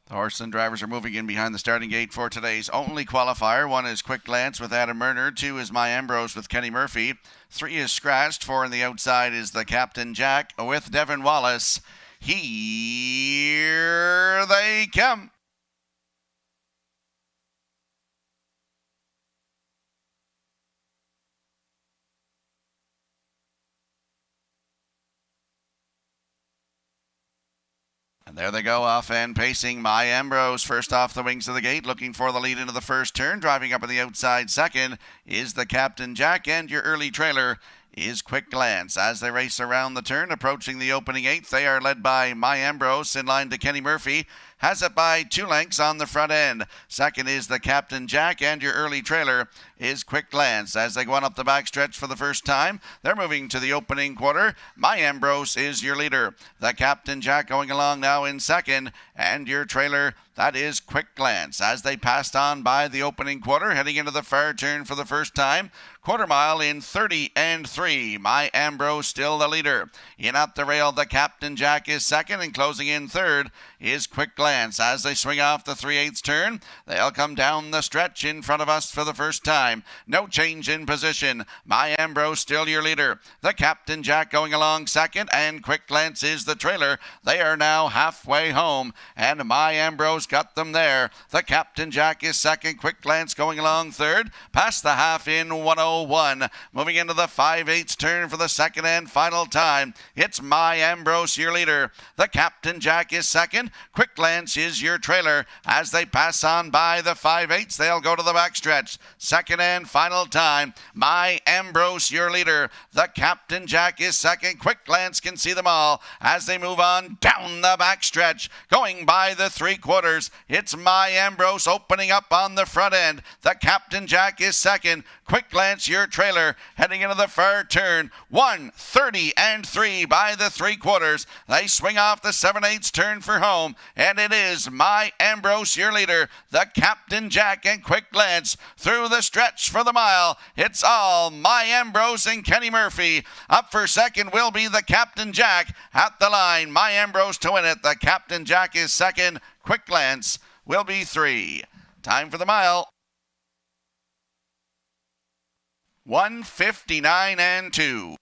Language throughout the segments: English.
The horse and drivers are moving in behind the starting gate for today's only qualifier. 1 is Quick Glance with Adam Murner. 2 is My Ambrose with Kenny Murphy. 3 is Scratched. 4 on the outside is the Captain Jack with Devin Wallace. Here they come. And there they go, off and pacing. My Ambrose first off the wings of the gate, looking for the lead into the first turn. Driving up on the outside second is the Captain Jack, and your early trailer is Quick Glance. As they race around the turn, approaching the opening eighth, they are led by My Ambrose in line to Kenny Murphy. Has it by 2 lengths on the front end. Second is the Captain Jack, and your early trailer is Quick Glance. As they go on up the backstretch for the first time, they're moving to the opening quarter. My Ambrose is your leader. The Captain Jack going along now in second, and your trailer, that is Quick Glance. As they passed on by the opening quarter, heading into the far turn for the first time, quarter mile in 30 and 3. My Ambrose still the leader. In at the rail, the Captain Jack is second, and closing in third is Quick Glance. As they swing off the 3/8 turn, they'll come down the stretch in front of us for the first time. No change in position. My Ambrose still your leader. The Captain Jack going along second, and Quick Glance is the trailer. They are now halfway home, and My Ambrose got them there. The Captain Jack is second. Quick Glance going along third. Past the half in 1:01. Moving into the 5/8 turn for the second and final time. It's My Ambrose your leader. The Captain Jack is second. Quick Glance is your trailer. As they pass on by the 5/8, they'll go to the backstretch. Second and final time. My Ambrose your leader. The Captain Jack is second. Quick Glance can see them all as they move on down the backstretch. Going by the 3/4, it's My Ambrose opening up on the front end. The Captain Jack is second. Quick Glance your trailer heading into the far turn. 1:30 and 3 by the 3/4. They swing off the 7/8 turn for home, and it is My Ambrose your leader. The Captain Jack and Quick Glance through the stretch for the mile. It's all My Ambrose and Kenny Murphy. Up for second will be the Captain Jack at the line. My Ambrose to win it. The Captain Jack is second. Quick Glance will be 3. Time for the mile. 1:59 and 2.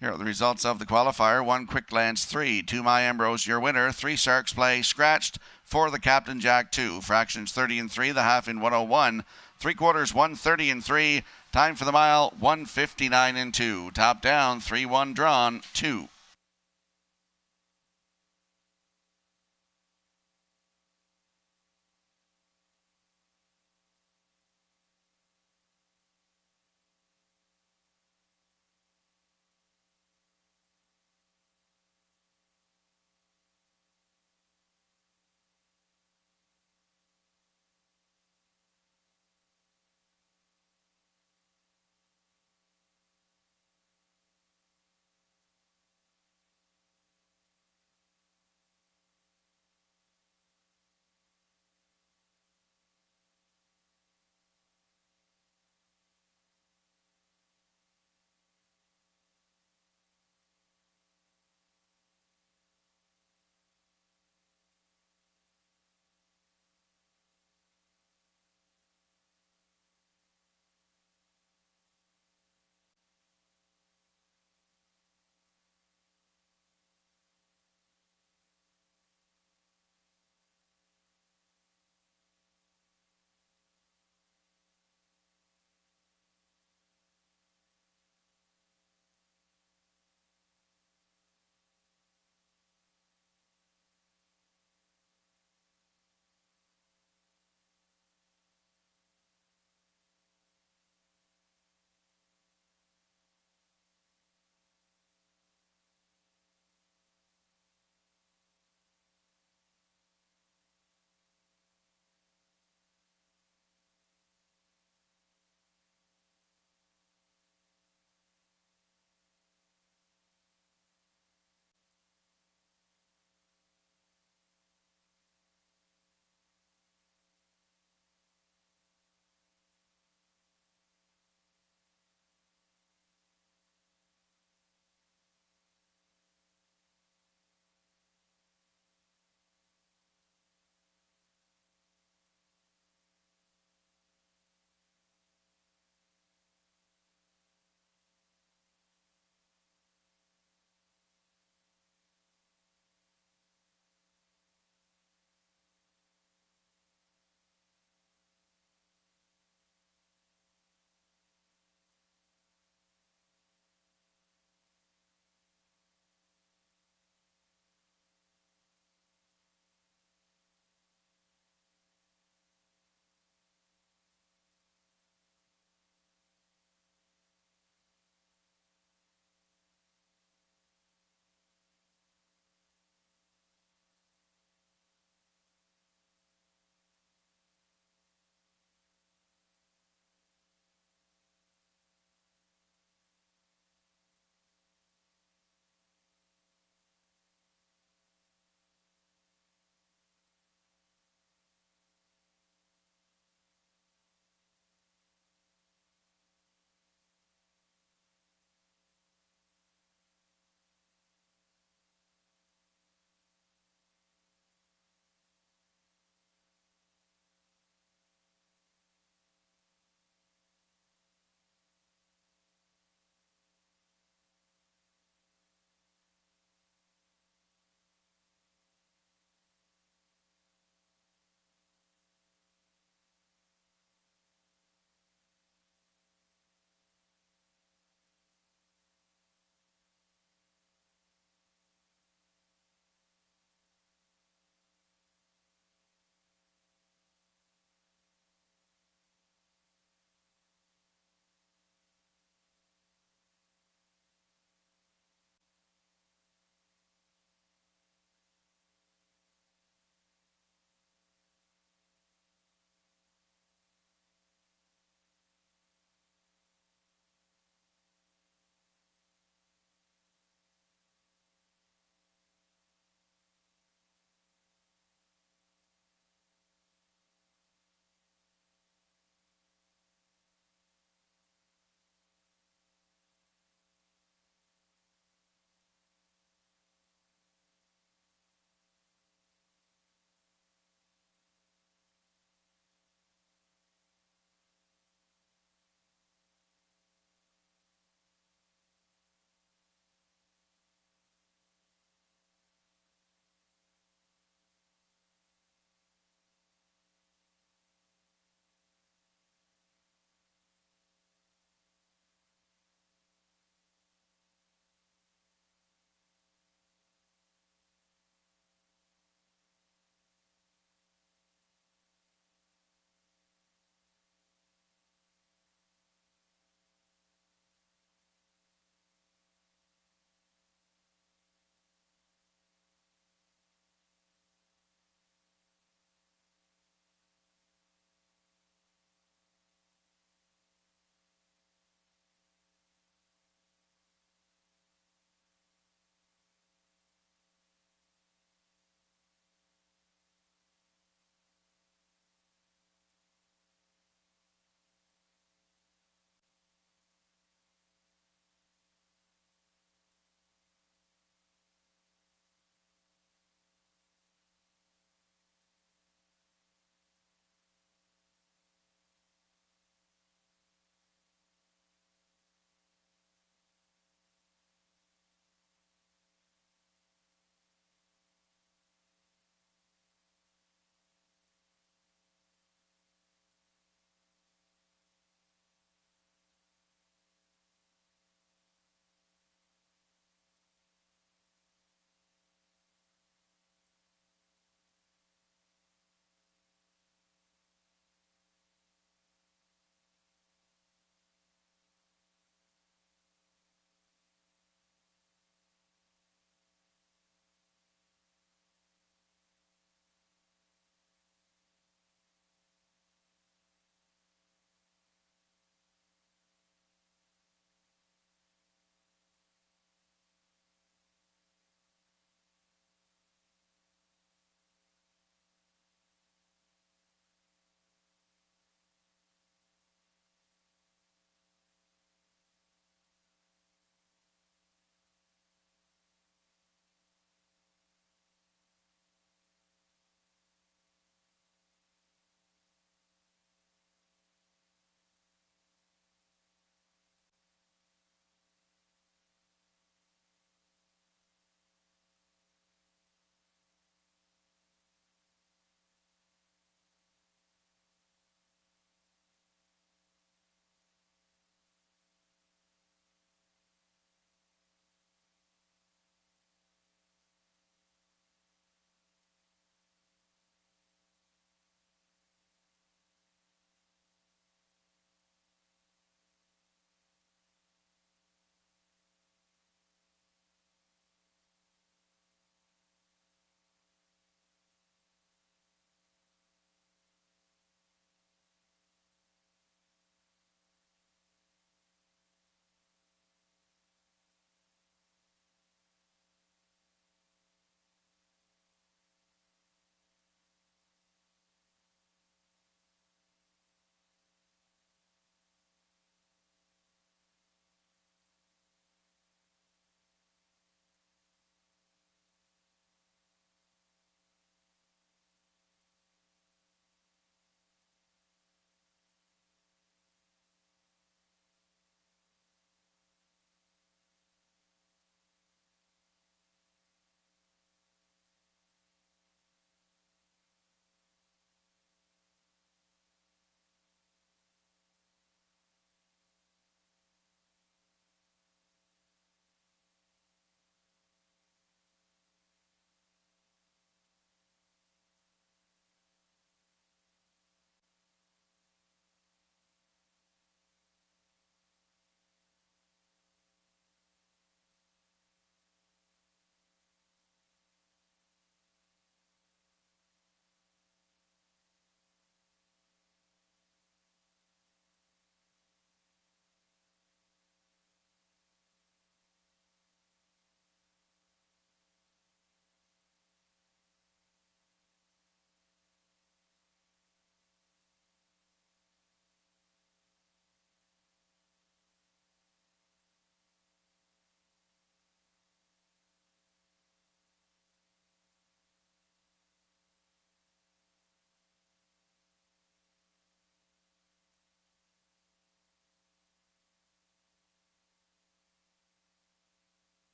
Here are the results of the qualifier. 1 Quick Glance 3, 2 My Ambrose your winner, 3 Sharks Play Scratched, 4 the Captain Jack 2, fractions 30 and 3, the half in 1:01, 3/4 1:30 and 3, time for the mile 1:59 and 2, top down 3-1 drawn 2.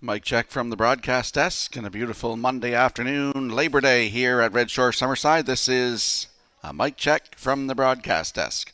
Mic check from the broadcast desk and a beautiful Monday afternoon, Labor Day here at Red Shore Summerside. This is a mic check from the broadcast desk.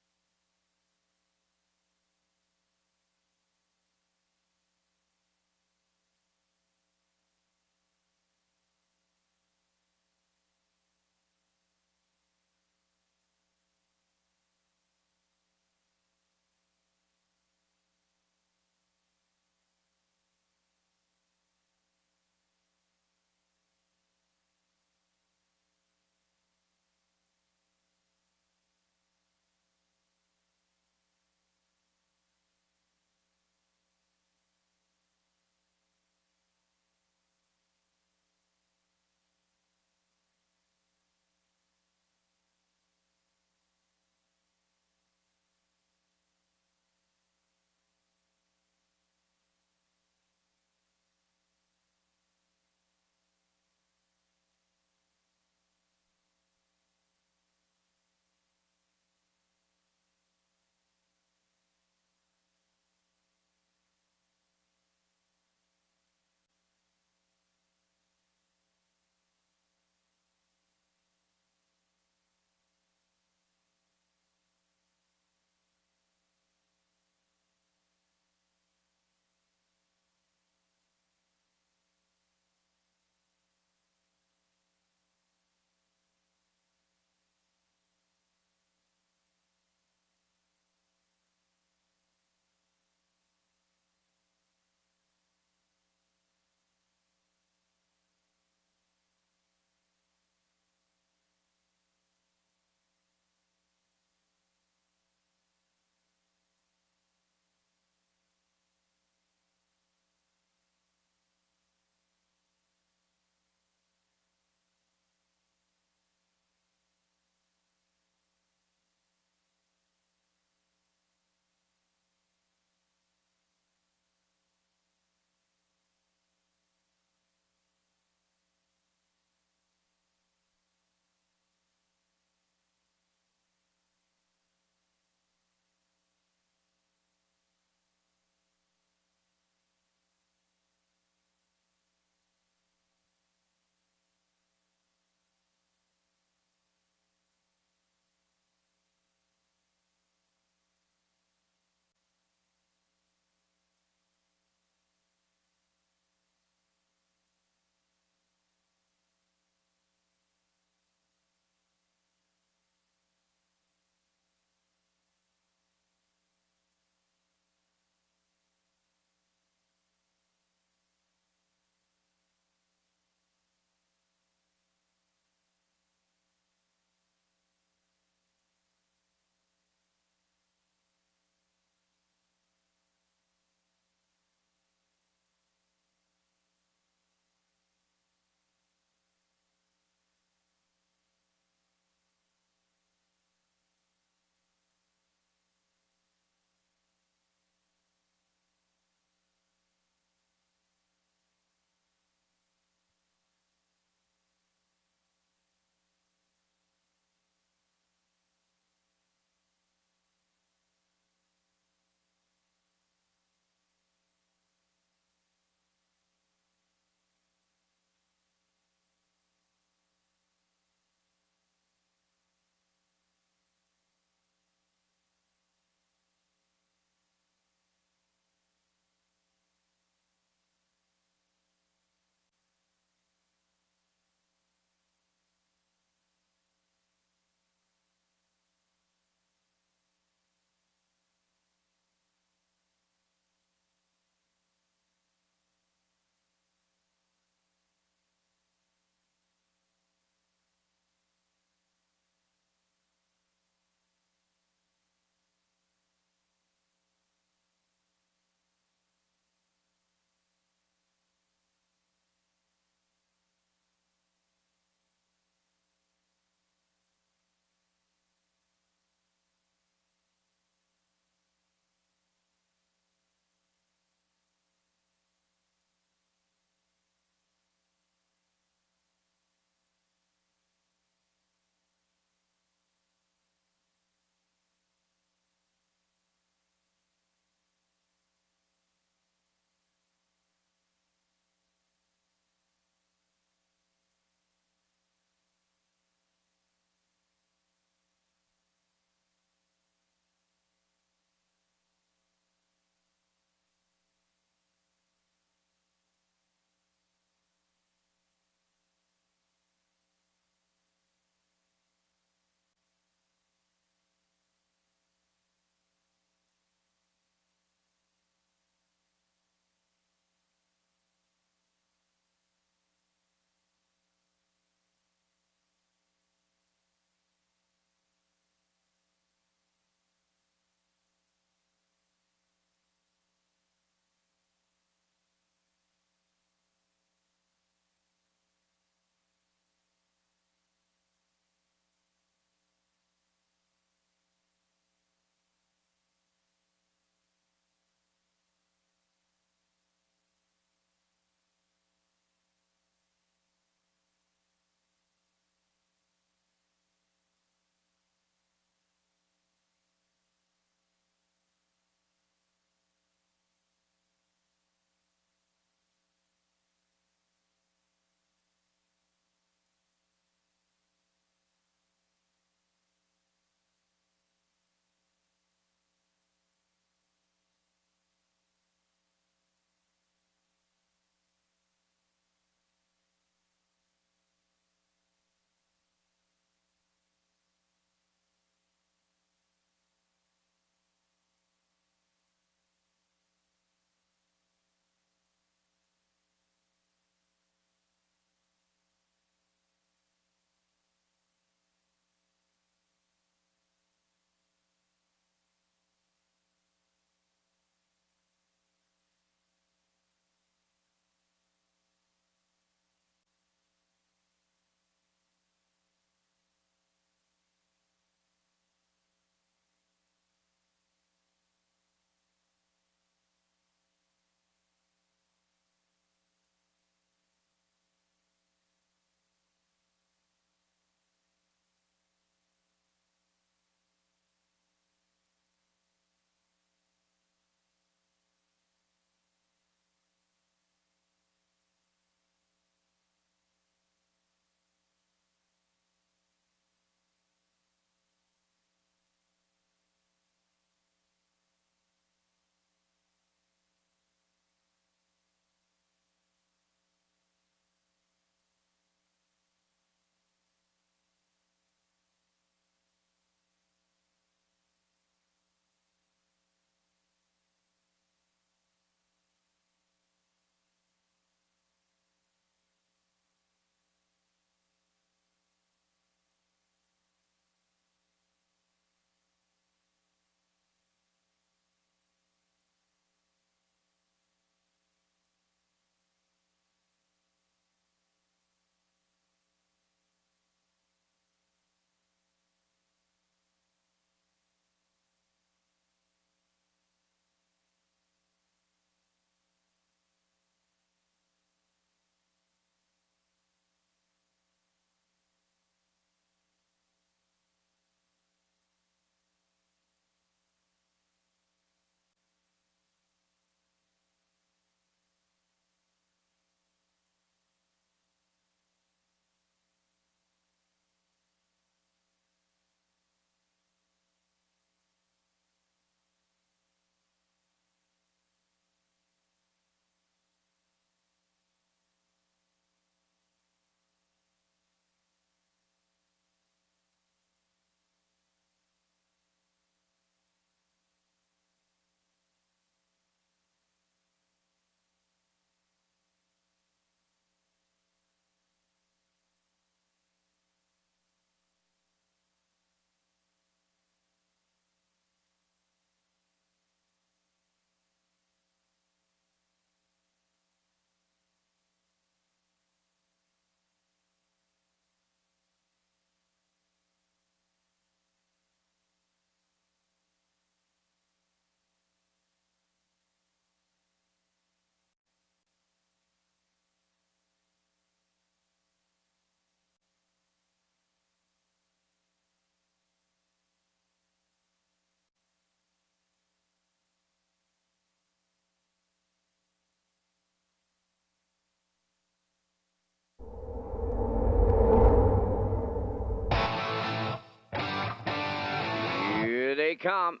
come.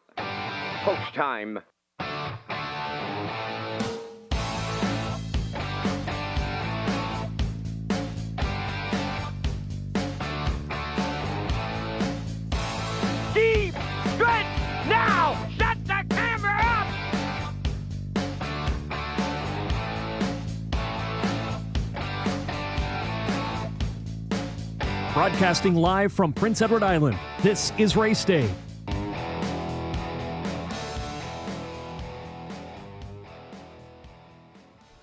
Post time. Deep stretch now. Shut the camera up. Broadcasting live from Prince Edward Island, this is Race Day.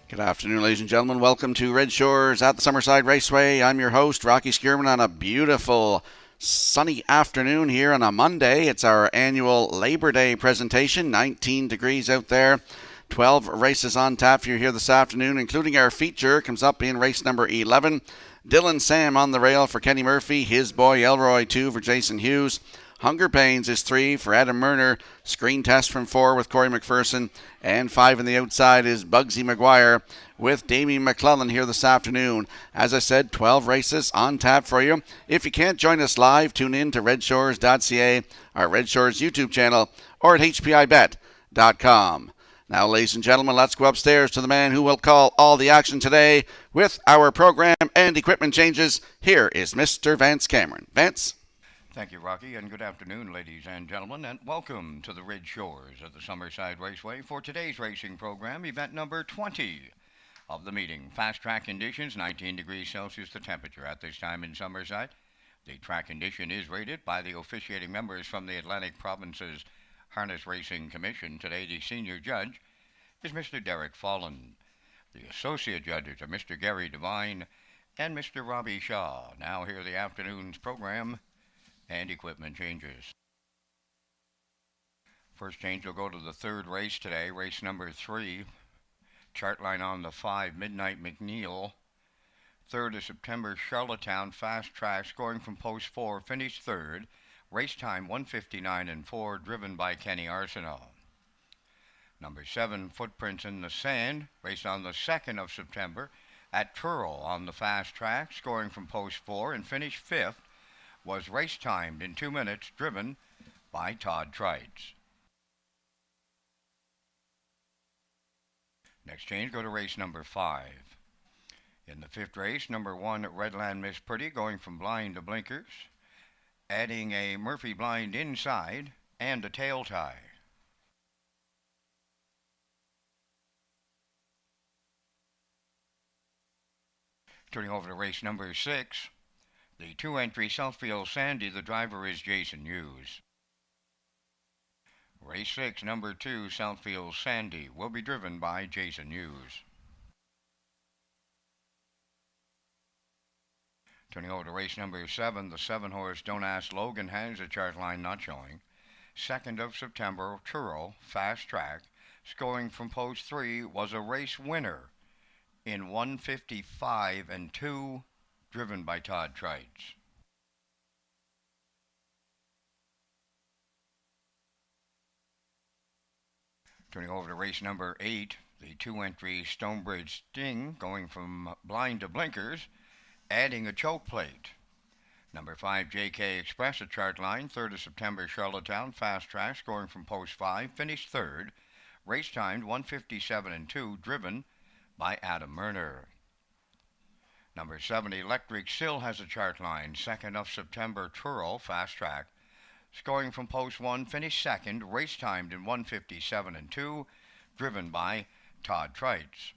Good afternoon, ladies and gentlemen. Welcome to Red Shores at the Summerside Raceway. I'm your host, Rocky Skierman, on a beautiful sunny afternoon here on a Monday. It's our annual Labor Day presentation. 19 degrees out there. 12 races on tap for you here this afternoon, including our feature. Comes up in race number 11. Dylan Sam on the rail for Kenny Murphy. His boy Elroy 2 for Jason Hughes. Hunger Pains is 3 for Adam Murner. Screen Test from 4 with Corey McPherson. And 5 on the outside is Bugsy McGuire with Damien McClellan here this afternoon. As I said, 12 races on tap for you. If you can't join us live, tune in to Redshores.ca, our Red Shores YouTube channel, or at HPIBet.com. Now, ladies and gentlemen, let's go upstairs to the man who will call all the action today with our program and equipment changes. Here is Mr. Vance Cameron. Vance? Thank you, Rocky, and good afternoon, ladies and gentlemen, and welcome to the Red Shores at the Summerside Raceway for today's racing program, event number 20 of the meeting. Fast track conditions, 19 degrees Celsius, the temperature at this time in Summerside. The track condition is rated by the officiating members from the Atlantic Province's Harness Racing Commission. Today, the senior judge is Mr. Derek Follen. The associate judges are Mr. Gary Devine and Mr. Robbie Shaw. Now, here the afternoon's program and equipment changes. First change will go to the third race today, race number 3. Chart line on the 5, Midnight McNeil. 3rd of September, Charlottetown Fast Track, scoring from post 4, finished 3rd. Race time 1:59 and 4, driven by Kenny Arsenault. Number 7, Footprints in the Sand, raced on the 2nd of September at Truro on the fast track, scoring from post 4 and finished 5th, was race timed in 2 minutes, driven by Todd Trites. Next change, go to race number 5. In the 5th race, number 1, Redland Miss Pretty, going from blind to blinkers, adding a Murphy blind inside and a tail tie. Turning over to race number 6, the 2-entry Southfield Sandy, the driver is Jason Hughes. Race 6, number 2, Southfield Sandy, will be driven by Jason Hughes. Turning over to race number 7, the 7-horse Don't Ask Logan has a chart line not showing. 2nd of September, Truro, fast track, scoring from post 3, was a race winner in 1:55 and 2, driven by Todd Trites. Turning over to race number 8, the 2-entry Stonebridge Sting, going from blind to blinkers, adding a choke plate. Number 5, JK Express, a chart line, 3rd of September, Charlottetown, fast track, scoring from post 5, finished 3rd, race timed 1:57 and 2, driven by Adam Murner. Number 7, Electric still has a chart line, 2nd of September, Truro, fast track, scoring from post 1, finished 2nd, race timed in 1:57 and 2, driven by Todd Trites.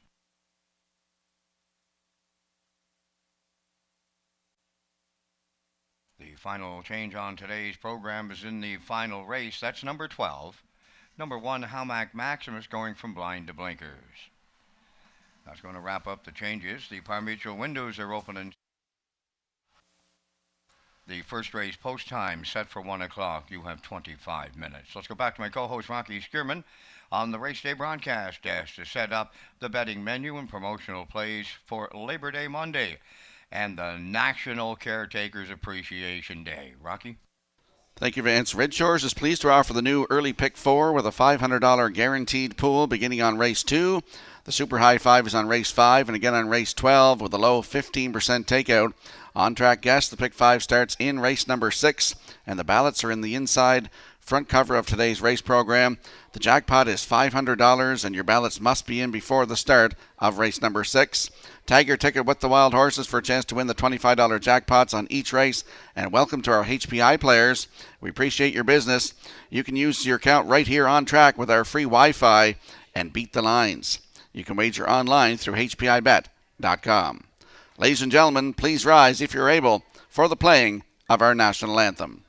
The final change on today's program is in the final race. That's number 12. Number 1, Howmack Maximus, going from blind to blinkers. That's going to wrap up the changes. The Par Mutual windows are opening. The first race post time set for 1 o'clock. You have 25 minutes. Let's go back to my co-host Rocky Skierman on the Race Day broadcast desk to set up the betting menu and promotional plays for Labor Day Monday and the National Caretakers Appreciation Day. Rocky? Thank you, Vance. Red Shores is pleased to offer the new Early Pick 4 with a $500 guaranteed pool beginning on race 2. The Super High 5 is on race 5 and again on race 12 with a low 15% takeout. On track guess, the Pick 5 starts in race number 6 and the ballots are in the inside front cover of today's race program. The jackpot is $500 and your ballots must be in before the start of race number 6. Tag your ticket with the Wild Horses for a chance to win the $25 jackpots on each race. And welcome to our HPI players. We appreciate your business. You can use your account right here on track with our free Wi-Fi and beat the lines. You can wager online through hpibet.com. Ladies and gentlemen, please rise if you're able for the playing of our national anthem.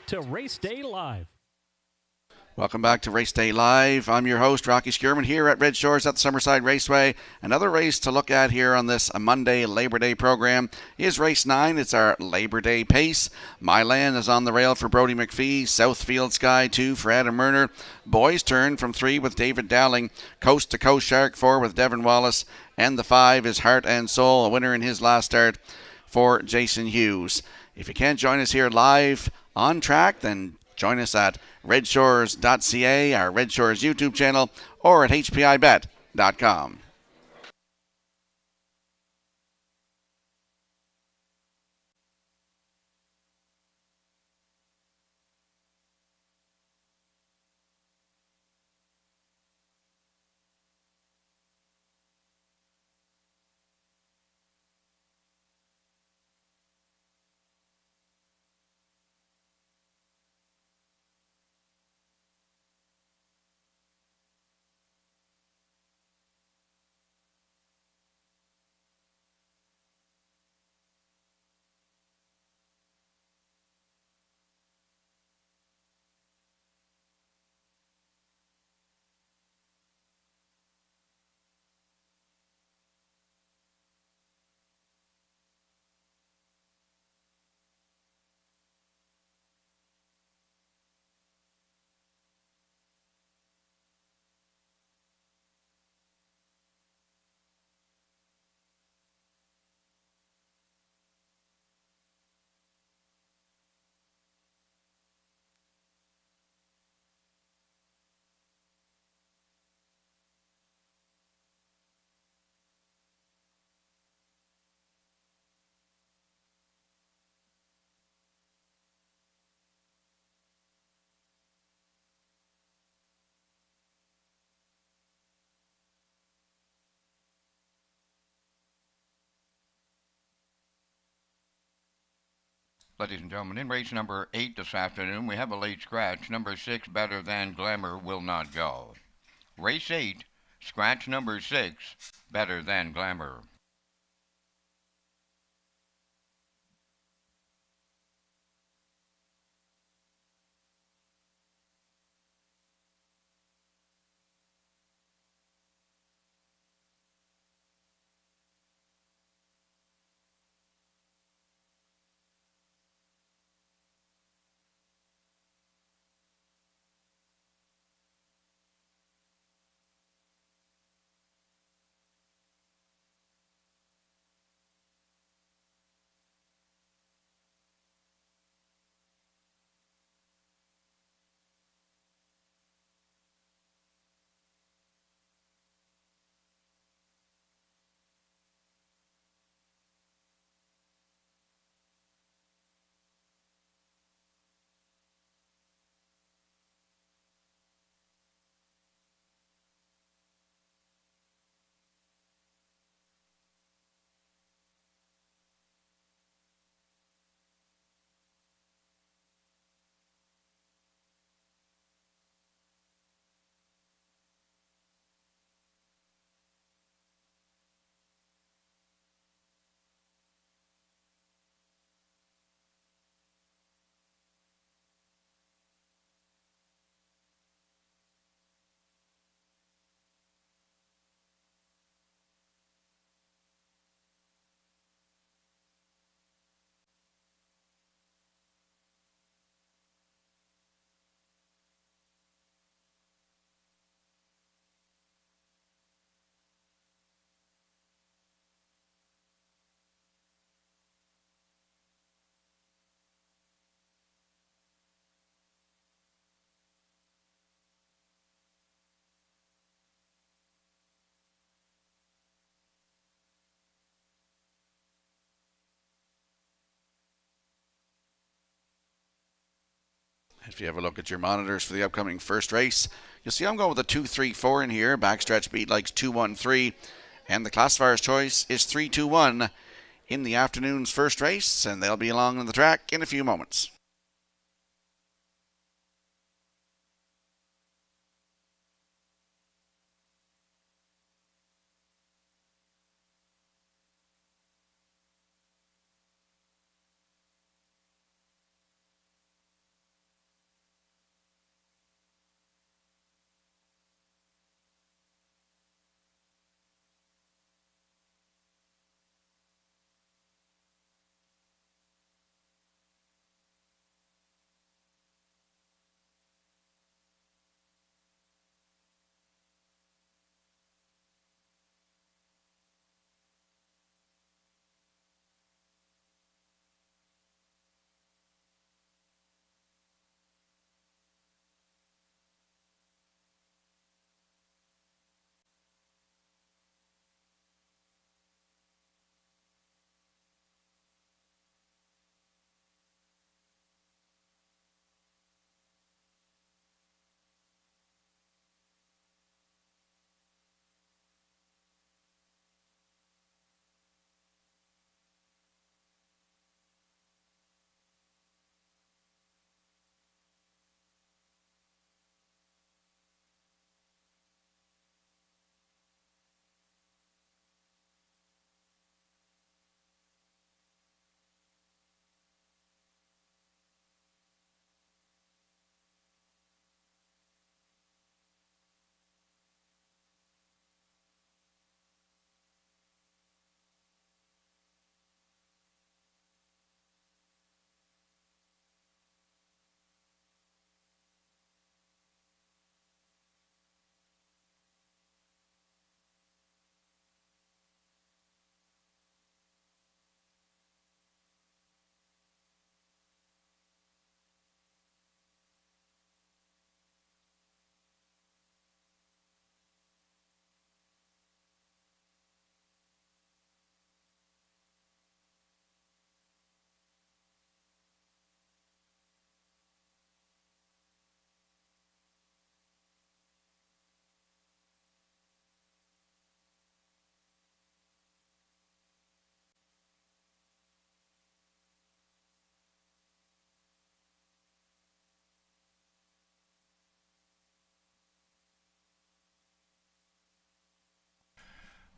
to Race Day Live. Welcome back to Race Day Live. I'm your host, Rocky Skierman, here at Redshores at the Summerside Raceway. Another race to look at here on this Monday Labor Day program is race 9. It's our Labor Day pace. Milan is on the rail for Brody McPhee. Southfield Sky 2 for Adam Murner. Boys Turn from 3 with David Dowling. Coast to Coast Shark 4 with Devin Wallace. And the 5 is Heart and Soul, a winner in his last start for Jason Hughes. If you can't join us here live on track, then join us at Redshores.ca, our Red Shores YouTube channel, or at HPIBet.com. Ladies and gentlemen, in race number 8 this afternoon, we have a late scratch. Number 6, Better Than Glamour, will not go. Race 8, scratch number 6, Better Than Glamour. If you have a look at your monitors for the upcoming first race, you'll see I'm going with a 2-3-4 in here. Backstretch beat likes 2-1-3. And the classifier's choice is 3-2-1 in the afternoon's first race. And they'll be along on the track in a few moments.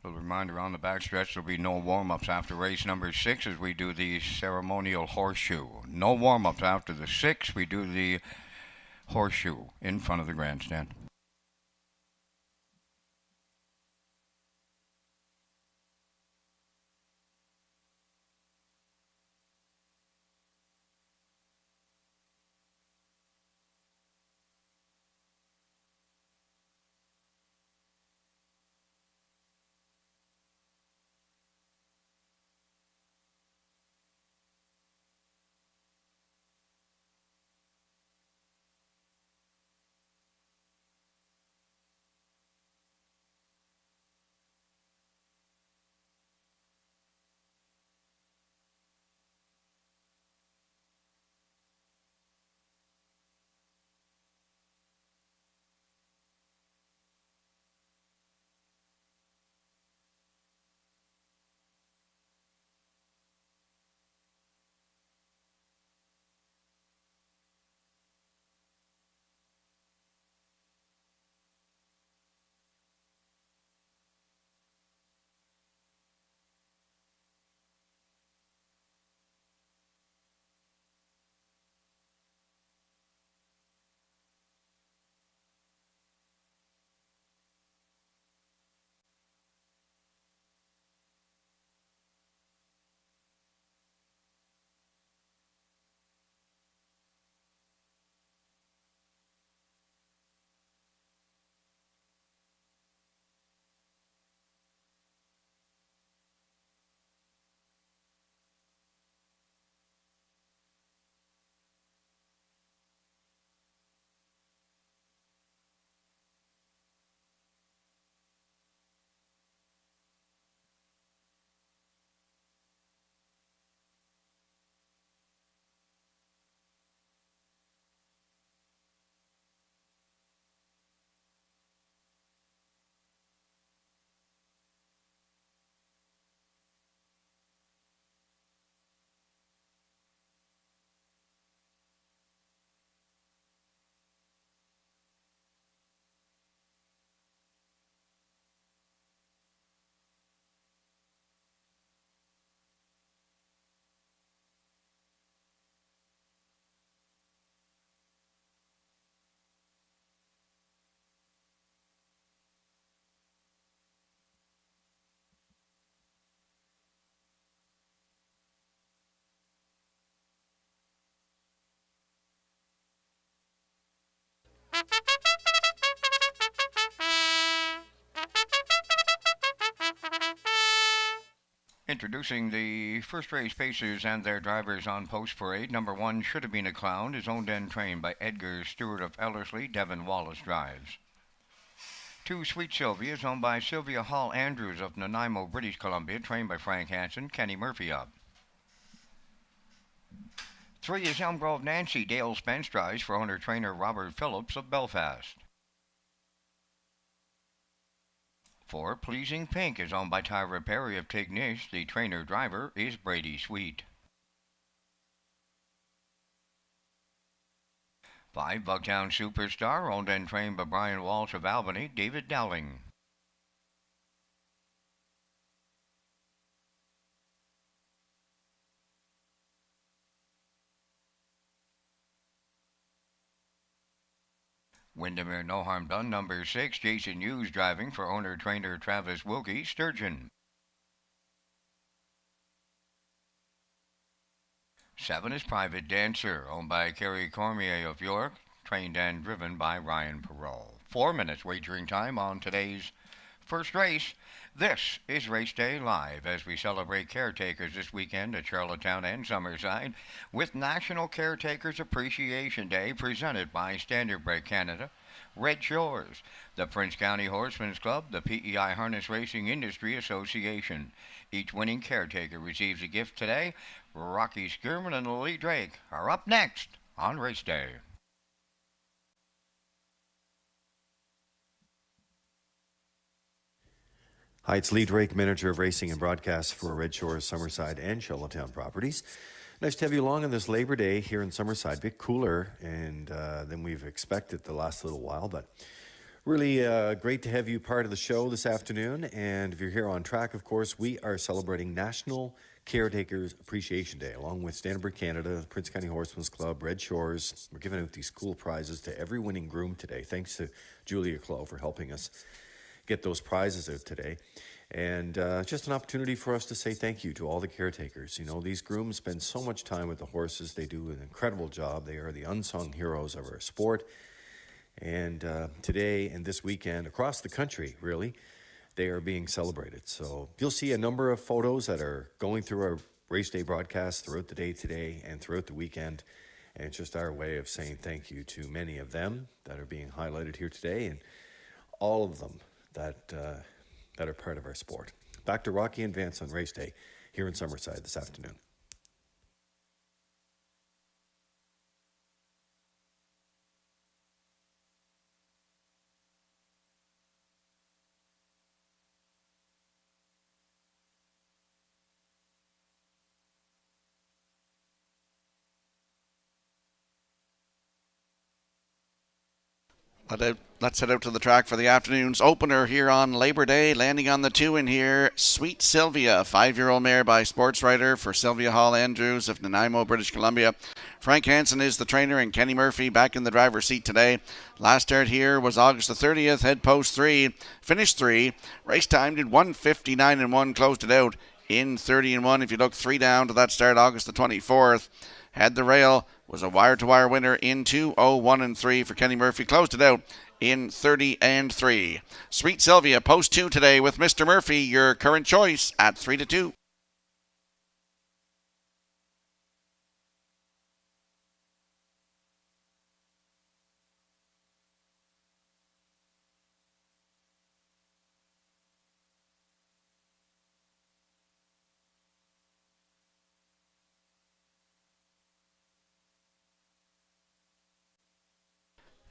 A little reminder on the backstretch, there'll be no warm-ups after race number 6 as we do the ceremonial horseshoe. No warm-ups after the 6. We do the horseshoe in front of the grandstand. Introducing the first race pacers and their drivers on post parade. Number 1, Should Have Been a Clown, is owned and trained by Edgar Stewart of Ellerslie. Devin Wallace drives. 2, Sweet Sylvia, is owned by Sylvia Hall Andrews of Nanaimo, British Columbia, trained by Frank Hansen. Kenny Murphy up. 3 is Elm Grove Nancy. Dale Spence drives for owner-trainer Robert Phillips of Belfast. 4, Pleasing Pink, is owned by Tyra Perry of Tignish. The trainer-driver is Brady Sweet. 5, Bugtown Superstar, owned and trained by Brian Walsh of Albany. David Dowling. 'Windermere No Harm Done, number 6, Jason Hughes driving for owner-trainer Travis Wilkie, Sturgeon. 7 is Private Dancer, owned by Kerry Cormier of York, trained and driven by Ryan Perot. 4 minutes wagering time on today's first race. This is Race Day Live as we celebrate caretakers this weekend at Charlottetown and Summerside with National Caretakers Appreciation Day presented by Standard Break Canada, Red Shores, the Prince County Horsemen's Club, the PEI Harness Racing Industry Association. Each winning caretaker receives a gift today. Rocky Skirman and Lee Drake are up next on Race Day. Hi, it's Lee Drake, Manager of Racing and Broadcast for Red Shores, Summerside, and Charlottetown Properties. Nice to have you along on this Labor Day here in Summerside. A bit cooler than we've expected the last little while, but Really great to have you part of the show this afternoon. And if you're here on track, of course, we are celebrating National Caretakers Appreciation Day, along with Stanbridge Canada, Prince County Horsemen's Club, Red Shores. We're giving out these cool prizes to every winning groom today. Thanks to Julia Clow for helping us get those prizes out today. And just an opportunity for us to say thank you to all the caretakers. You know, these grooms spend so much time with the horses. They do an incredible job. They are the unsung heroes of our sport. And today and this weekend, across the country, really, they are being celebrated. So you'll see a number of photos that are going through our race day broadcast throughout the day today and throughout the weekend. And it's just our way of saying thank you to many of them that are being highlighted here today and all of them that are part of our sport. Back to Rocky and Vance on race day here in Summerside this afternoon. Let's head out to the track for the afternoon's opener here on Labor Day. Landing on the 2 in here, Sweet Sylvia, 5-year-old mare by sports writer for Sylvia Hall Andrews of Nanaimo, British Columbia. Frank Hansen is the trainer and Kenny Murphy back in the driver's seat today. Last start here was August the 30th, head post 3, finished 3. Race timed in 1:59.1, closed it out in 30.1. If you look 3 down to that start August the 24th. Had the rail, was a wire-to-wire winner in 2:01.3 for Kenny Murphy. Closed it out in 30.3. Sweet Sylvia, post 2 today with Mr. Murphy, your current choice at 3-2.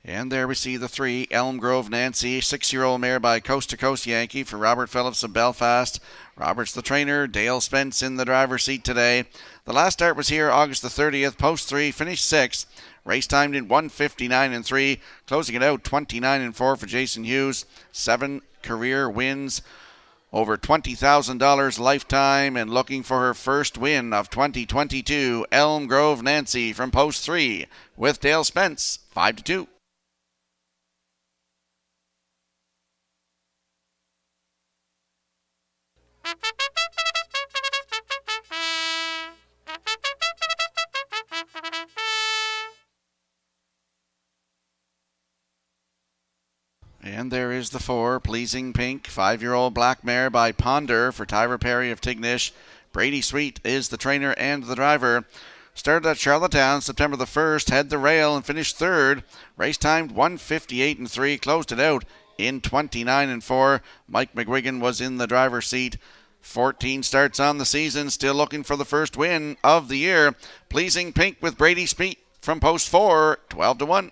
And there we see the 3, Elm Grove Nancy, 6-year-old mare by Coast to Coast Yankee for Robert Phillips of Belfast. Robert's the trainer, Dale Spence in the driver's seat today. The last start was here August the 30th, post 3, finished 6th. Race timed in 1:59.3, closing it out 29.4 for Jason Hughes. 7 career wins, over $20,000 lifetime, and looking for her first win of 2022, Elm Grove Nancy from post 3 with Dale Spence, 5-2. And there is the 4, Pleasing Pink, 5-year-old black mare by Ponder for Tyra Perry of Tignish. Brady Sweet is the trainer and the driver. Started at Charlottetown September the 1st, had the rail and finished 3rd. Race timed 1:58.3, closed it out in 29.4. Mike McGuigan was in the driver's seat. 14 starts on the season, still looking for the first win of the year. Pleasing Pink with Brady Sweet from post 4, 12-1.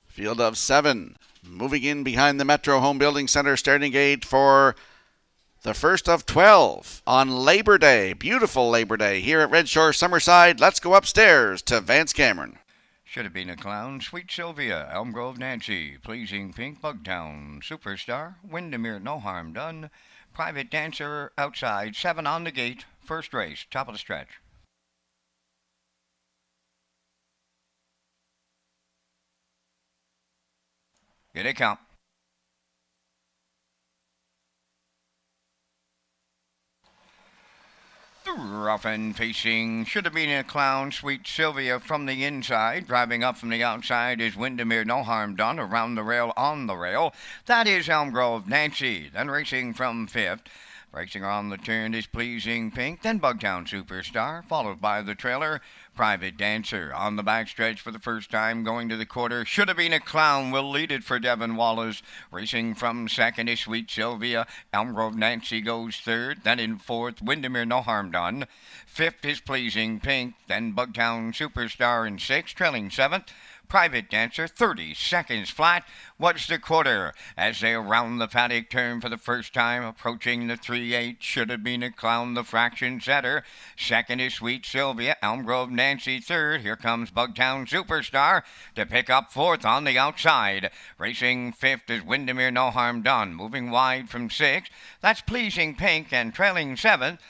Field of 7. Moving in behind the Metro Home Building Center starting gate for the first of 12 on Labor Day. Beautiful Labor Day here at Red Shore Summerside. Let's go upstairs to Vance Cameron. Should have been a clown. Sweet Sylvia, Elm Grove Nancy, Pleasing Pink, Bugtown, Superstar, Windermere, No Harm Done, Private Dancer outside, 7 on the gate, first race, top of the stretch. Here they come. Rough and pacing, should have been a clown, Sweet Sylvia from the inside. Driving up from the outside is Windermere, no harm done. Around the rail, on the rail, that is Elm Grove, Nancy. Then racing from fifth. Racing on the turn is Pleasing Pink, then Bugtown Superstar, followed by the trailer, Private Dancer. On the backstretch for the first time, going to the quarter, should have been a clown, will lead it for Devin Wallace. Racing from second is Sweet Sylvia, Elm Grove Nancy goes third, then in fourth, Windermere, no harm done. Fifth is Pleasing Pink, then Bugtown Superstar in sixth, trailing seventh. Private Dancer, 30 seconds flat. What's the quarter? As they round the paddock turn for the first time, approaching the 3-8, should have been a clown, the fraction setter. Second is Sweet Sylvia, Elm Grove Nancy third. Here comes Bugtown Superstar to pick up fourth on the outside. Racing fifth is Windermere, no harm done. Moving wide from sixth, that's Pleasing Pink, and trailing seventh,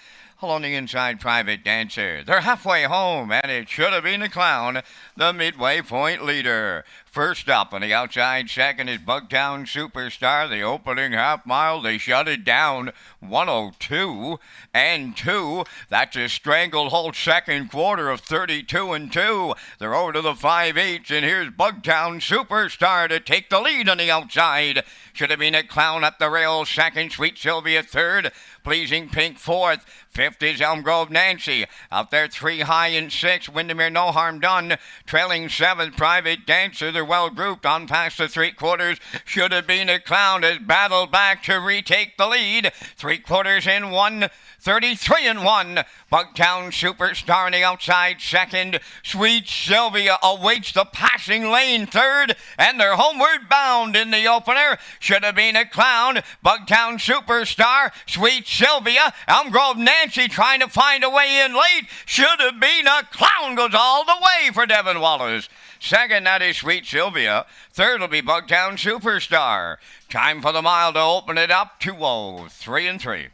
along the inside, Private Dancer. They're halfway home, and it should have been a clown, the midway point leader. First up on the outside, second is Bugtown Superstar. The opening half mile, they shut it down, 102 and 2. That's a stranglehold second quarter of 32 and 2. They're over to the 5/8, and here's Bugtown Superstar to take the lead on the outside. Should have been a clown up the rail, second, Sweet Sylvia third. Pleasing Pink fourth. Fifth is Elm Grove Nancy. Out there 3 high and 6. Windermere, no harm done. Trailing seventh, Private Dancer. They're well grouped on past the 3/4. Should have been a clown as battled back to retake the lead. 3/4 in 1. 33 and 1. Bugtown Superstar on the outside second. Sweet Sylvia awaits the passing lane third. And they're homeward bound in the opener. Should have been a clown. Bugtown Superstar. Sweet Sylvia. Elm Grove Nancy trying to find a way in late. Should have been a clown. Goes all the way for Devin Wallace. Second, that is Sweet Sylvia. Third will be Bugtown Superstar. Time for the mile to open it up. 2:03 and 3.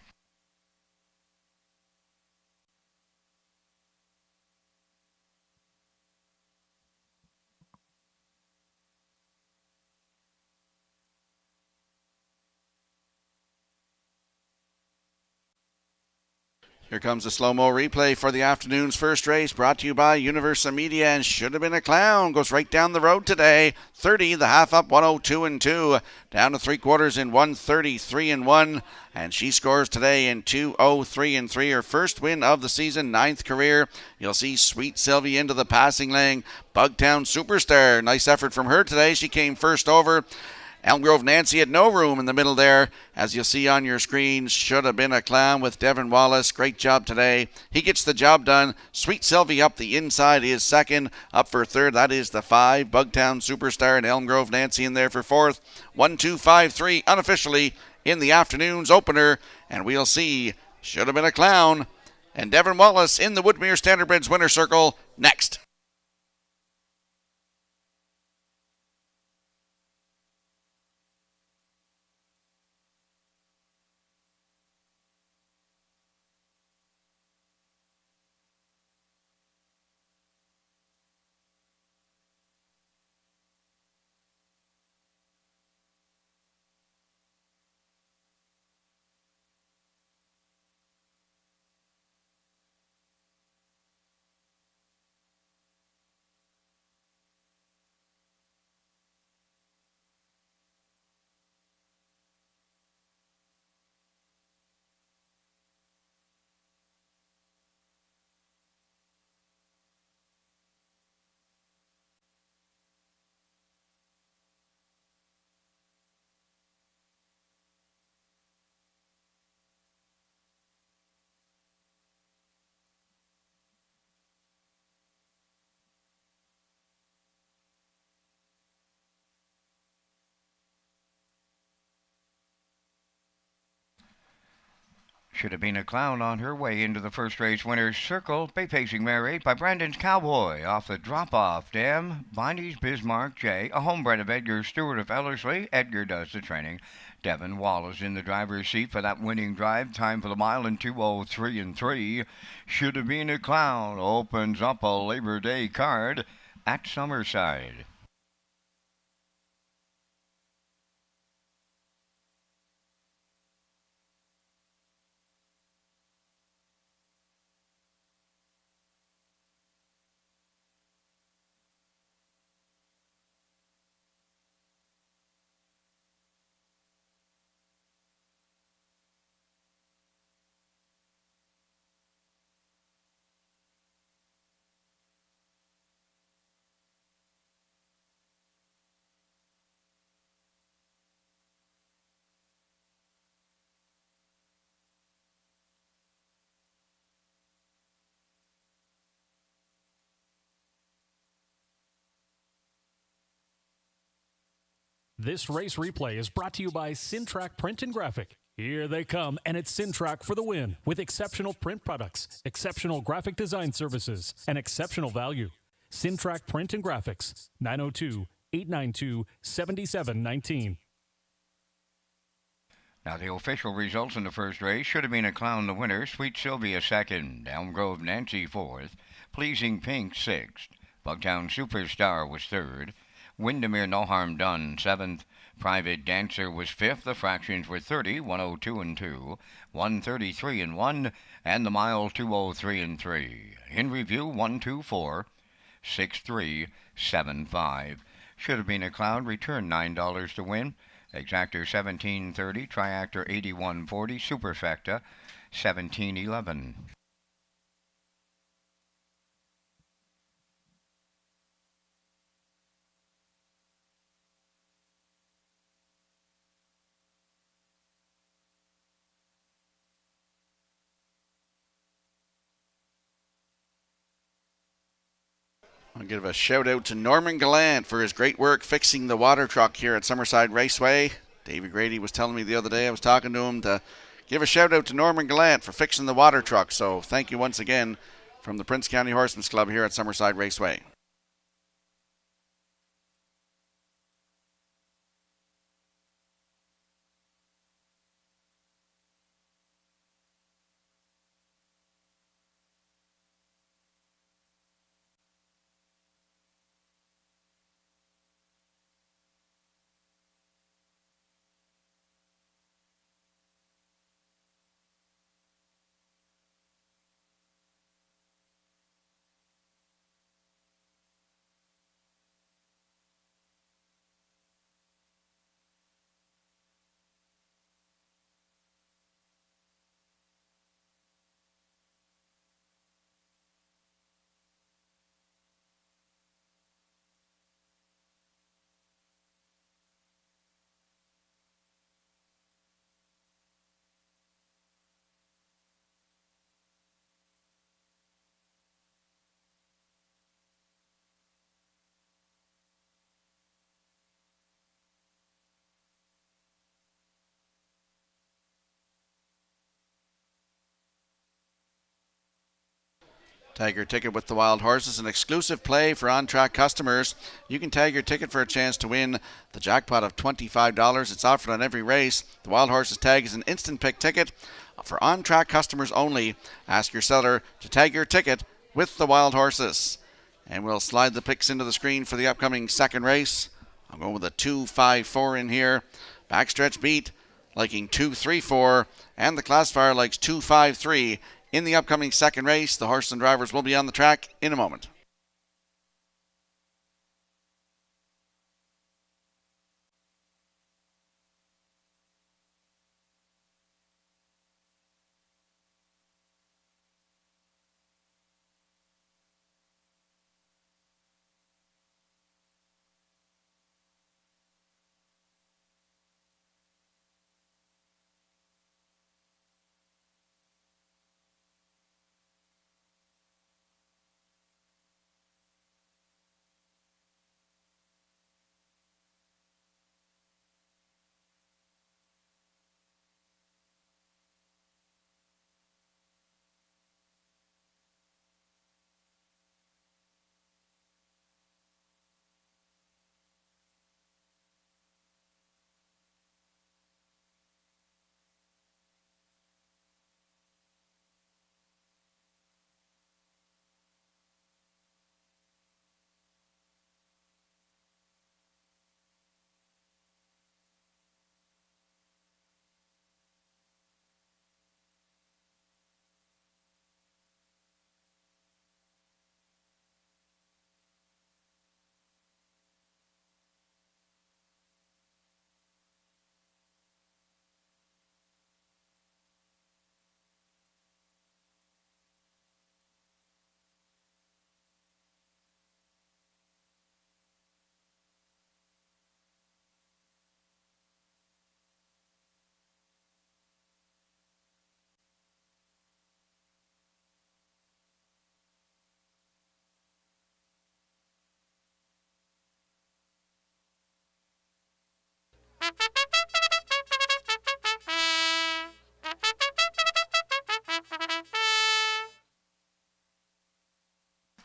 Here comes a slow-mo replay for the afternoon's first race, brought to you by Universal Media, and should have been a clown. Goes right down the road today. 30, the half up, 102 and 2. Down to 3/4 in 133 and 1. And she scores today in 2:03 and 3. Her first win of the season, 9th career. You'll see Sweet Sylvia into the passing lane. Bugtown Superstar, nice effort from her today. She came first over. Elm Grove Nancy had no room in the middle there. As you'll see on your screen, should have been a clown with Devin Wallace. Great job today. He gets the job done. Sweet Sylvia up the inside is second. Up for third, that is the 5. Bugtown Superstar and Elm Grove Nancy in there for fourth. 1, 2, 5, 3 unofficially in the afternoon's opener. And we'll see should have been a clown and Devin Wallace in the Woodmere Standardbridge winner circle next. Should have been a clown on her way into the first race winner's circle. Bay Pacing Mare 8 by Brandon's Cowboy off the drop-off dam. Bonnie's Bismarck J, a homebred of Edgar Stewart of Ellerslie. Edgar does the training. Devin Wallace in the driver's seat for that winning drive. Time for the mile in 2:03 and 3. Should have been a clown. Opens up a Labor Day card at Summerside. This race replay is brought to you by Syntrack Print and Graphic. Here they come, and it's Syntrack for the win with exceptional print products, exceptional graphic design services, and exceptional value. Syntrack Print and Graphics, 902-892-7719. Now the official results in the first race should have been a Clown the winner, Sweet Sylvia second, Elm Grove Nancy fourth, Pleasing Pink sixth, Bugtown Superstar was third, Windermere No Harm Done seventh, Private Dancer was fifth. The fractions were 30, 102 and 2, 133 and 1, and the mile 203 and 3. In review 124, 6375. Should have been a Clown. Return $9 to win. Exactor 1730, Triactor 8140, Superfecta 1711. I'll give a shout out to Norman Gallant for his great work fixing the water truck here at Summerside Raceway. David Grady was telling me the other day, I was talking to him, to give a shout out to Norman Gallant for fixing the water truck. So thank you once again from the Prince County Horsemen's Club here at Summerside Raceway. Tag your ticket with the Wild Horses, an exclusive play for on-track customers. You can tag your ticket for a chance to win the jackpot of $25. It's offered on every race. The Wild Horses tag is an instant pick ticket for on-track customers only. Ask your seller to tag your ticket with the Wild Horses. And we'll slide the picks into the screen for the upcoming second race. I'm going with a 2-5-4 in here. Backstretch beat liking 2-3-4, and the classifier likes 2-5-3. In the upcoming second race, the horses and drivers will be on the track in a moment.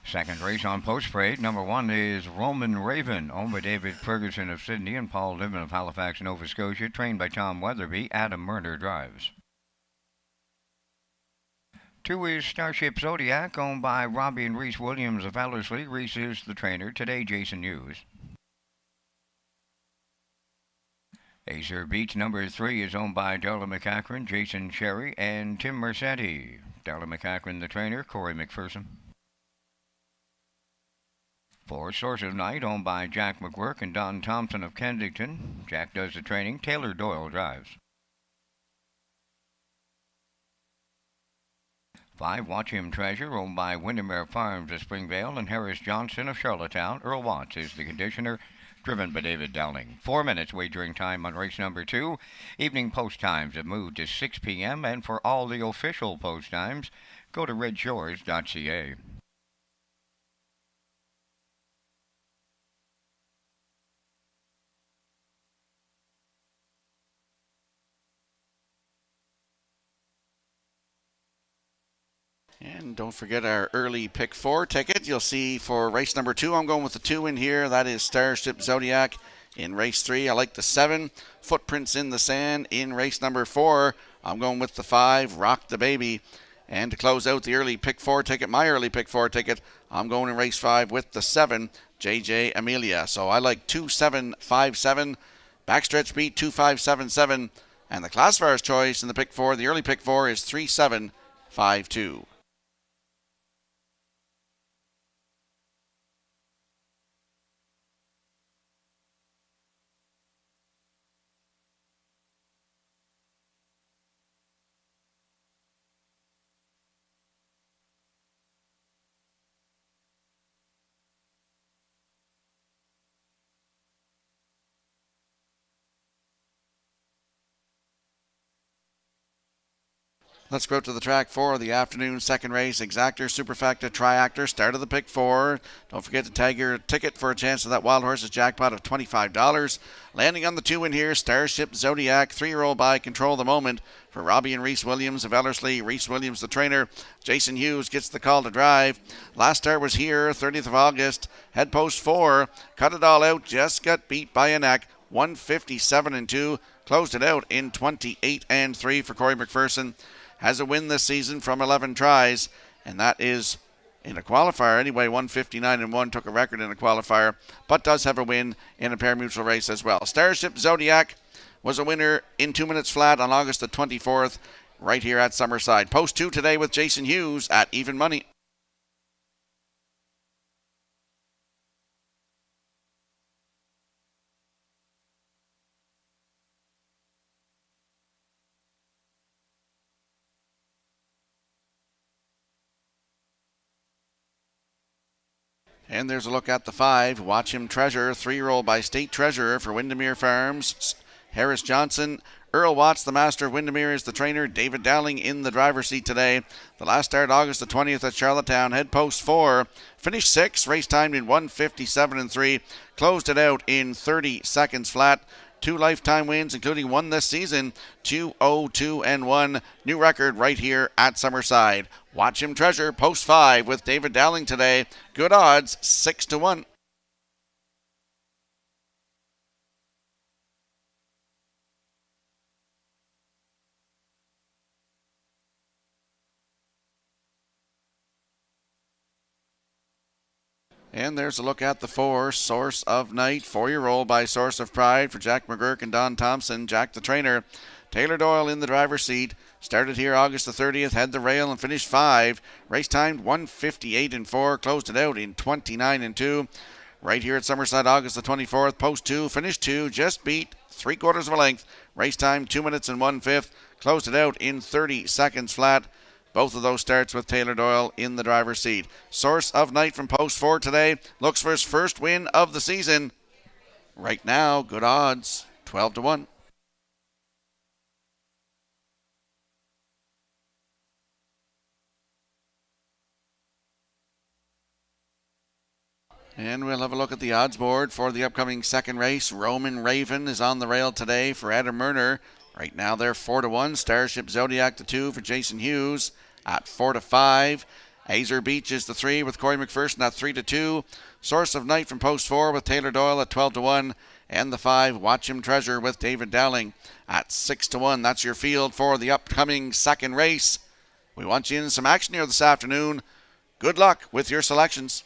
Second race on post parade. Number 1 is Roman Raven, owned by David Ferguson of Sydney and Paul Niven of Halifax, Nova Scotia, trained by Tom Weatherby. Adam Murner drives. 2 is Starship Zodiac, owned by Robbie and Reese Williams of Ellerslie. Reese is the trainer. Today, Jason Hughes. Acer Beats number 3 is owned by Darla McCachran, Jason Sherry, and Tim Mercetti. Darla McCachran, the trainer. Corey McPherson. 4, Source of Night, owned by Jack McGuirk and Don Thompson of Kensington. Jack does the training. Taylor Doyle drives. 5, Watch Him Treasure, owned by Windermere Farms of Springvale and Harris Johnson of Charlottetown. Earl Watts is the conditioner, driven by David Dowling. 4 minutes wagering time on race number 2. Evening post times have moved to 6 p.m. and for all the official post times, go to Redshores.ca. And don't forget our early pick 4 ticket. You'll see for race number 2, I'm going with the 2 in here. That is Starship Zodiac. In race 3, I like the 7, Footprints in the Sand. In race number 4, I'm going with the 5, Rock the Baby. And to close out the early pick 4 ticket, my early pick 4 ticket, I'm going in race 5 with the 7, JJ Amelia. So I like 2757, backstretch beat 2577, and the classifier's choice in the pick 4, the early pick 4 is 3752. Let's go out to the track for the afternoon second race. Exactor, Superfecta, Triactor. Start of the pick 4. Don't forget to tag your ticket for a chance of that Wild Horses jackpot of $25. Landing on the 2 in here, Starship Zodiac. 3-year-old by Control the Moment for Robbie and Reese Williams of Ellerslie. Reese Williams, the trainer. Jason Hughes gets the call to drive. Last start was here, 30th of August. Head post 4. Cut it all out. Just got beat by a neck. 157-2. Closed it out in 28-3 for Corey McPherson. Has a win this season from 11 tries, and that is in a qualifier. Anyway, 159-1, took a record in a qualifier, but does have a win in a pari-mutuel race as well. Starship Zodiac was a winner in 2 minutes flat on August the 24th, right here at Summerside. Post 2 today with Jason Hughes at even money. And there's a look at the 5, Watch Him Treasure, 3-year-old by State Treasurer for Windermere Farms. Harris Johnson, Earl Watts, the master of Windermere, is the trainer. David Dowling in the driver's seat today. The last start August the 20th at Charlottetown. Head post 4, finished 6, race timed in 157-3. Closed it out in 30 seconds flat. 2 lifetime wins, including 1 this season, 202-1. New record right here at Summerside. Watch Him Treasure, post 5 with David Dowling today. Good odds, 6-1. And there's a look at the 4, Source of Night, 4-year-old by Source of Pride for Jack McGuirk and Don Thompson. Jack the trainer. Taylor Doyle in the driver's seat. Started here August the 30th, had the rail and finished 5. Race timed 158-4, closed it out in 29-2. Right here at Summerside, August the 24th, post 2, finished 2, just beat 3/4 of a length. Race time 2 minutes and 1/5, closed it out in 30 seconds flat. Both of those starts with Taylor Doyle in the driver's seat. Source of Night from post 4 today looks for his first win of the season. Right now, good odds, 12-1. And we'll have a look at the odds board for the upcoming second race. Roman Raven is on the rail today for Adam Murner. Right now they're 4-1. Starship Zodiac to 2 for Jason Hughes at 4-5. Azure Beach is the 3 with Corey McPherson at 3-2. Source of Night from Post 4 with Taylor Doyle at 12-1. And the 5, Watch Him Treasure with David Dowling at 6-1. That's your field for the upcoming second race. We want you in some action here this afternoon. Good luck with your selections.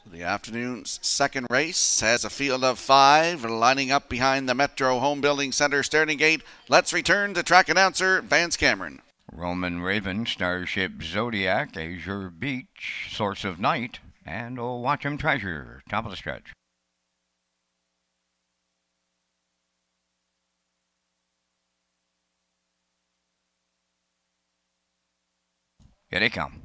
The afternoon's second race has a field of 5 lining up behind the Metro Home Building Center starting gate. Let's return to track announcer Vance Cameron. Roman Raven, Starship Zodiac, Azure Beach, Source of Night, and Watch Him Treasure, top of the stretch. Here they come.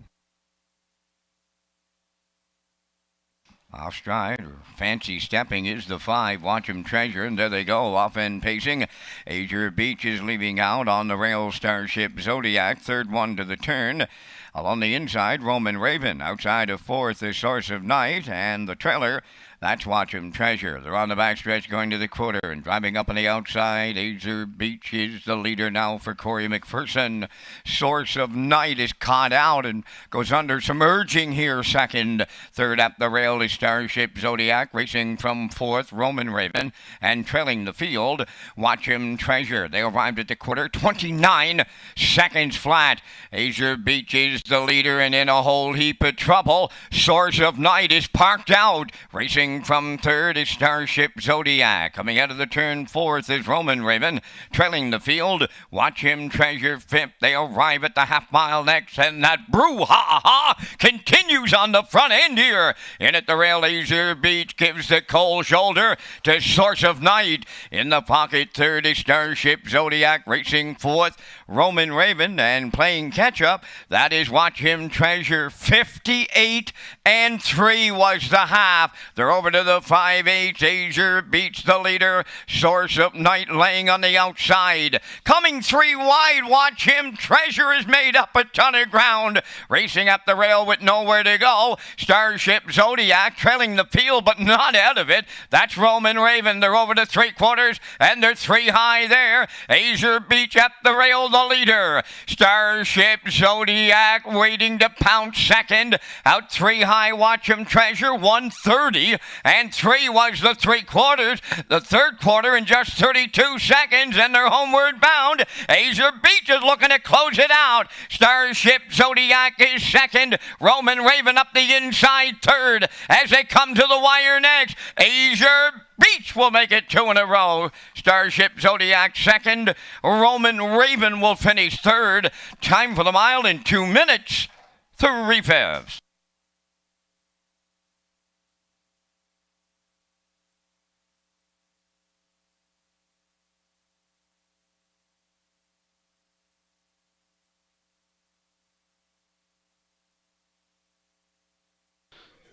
Off stride, or fancy stepping is the 5, Watch 'em Treasure, and there they go, off end pacing. Azure Beach is leaving out on the rail, Starship Zodiac, third one to the turn. Along the inside, Roman Raven, outside of fourth, the Source of Night, and the trailer, that's Watch 'em Treasure. They're on the backstretch going to the quarter and driving up on the outside. Azure Beach is the leader now for Corey McPherson. Source of Night is caught out and goes under, submerging here second. Third up the rail is Starship Zodiac, racing from fourth, Roman Raven, and trailing the field, Watch 'em Treasure. They arrived at the quarter, 29 seconds flat. Azure Beach is the leader and in a whole heap of trouble. Source of Night is parked out, racing from third is Starship Zodiac. Coming out of the turn fourth is Roman Raven. Trailing the field, Watch 'em Treasure fifth. They arrive at the half mile next, and that brouhaha continues on the front end here. In at the rail, Azure Beach gives the cold shoulder to Source of Night. In the pocket, third is Starship Zodiac. Racing fourth, Roman Raven. And playing catch-up, that is Watch 'em Treasure. 58-3 was the half. They're over to the 5-8. Azure Beats the leader. Source of Night laying on the outside. Coming 3 wide, Watch 'em Treasure has made up a ton of ground. Racing up the rail with nowhere to go. Starship Zodiac trailing the field, but not out of it. That's Roman Raven. They're over to 3/4, and they're 3 high there. Azure Beach up the rail, the leader. Starship Zodiac waiting to pounce second. Out 3 high, Watch 'em Treasure, 1:30. And 3 was the 3/4. The third quarter in just 32 seconds, and they're homeward bound. Azure Beach is looking to close it out. Starship Zodiac is second. Roman Raven up the inside third. As they come to the wire next, Azure Beach will make it 2 in a row. Starship Zodiac second. Roman Raven will finish third. Time for the mile in 2 minutes. 3/5.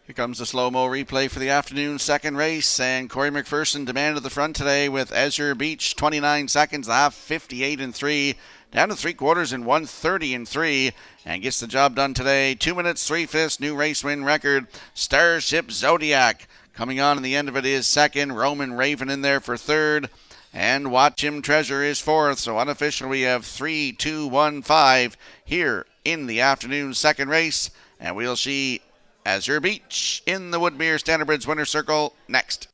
Here comes the slow-mo replay for the afternoon second race, and Corey McPherson demanded the front today with Azure Beach, 29 seconds, the half 58-3, down to 3/4 in 1:30-3, and gets the job done today. 2 minutes 3/5, new race win record. Starship Zodiac coming on, and the end of it is second. Roman Raven in there for third, and Watch 'em Treasure is fourth. So unofficial, we have 3, 2, 1, 5 here in the afternoon second race, and we'll see Azure Beach in the Woodmere Standardbridge winner circle next.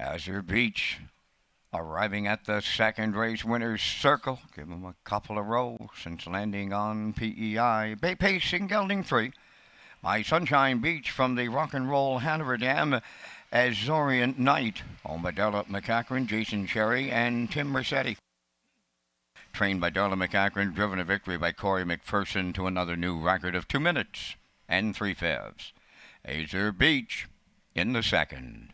Azure Beach arriving at the second race winner's circle. Give him a couple of rows since landing on PEI. Bay Pacing gelding 3. My Sunshine Beach from the Rock and Roll Hanover Dam. Azorian Knight. Owned Darla McCachran, Jason Cherry, and Tim Mercetti. Trained by Darla McCachran, driven to victory by Corey McPherson to another new record of 2 minutes and 3/5. Azure Beach in the second.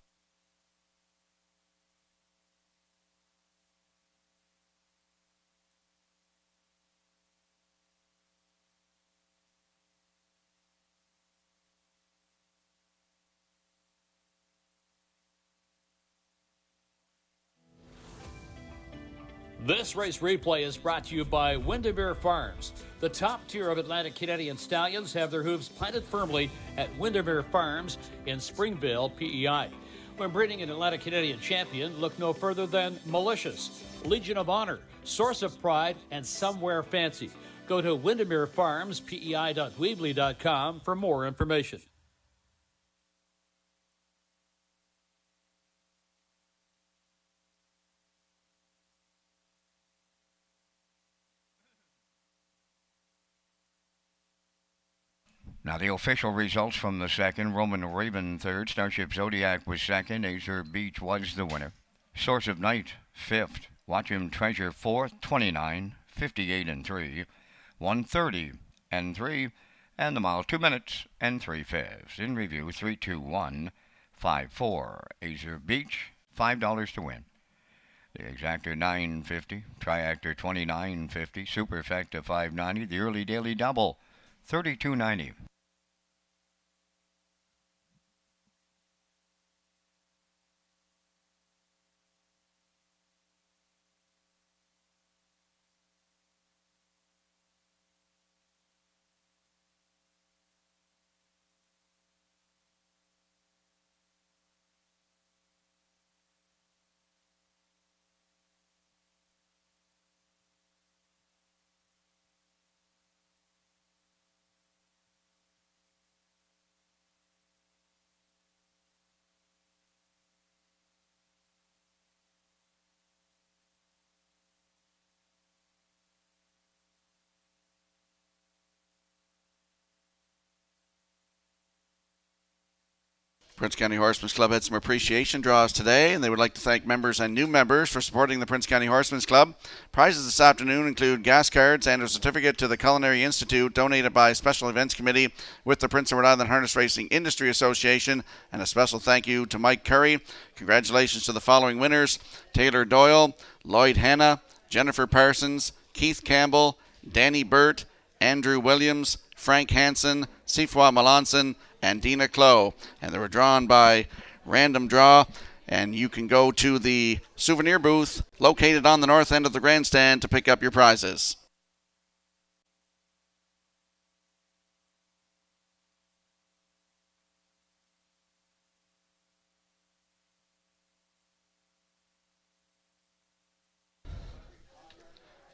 This race replay is brought to you by Windermere Farms. The top tier of Atlantic Canadian stallions have their hooves planted firmly at Windermere Farms in Springvale, PEI. When breeding an Atlantic Canadian champion, look no further than Malicious, Legion of Honor, Source of Pride, and Somewhere Fancy. Go to Windermere Farms, PEI.weebly.com for more information. Now the official results from the second. Roman Raven third. Starship Zodiac was second. Azure Beach was the winner. Source of Night fifth. Watch Him Treasure fourth. 29, 58 and 3. 130 and 3. And the mile 2 minutes and 3/5. In review 32154. Azure Beach $5 to win. The exactor $9.50. Triactor $29.50. Superfecta $5.90. The early daily double $32.90. Prince County Horsemen's Club had some appreciation draws today, and they would like to thank members and new members for supporting the Prince County Horsemen's Club. Prizes this afternoon include gas cards and a certificate to the Culinary Institute donated by Special Events Committee with the Prince of Rhode Island Harness Racing Industry Association, and a special thank you to Mike Curry. Congratulations to the following winners: Taylor Doyle, Lloyd Hanna, Jennifer Parsons, Keith Campbell, Danny Burt, Andrew Williams, Frank Hansen, Sifwa Melanson, and Dina Clow. And they were drawn by random draw. And you can go to the souvenir booth located on the north end of the grandstand to pick up your prizes.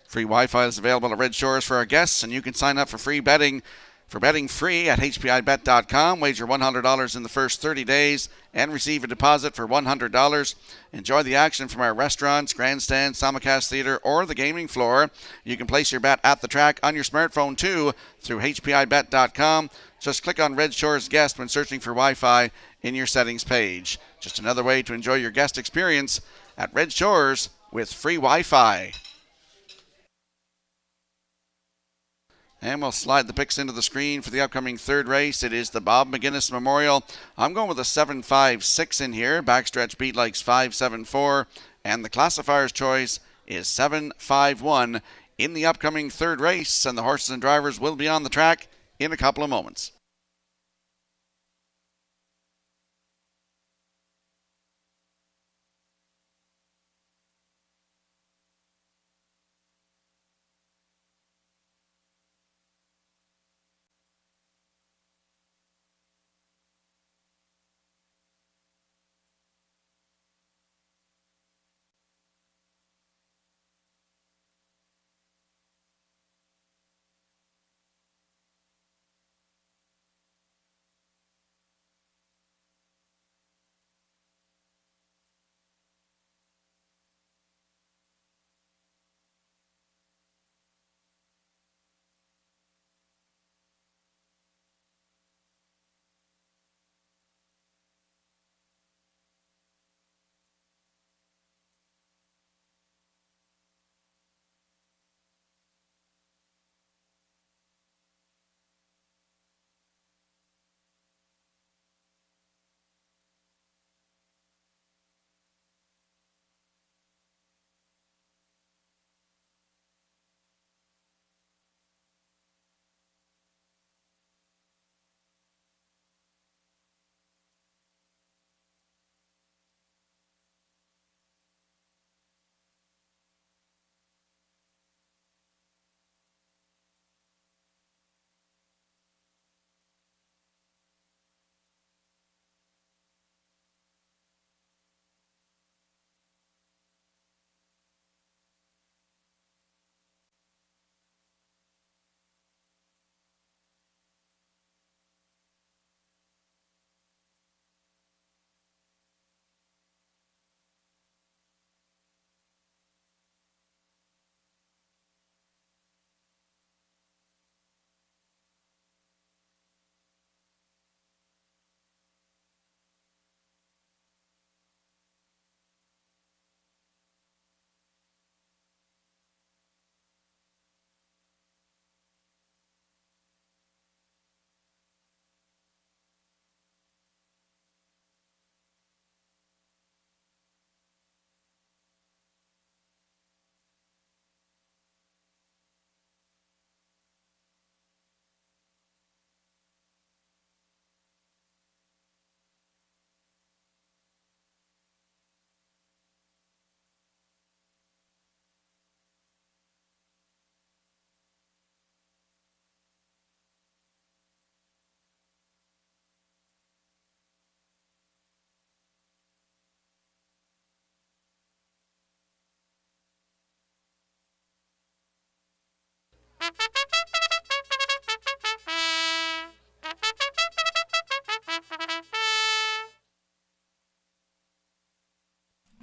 Free Wi-Fi is available at Red Shores for our guests, and you can sign up for free betting. For betting free at HPIBet.com, wager $100 in the first 30 days and receive a deposit for $100. Enjoy the action from our restaurants, grandstand, simulcast theater, or the gaming floor. You can place your bet at the track on your smartphone too through HPIBet.com. Just click on Red Shores Guest when searching for Wi-Fi in your settings page. Just another way to enjoy your guest experience at Red Shores with free Wi-Fi. And we'll slide the picks into the screen for the upcoming third race. It is the Bob McGinnis Memorial. I'm going with a 7.56 in here. Backstretch beat likes 5.74. And the classifier's choice is 7.51 in the upcoming third race. And the horses and drivers will be on the track in a couple of moments.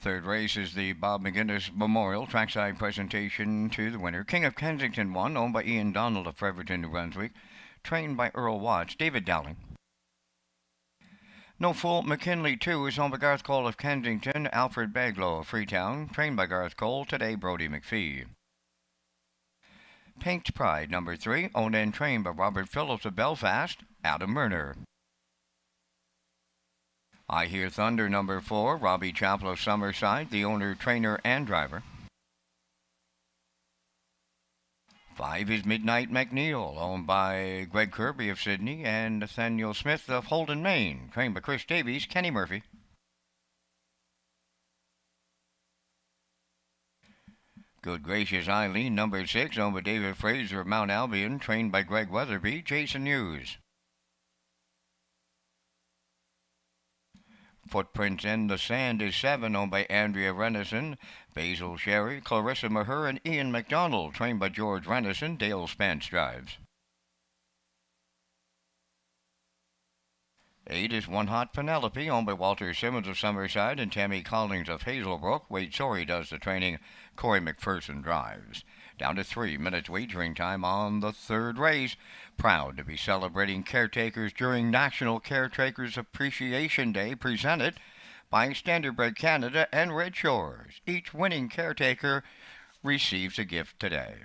Third race is the Bob McGinnis Memorial Trackside Presentation to the winner. King of Kensington won, owned by Ian Donald of Fredericton, New Brunswick, trained by Earl Watts. David Dowling. No Fool McKinley 2 is owned by Garth Cole of Kensington, Alfred Baglow of Freetown, trained by Garth Cole, today Brody McPhee. Paint's Pride number 3, owned and trained by Robert Phillips of Belfast, Adam Murner. I Hear Thunder number 4, Robbie Chappell of Summerside, the owner, trainer, and driver. 5 is Midnight McNeil, owned by Greg Kirby of Sydney and Nathaniel Smith of Holden, Maine, trained by Chris Davies, Kenny Murphy. Good Gracious Eileen, number 6, owned by David Fraser of Mount Albion, trained by Greg Weatherby, Jason Hughes. Footprints in the Sand is 7, owned by Andrea Renison, Basil Sherry, Clarissa Maher, and Ian McDonald, trained by George Renison, Dale Spence drives. 8 is One Hot Penelope, owned by Walter Simmons of Summerside and Tammy Collins of Hazelbrook. Wade Sorey does the training, Corey McPherson drives. Down to 3 minutes wagering time on the third race. Proud to be celebrating caretakers during National Caretakers Appreciation Day, presented by Standardbred Canada and Redshores. Each winning caretaker receives a gift today.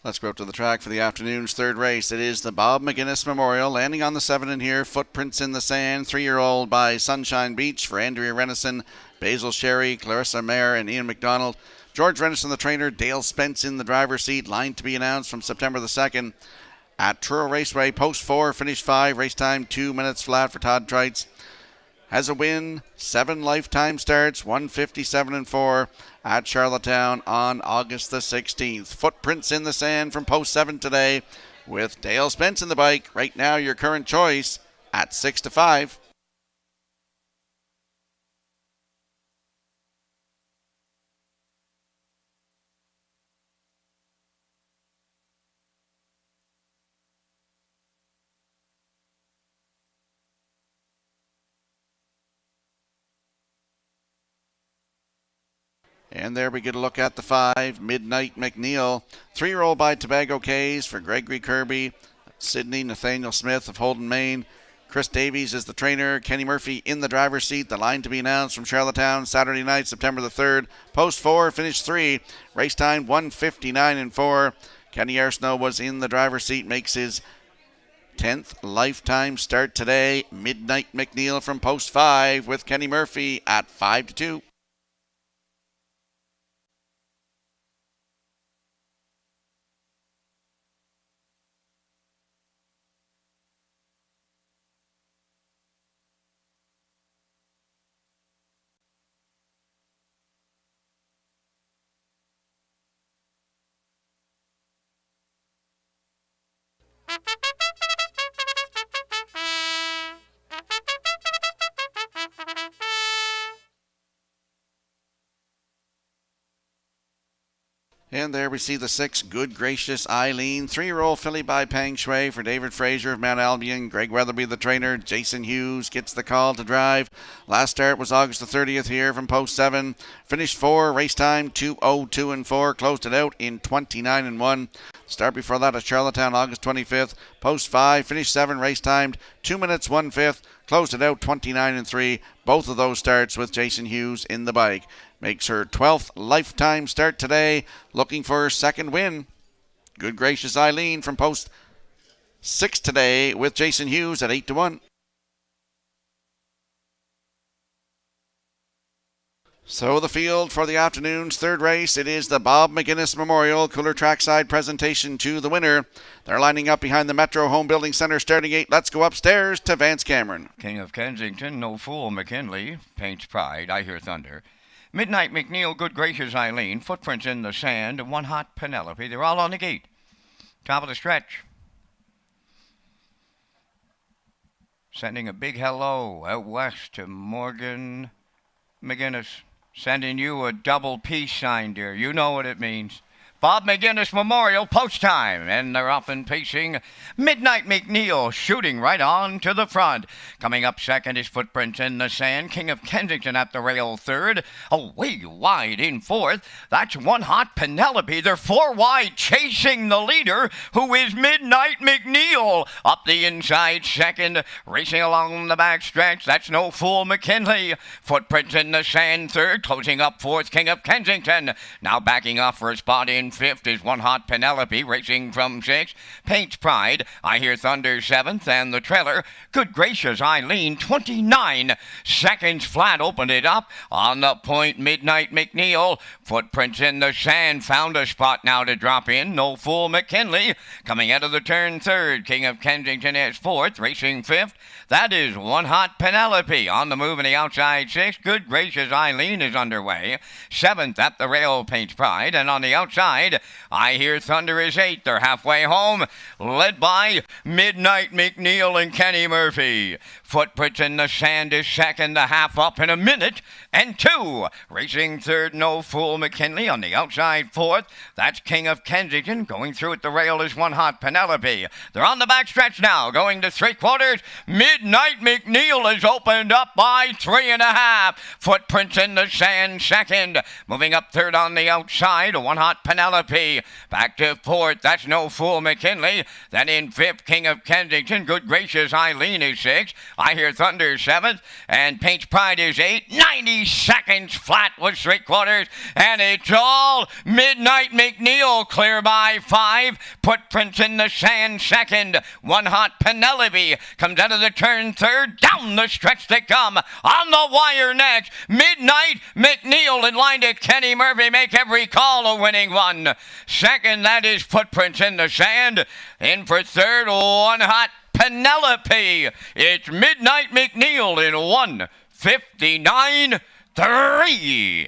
Let's go up to the track for the afternoon's third race. It is the Bob McGinnis Memorial. Landing on the 7 in here, Footprints in the Sand, 3-year-old by Sunshine Beach for Andrea Renison, Basil Sherry, Clarissa Mayer, and Ian McDonald. George Renison, the trainer, Dale Spence in the driver's seat. Line to be announced from September the 2nd at Truro Raceway. Post 4, finish 5, race time 2 minutes flat for Todd Trites. Has a win, 7 lifetime starts, 157-4 at Charlottetown on August the 16th. Footprints in the Sand from post 7 today with Dale Spence in the bike. Right now, your current choice at 6-5. And there we get a look at the 5, Midnight McNeil. 3-year-old by Tobago Cays for Gregory Kirby, Sydney, Nathaniel Smith of Holden, Maine. Chris Davies is the trainer. Kenny Murphy in the driver's seat. The line to be announced from Charlottetown Saturday night, September the 3rd. Post 4, finish 3. Race time 159-4. Kenny Arsenault was in the driver's seat, makes his 10th lifetime start today. Midnight McNeil from post 5 with Kenny Murphy at 5-2. And there we see the 6, Good Gracious Eileen. 3-year-old filly by Peng Shui for David Fraser of Mount Albion. Greg Weatherby, the trainer. Jason Hughes gets the call to drive. Last start was August the 30th here from post 7. Finished 4, race time 2:02 and 4. Closed it out in 29 and 1. Start before that at Charlottetown, August 25th. Post 5, finished 7, race timed 2 minutes 1/5. Closed it out 29 and 3. Both of those starts with Jason Hughes in the bike. Makes her 12th lifetime start today. Looking for her second win. Good Gracious Eileen from post 6 today with Jason Hughes at 8-1. So the field for the afternoon's third race, it is the Bob McGuinness Memorial Cooler Trackside presentation to the winner. They're lining up behind the Metro Home Building Center starting 8. Let's go upstairs to Vance Cameron. King of Kensington, No Fool McKinley, Paints Pride, I Hear Thunder. Midnight McNeil, Good Gracious Eileen, Footprints in the Sand, One Hot Penelope. They're all on the gate. Top of the stretch. Sending a big hello out west to Morgan McGuinness. Sending you a double peace sign, dear. You know what it means. Bob McGuinness Memorial, post time, and they're off and pacing. Midnight McNeil shooting right on to the front. Coming up second is Footprints in the Sand. King of Kensington at the rail third. Away wide in fourth. That's One Hot Penelope. They're 4 wide chasing the leader, who is Midnight McNeil. Up the inside second, racing along the back stretch. That's No Fool McKinley. Footprints in the Sand third. Closing up fourth, King of Kensington. Now backing off for a spot in fifth is One Hot Penelope, racing from 6. Paints Pride, I Hear Thunder 7th, and the trailer, Good Gracious Eileen, 29 seconds flat, opened it up. On the point, Midnight McNeil. Footprints in the Sand found a spot now to drop in. No Fool McKinley coming out of the turn third. King of Kensington is 4th, racing 5th. That is One Hot Penelope. On the move in the outside 6. Good Gracious Eileen is underway. 7th at the rail, Paints Pride, and on the outside, I Hear Thunder is 8th. They're halfway home, led by Midnight McNeil and Kenny Murphy. Footprints in the Sand is second, the half up in a minute and 2. Racing third, No Fool McKinley. On the outside 4th, that's King of Kensington. Going through at the rail is One Hot Penelope. They're on the back stretch now, going to 3/4. Midnight McNeil is opened up by 3.5. Footprints in the Sand second. Moving up third on the outside, One Hot Penelope. Back to 4th, that's No Fool McKinley. Then in 5th, King of Kensington. Good Gracious Eileen is 6th. I Hear Thunder 7th. And Paints Pride is 8th. 90 seconds flat was 3/4. And it's all Midnight McNeil clear by 5. Footprints in the Sand second. One Hot Penelope comes out of the turn third. Down the stretch they come. On the wire next, Midnight McNeil in line to Kenny Murphy. Make every call a winning one. Second, that is Footprints in the Sand. In for third, One Hot Penelope. It's Midnight McNeil in 1:59.3.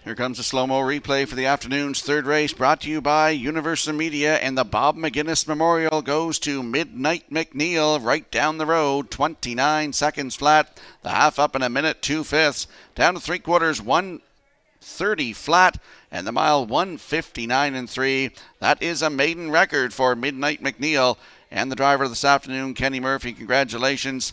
Here comes a slow-mo replay for the afternoon's third race, brought to you by Universal Media, and the Bob McGuinness Memorial goes to Midnight McNeil right down the road, 29 seconds flat, the half up in a minute 2/5, down to 3/4, 1:30 flat, and the mile 1:59.3. That is a maiden record for Midnight McNeil and the driver this afternoon, Kenny Murphy. Congratulations.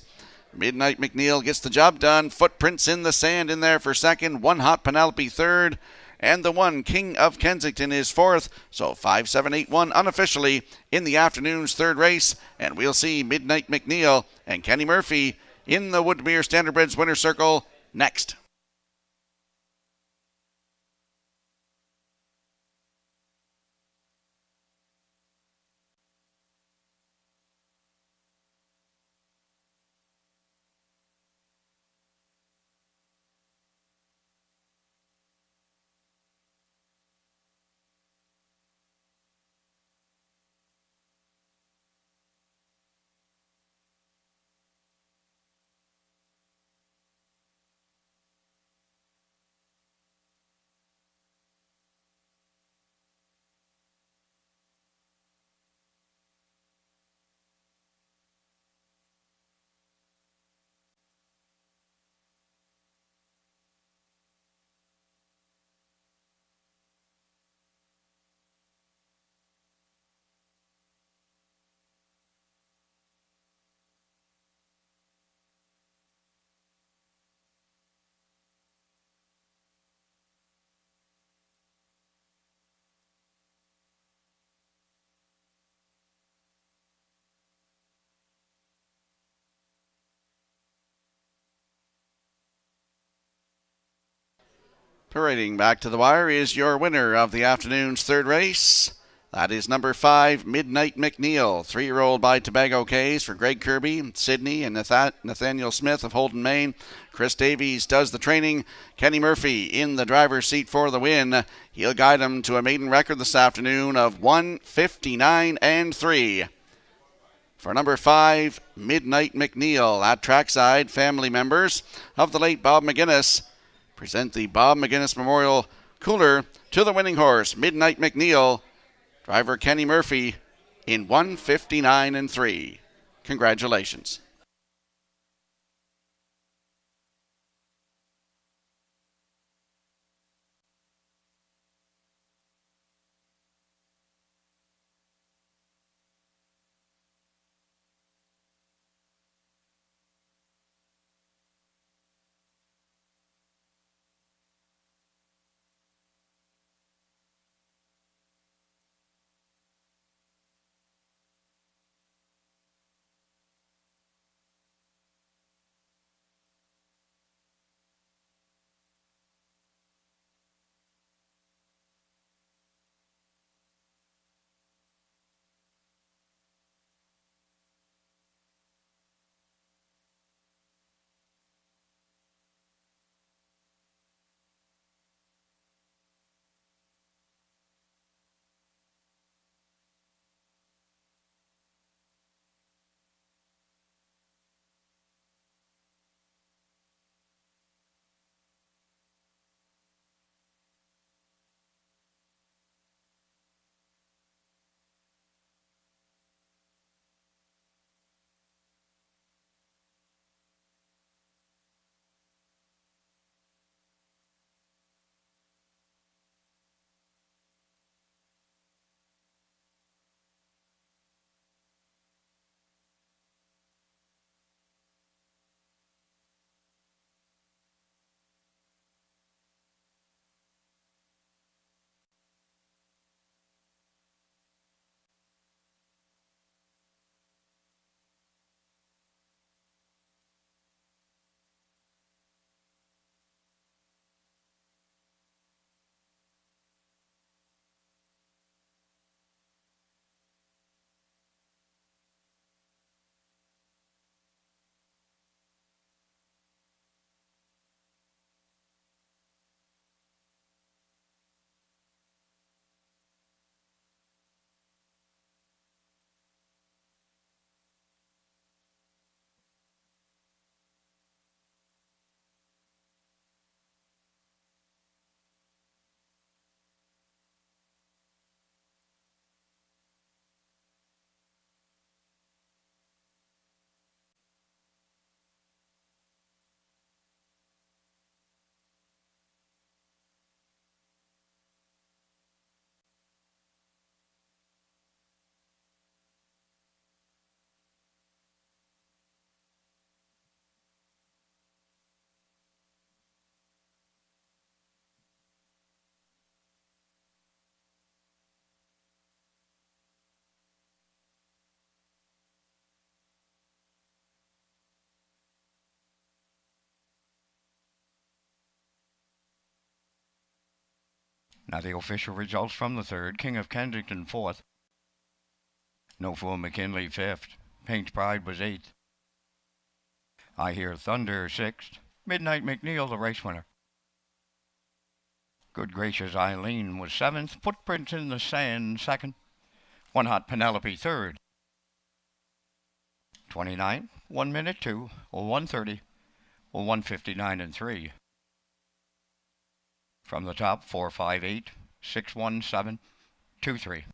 Midnight McNeil gets the job done. Footprints in the Sand in there for second. One Hot Penelope third. And the one, King of Kensington, is 4th. So 5, 7, 8, 1 unofficially in the afternoon's third race. And we'll see Midnight McNeil and Kenny Murphy in the Woodmere Standardbridge Winner's Circle next. Parading back to the wire is your winner of the afternoon's third race. That is number 5, Midnight McNeil, 3-year-old by Tobago Cays for Greg Kirby, Sydney, and Nathaniel Smith of Holden, Maine. Chris Davies does the training. Kenny Murphy in the driver's seat for the win. He'll guide him to a maiden record this afternoon of 1:59.3. For number 5, Midnight McNeil at trackside, family members of the late Bob McGuinness present the Bob McGuinness Memorial Cooler to the winning horse, Midnight McNeil. Driver Kenny Murphy in 1:59.3. Congratulations. Now the official results from the third. King of Kensington 4th. No Fool McKinley 5th. Paint's Pride was 8th. I Hear Thunder 6th. Midnight McNeil the race winner. Good Gracious Eileen was 7th. Footprints in the Sand 2nd. One Hot Penelope 3rd. 29, 1 minute 2, or 1:30, or 1:59.3. From the top, 458, 617, 23.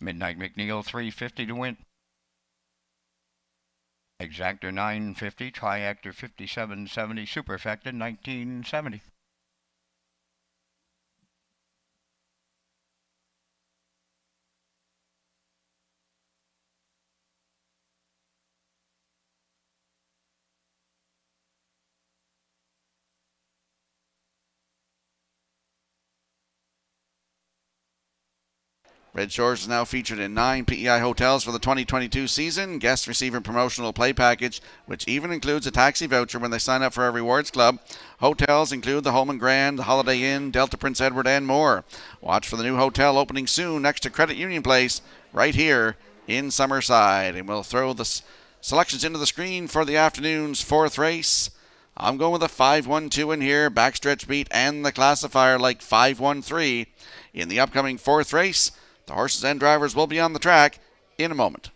Midnight McNeil 350 to win. Exactor 950, Triactor 5770, Superfecta 1970. Redshores is now featured in 9 PEI hotels for the 2022 season. Guests receive a promotional play package, which even includes a taxi voucher when they sign up for our rewards club. Hotels include the Home and Grand, the Holiday Inn, Delta Prince Edward, and more. Watch for the new hotel opening soon next to Credit Union Place, right here in Summerside. And we'll throw the selections into the screen for the afternoon's 4th race. I'm going with a 5-1-2 in here, backstretch beat, and the classifier like 5-1-3. In the upcoming 4th race, the horses and drivers will be on the track in a moment.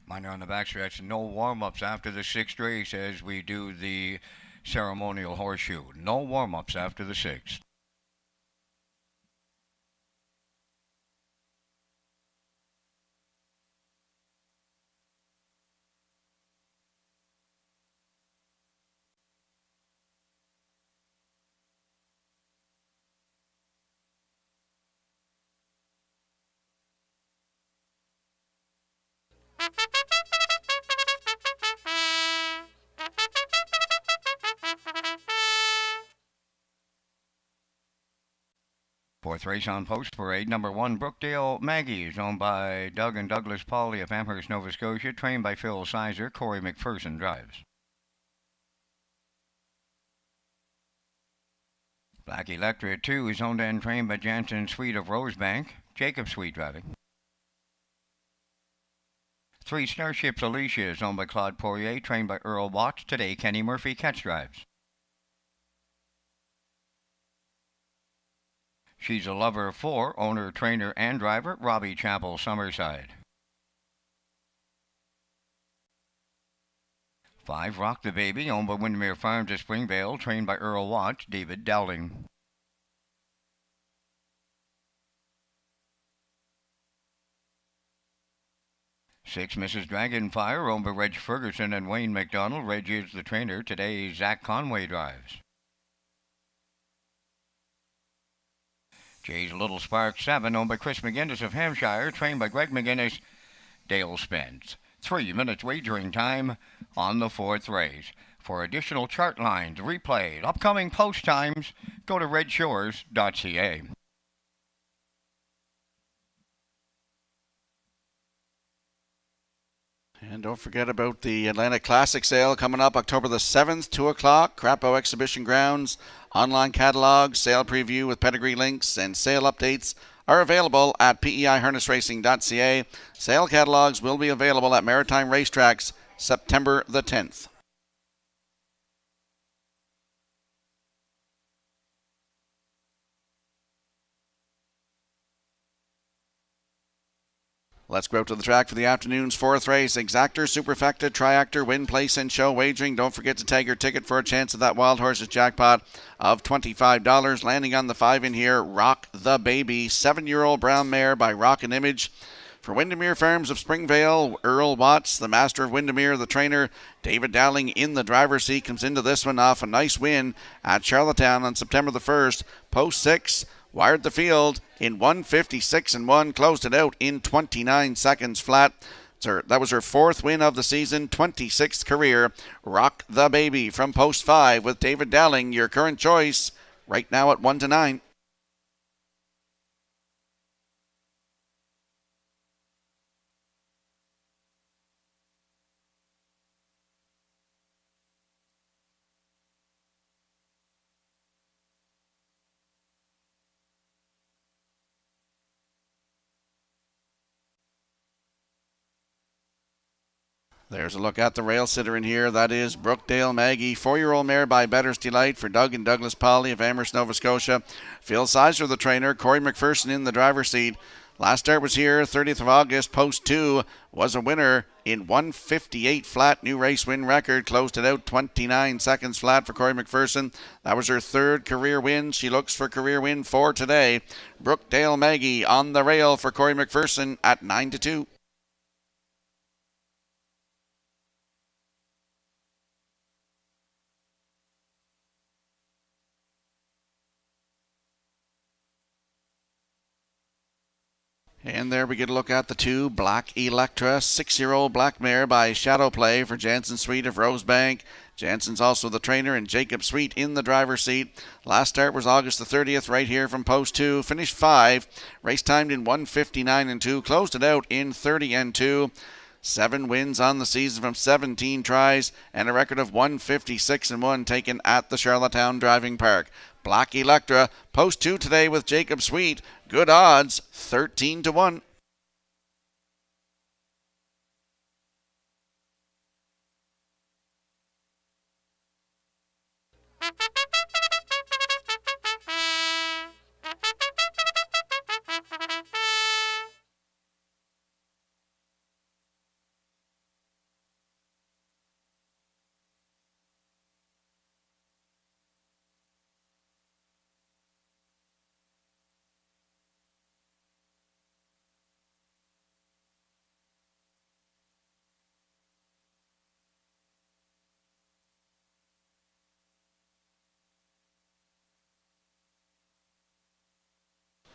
Mine are on the backstretch. No warm-ups after the 6th race as we do the ceremonial horseshoe. No warm-ups after the 6th. Fourth race on Post Parade. Number 1, Brookdale Maggie is owned by Doug and Douglas Pauley of Amherst, Nova Scotia. Trained by Phil Sizer. Corey McPherson drives. Black Electra 2 is owned and trained by Jansen Sweet of Rosebank. Jacob Sweet driving. 3, Starships Alicia is owned by Claude Poirier. Trained by Earl Watts. Today, Kenny Murphy catch drives. She's a Lover of 4, owner, trainer, and driver, Robbie Chappell, Summerside. 5, Rock the Baby, owned by Windermere Farms of Springvale, trained by Earl Watts, David Dowling. 6, Mrs. Dragonfire, owned by Reg Ferguson and Wayne McDonald. Reg is the trainer. Today, Zach Conway drives. Jay's Little Spark 7, owned by Chris McGinnis of Hampshire, trained by Greg McGinnis. Dale Spence. 3 minutes wagering time on the 4th race. For additional chart lines, replay, upcoming post times, go to Redshores.ca. And don't forget about the Atlantic Classic sale coming up October the 7th, 2 o'clock. Crapo Exhibition Grounds, online catalog, sale preview with pedigree links, and sale updates are available at peiharnessracing.ca. Sale catalogs will be available at Maritime Racetracks September the 10th. Let's go out to the track for the afternoon's 4th race. Exactor, Superfecta, Triactor, Win, Place, and Show wagering. Don't forget to tag your ticket for a chance at that Wild Horses jackpot of $25. Landing on the 5 in here, Rock the Baby. 7-year-old brown mare by Rock and Image For Windermere Farms of Springvale, Earl Watts, the master of Windermere, the trainer, David Dowling in the driver's seat, comes into this one off a nice win at Charlottetown on September the 1st. Post 6, wired the field in 1:56.1, closed it out in 29 seconds flat. That was her 4th win of the season, 26th career. Rock the Baby from post 5 with David Dowling, your current choice, right now at 1-9. There's a look at the rail sitter in here. That is Brookdale Maggie, 4-year-old mare by Better's Delight for Doug and Douglas Polly of Amherst, Nova Scotia. Phil Sizer, the trainer. Corey McPherson in the driver's seat. Last start was here, 30th of August. Post 2 was a winner in 1:58 flat. New race win record. Closed it out 29 seconds flat for Corey McPherson. That was her 3rd career win. She looks for career win 4 today. Brookdale Maggie on the rail for Corey McPherson at 9-2. And there we get a look at the 2, Black Electra, 6-year-old black mare by Shadow Play for Jansen Sweet of Rosebank. Jansen's also the trainer, and Jacob Sweet in the driver's seat. Last start was August the 30th, right here from post 2. Finished 5, race timed in 1:59.2, closed it out in 30.2. 7 wins on the season from 17 tries, and a record of 1:56.1 taken at the Charlottetown Driving Park. Black Electra, post 2 today with Jacob Sweet. Good odds, 13-1.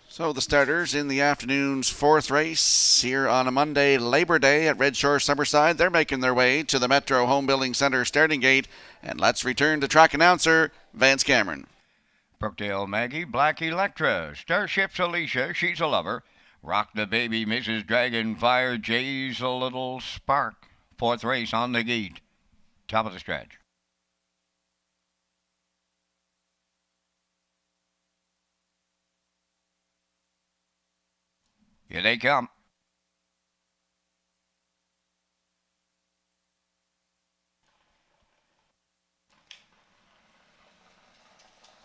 So the starters in the afternoon's 4th race here on a Monday, Labor Day at Redshores Summerside. They're making their way to the Metro Home Building Center starting gate. And let's return to track announcer Vance Cameron. Brookdale Maggie, Black Electra, Starship's Alicia, she's a lover. Rock the Baby, Mrs. Dragonfire, Jay's a Little Spark. 4th race on the gate. Top of the stretch. Here they come.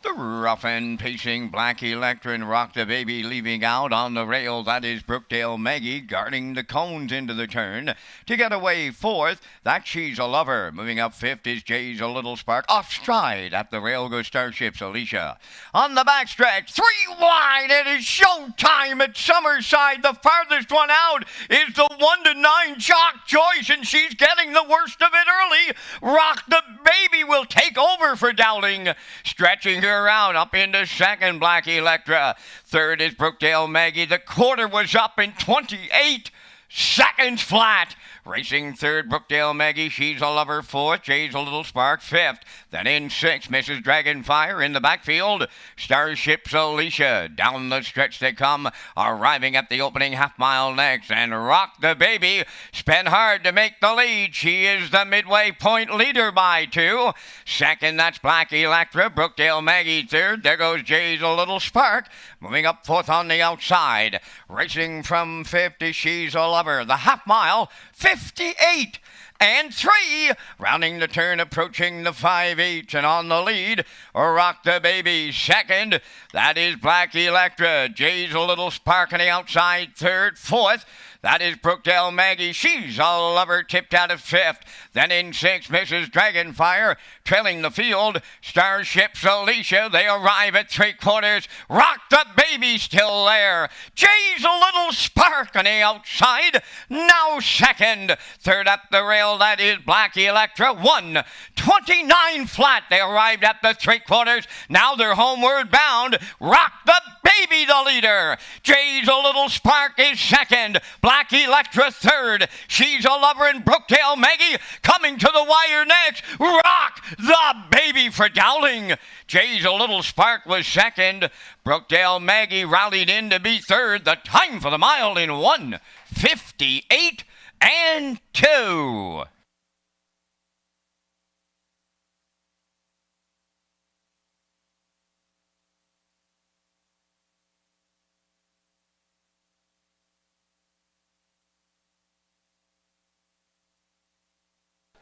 The rough and pacing Black Electra and Rock the Baby leaving out on the rail. That is Brookdale Maggie guarding the cones into the turn. To get away 4th, that She's a Lover. Moving up 5th is Jay's a Little Spark. Off stride at the rail goes Starship's Alicia. On the backstretch, 3 wide. It is showtime at Summerside. The farthest one out is the 1-9 Jock Joyce, and she's getting the worst of it early. Rock the Baby will take over for Dowling. Stretching her around up into 2nd, Black Electra. 3rd is Brookdale Maggie. The quarter was up in 28 seconds flat. Racing 3rd, Brookdale Maggie, She's a Lover. 4th, Jay's a Little Spark. 5th, then in 6th, Mrs. Dragonfire. In the backfield, Starship's Alicia. Down the stretch they come, arriving at the opening half-mile next. And Rock the Baby spent hard to make the lead. She is the midway point leader by 2. 2nd, that's Black Electra. Brookdale Maggie 3rd. There goes Jay's a Little Spark. Moving up 4th on the outside. Racing from 5th is She's a Lover. The half-mile, 58 and 3, rounding the turn, approaching the 5/8, and on the lead, Rock the Baby 2nd. That is Black Electra. Jay's a Little Spark on the outside 3rd. 4th, That is Brookdale Maggie. She's a lover, tipped out of 5th. Then in 6th, Mrs. Dragonfire. Trailing the field, Starship's Alicia. They arrive at 3/4. Rock the Baby still there. Jay's a little spark on the outside. Now 2nd. 3rd up the rail, that is Black Electra. 1:29 flat. They arrived at the 3/4. Now they're homeward bound. Rock the Baby the leader. Jay's a little spark is 2nd. Black Electra 3rd. She's a lover in Brookdale Maggie coming to the wire next. Rock the Baby for Dowling. Jay's a little spark was 2nd. Brookdale Maggie rallied in to be 3rd. The time for the mile in 1:58 and 2.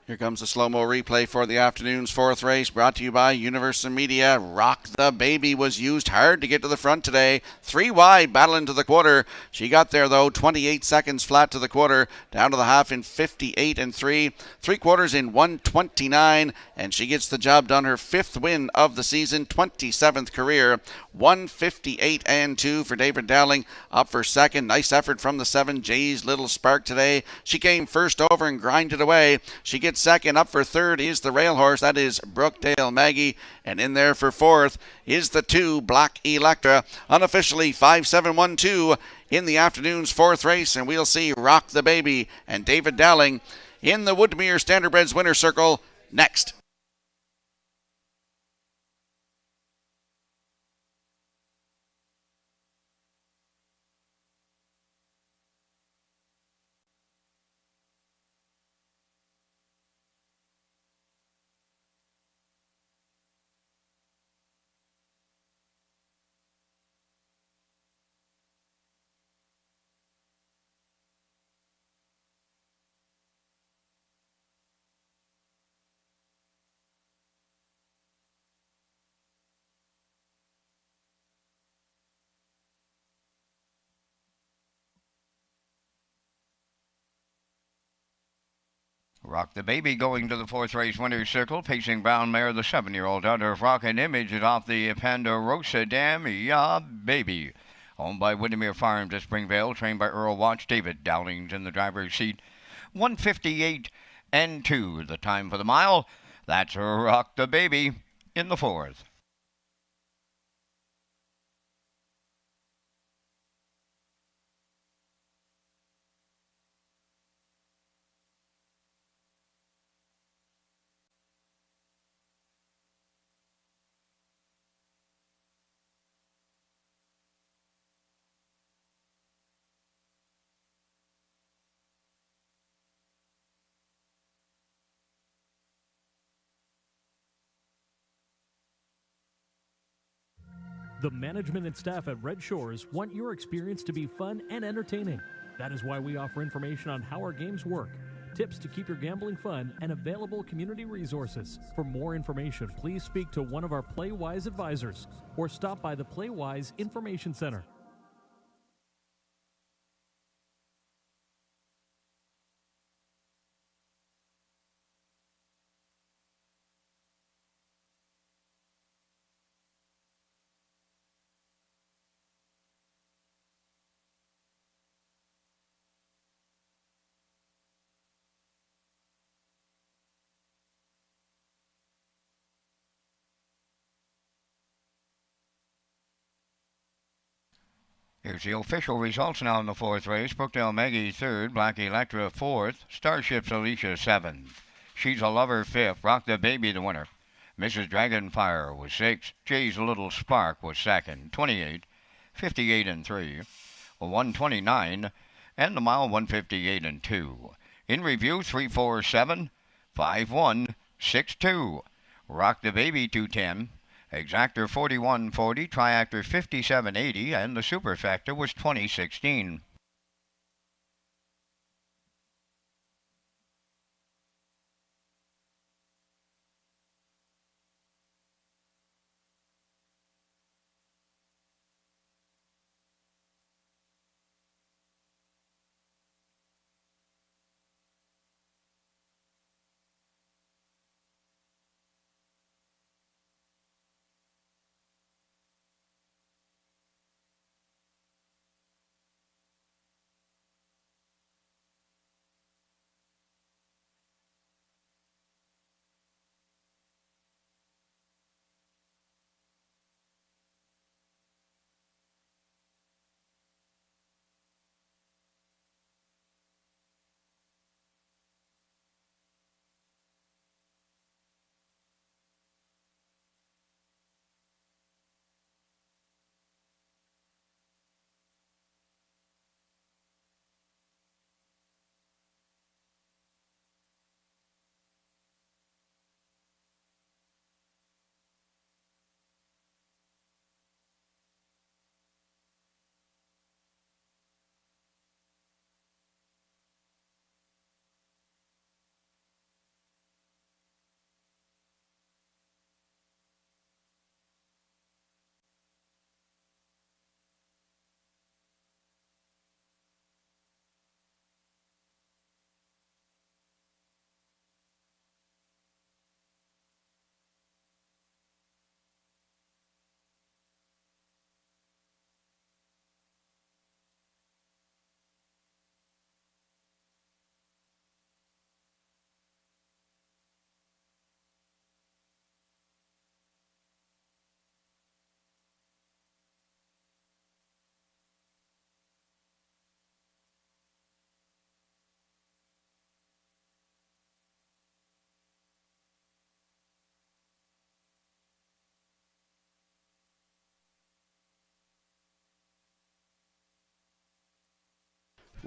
Here comes the slow-mo replay for the afternoon's 4th race, brought to you by Universal Media. Rock the Baby was used hard to get to the front today. 3 wide, battle into the quarter. She got there, though, 28 seconds flat to the quarter, down to the half in 58 and 3. 3/4 in 1:29, and she gets the job done. Her 5th win of the season, 27th career. 1:58 and 2 for David Dowling, up for 2nd. Nice effort from the 7, Jay's Little Spark today. She came first over and grinded away. She gets 2nd. Up for 3rd is the rail horse, that is Brookdale Maggie. And in there for 4th is the 2, Black Electra. Unofficially 5-7-1-2 in the afternoon's 4th race. And we'll see Rock the Baby and David Dowling in the Woodmere Standardbreds winner circle next. Rock the Baby going to the 4th race winner's circle, pacing Brown Mare, the 7-year-old daughter of Rock and Image, is off the Ponderosa Dam, Ya Baby. Owned by Windermere Farms at Springvale, trained by Earl Watch. David Dowling's in the driver's seat. 1:58 and 2, the time for the mile. That's Rock the Baby in the 4th. The management and staff at Red Shores want your experience to be fun and entertaining. That is why we offer information on how our games work, tips to keep your gambling fun, and available community resources. For more information, please speak to one of our PlayWise advisors or stop by the PlayWise Information Center. Here's the official results now in the 4th race. Brookdale Maggie 3rd, Black Electra 4th, Starship's Alicia 7th. She's a Lover 5th, Rock the Baby the winner. Mrs. Dragonfire was 6th, Jay's Little Spark was 2nd, 28, 58 and 3, 129, and the mile 1:58 and 2. In review 347, 51, 62. Rock the Baby 210. Exactor 4140, Triactor 5780, and the Superfactor was 2016.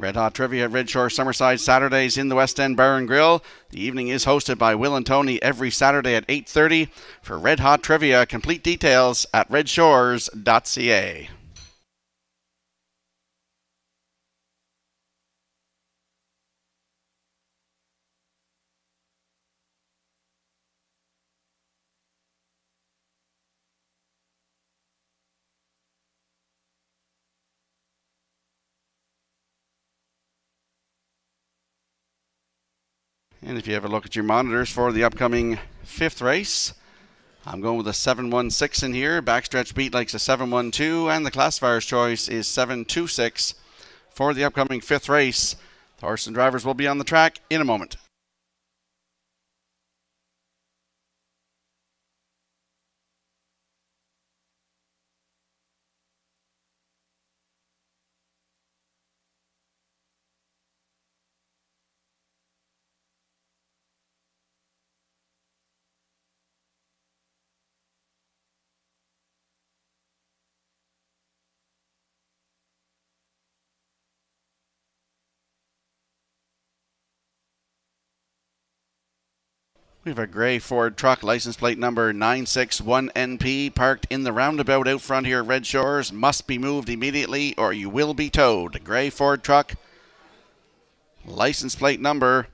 Red Hot Trivia at Red Shore Summerside Saturdays in the West End Bar and Grill. The evening is hosted by Will and Tony every Saturday at 8:30. For Red Hot Trivia, complete details at Redshores.ca. And if you have a look at your monitors for the upcoming 5th race, I'm going with a 7-1-6 in here. Backstretch Beat likes a 7-1-2, and the classifier's choice is 7-2-6 for the upcoming 5th race. The horse and drivers will be on the track in a moment. We have a grey Ford truck, license plate number 961NP, parked in the roundabout out front here at Red Shores. Must be moved immediately or you will be towed. Grey Ford truck, license plate number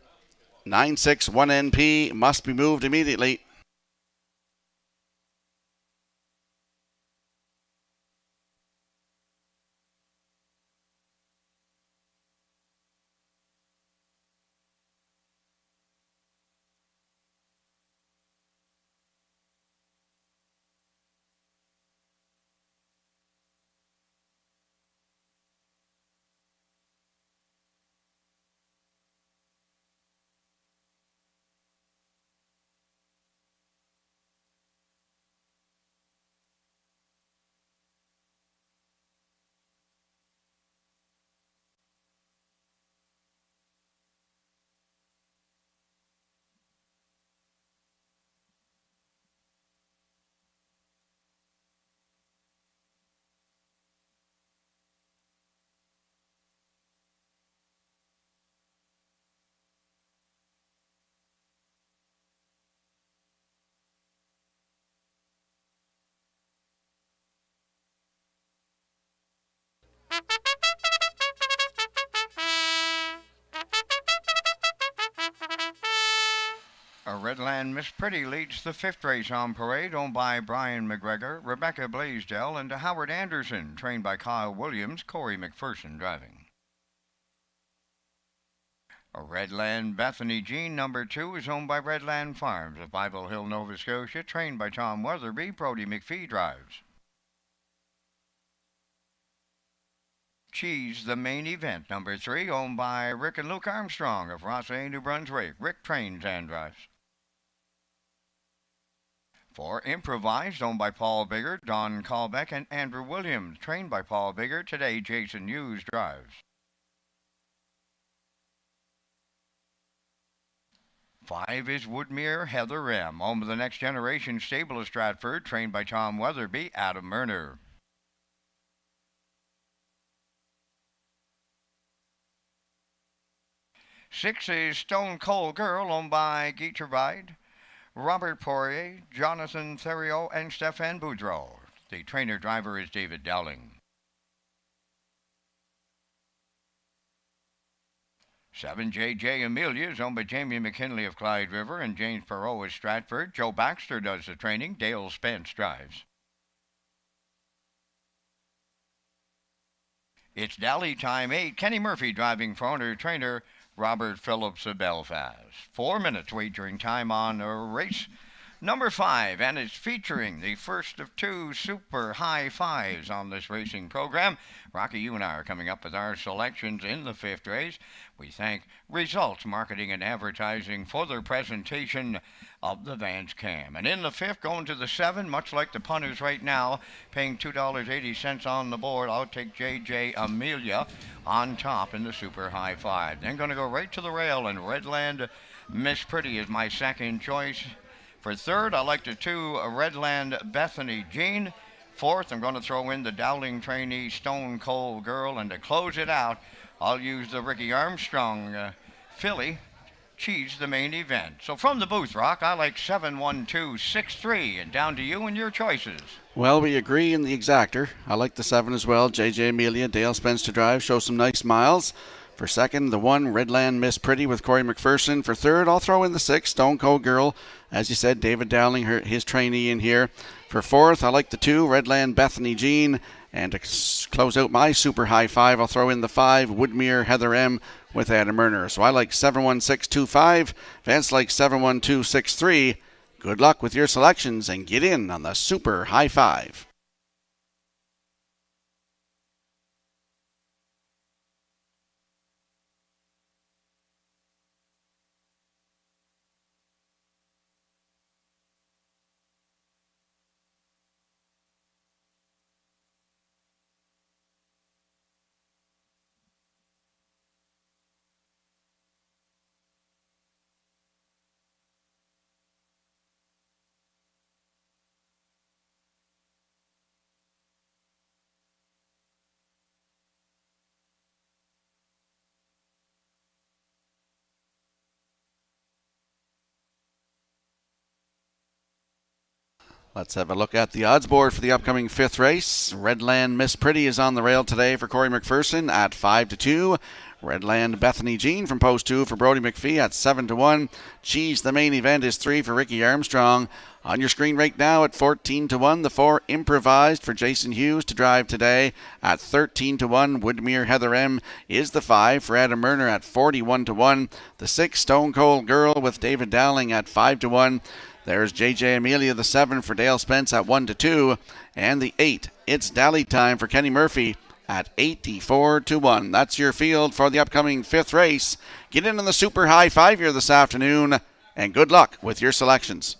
961NP, must be moved immediately. Redland Miss Pretty leads the 5th race on parade, owned by Brian McGregor, Rebecca Blaisdell, and Howard Anderson, trained by Kyle Williams, Corey McPherson driving. Redland Bethany Jean, number 2, is owned by Redland Farms of Bible Hill, Nova Scotia, trained by Tom Weatherby, Brody McPhee drives. Cheese, the main event, number 3, owned by Rick and Luke Armstrong of Rossay, New Brunswick. Rick trains and drives. For Improvised, owned by Paul Bigger, Don Callbeck, and Andrew Williams, trained by Paul Bigger. Today, Jason Hughes drives. 5 is Woodmere Heather M., owned by the Next Generation Stable of Stratford, trained by Tom Weatherby, Adam Murner. 6 is Stone Cold Girl, owned by Guy Turbide, Robert Poirier, Jonathan Theriot, and Stefan Boudreau. The trainer-driver is David Dowling. 7 J.J. Amelia is owned by Jamie McKinley of Clyde River and James Perot of Stratford. Joe Baxter does the training. Dale Spence drives. It's Dally Time 8. Kenny Murphy driving for owner trainer Robert Phillips of Belfast. 4 minutes wagering time on race number 5, and it's featuring the first of 2 super high fives on this racing program. Rocky, you and I are coming up with our selections in the 5th race. We thank Results Marketing and Advertising for their presentation of the Vance Cam. And in the 5th, going to the 7, much like the punters right now, paying $2.80 on the board. I'll take J.J. Amelia on top in the super high 5. Then going to go right to the rail, and Redland Miss Pretty is my second choice. For 3rd, I like the 2 Redland Bethany Jean. 4th, I'm going to throw in the Dowling trainee Stone Cold Girl. And to close it out, I'll use the Ricky Armstrong filly. She's the main event. So from the booth, Rock, I like 71263, and down to you and your choices. Well, we agree in the exactor. I like the 7 as well. JJ Amelia, Dale Spence to drive, show some nice miles. For second, the 1, Redland Miss Pretty with Corey McPherson. For third, I'll throw in the 6, Stone Cold Girl. As you said, David Dowling, his trainee in here. For fourth, I like the 2, Redland Bethany Jean. And to close out my super high 5, I'll throw in the 5, Woodmere Heather M. with Adam Erner. So I like 71625. Vance likes 71263. Good luck with your selections and get in on the super high 5. Let's have a look at the odds board for the upcoming 5th race. Redland Miss Pretty is on the rail today for Corey McPherson at 5-2. Redland Bethany Jean from post 2 for Brody McPhee at 7-1. Cheese, the main event, is 3 for Ricky Armstrong. On your screen right now at 14-1, the 4 Improvised for Jason Hughes to drive today at 13-1. Woodmere Heather M is the 5 for Adam Erner at 41-1. The 6 Stone Cold Girl with David Dowling at 5-1. There's JJ Amelia, the 7 for Dale Spence at 1-2. And the 8, It's Dally Time for Kenny Murphy at 84-1. That's your field for the upcoming 5th race. Get in on the super high 5 here this afternoon, and good luck with your selections.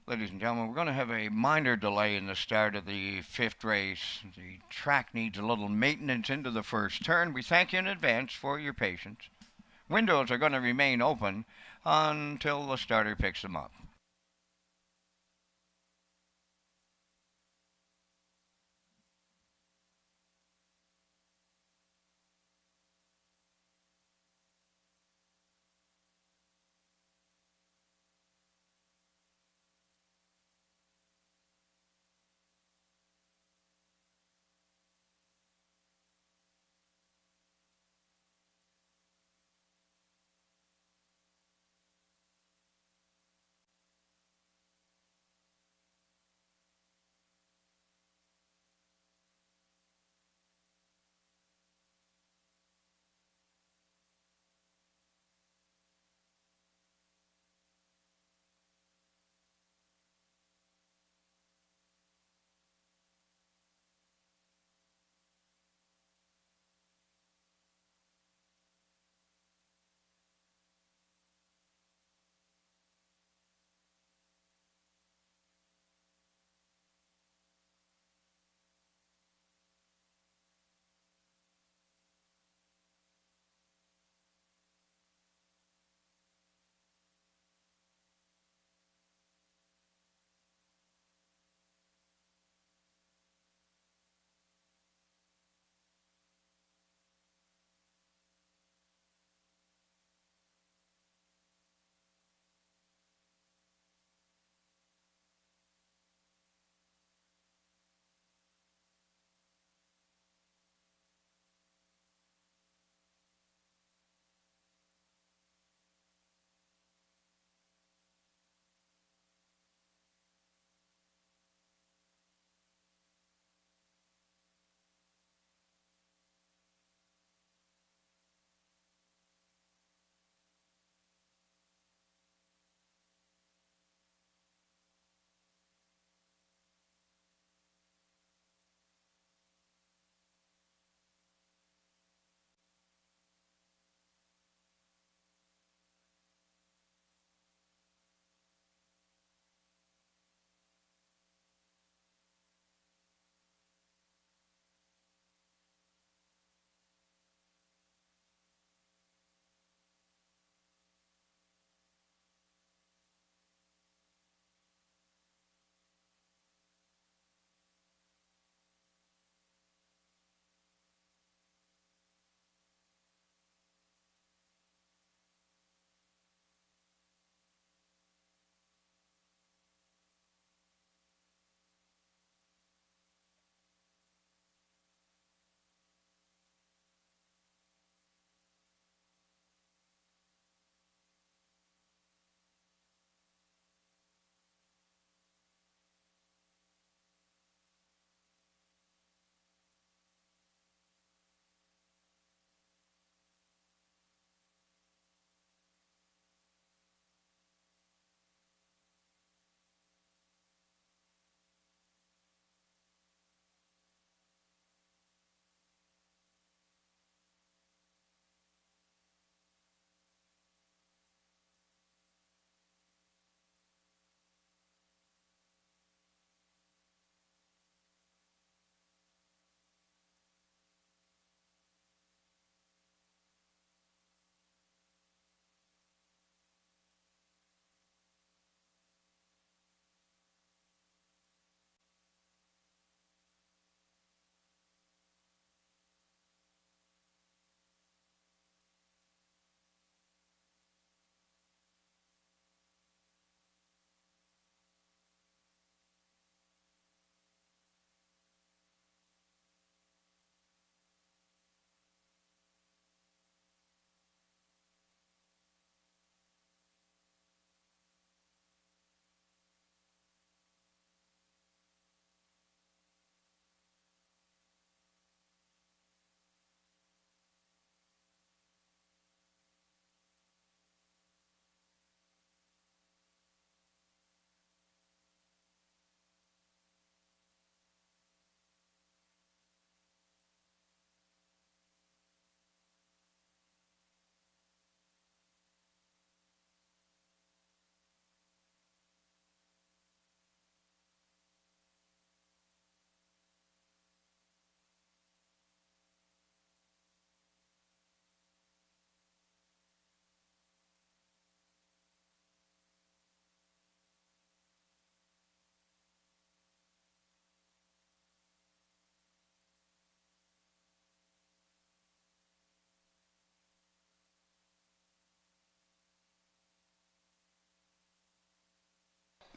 Ladies and gentlemen, we're going to have a minor delay in the start of the 5th race. The track needs a little maintenance into the first turn. We thank you in advance for your patience. Windows are going to remain open until the starter picks them up.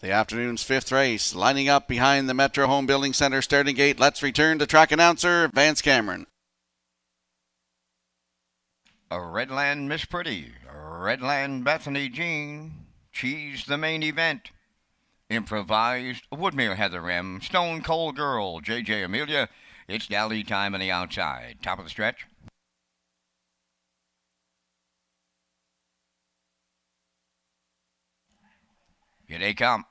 The afternoon's fifth race, lining up behind the Metro Home Building Center starting gate. Let's return to track announcer Vance Cameron. A Redland Miss Pretty, a Redland Bethany Jean, Cheese the main event. Improvised Woodmere Heather M, Stone Cold Girl, JJ Amelia. It's Dally time on the outside. Top of the stretch. Here they come.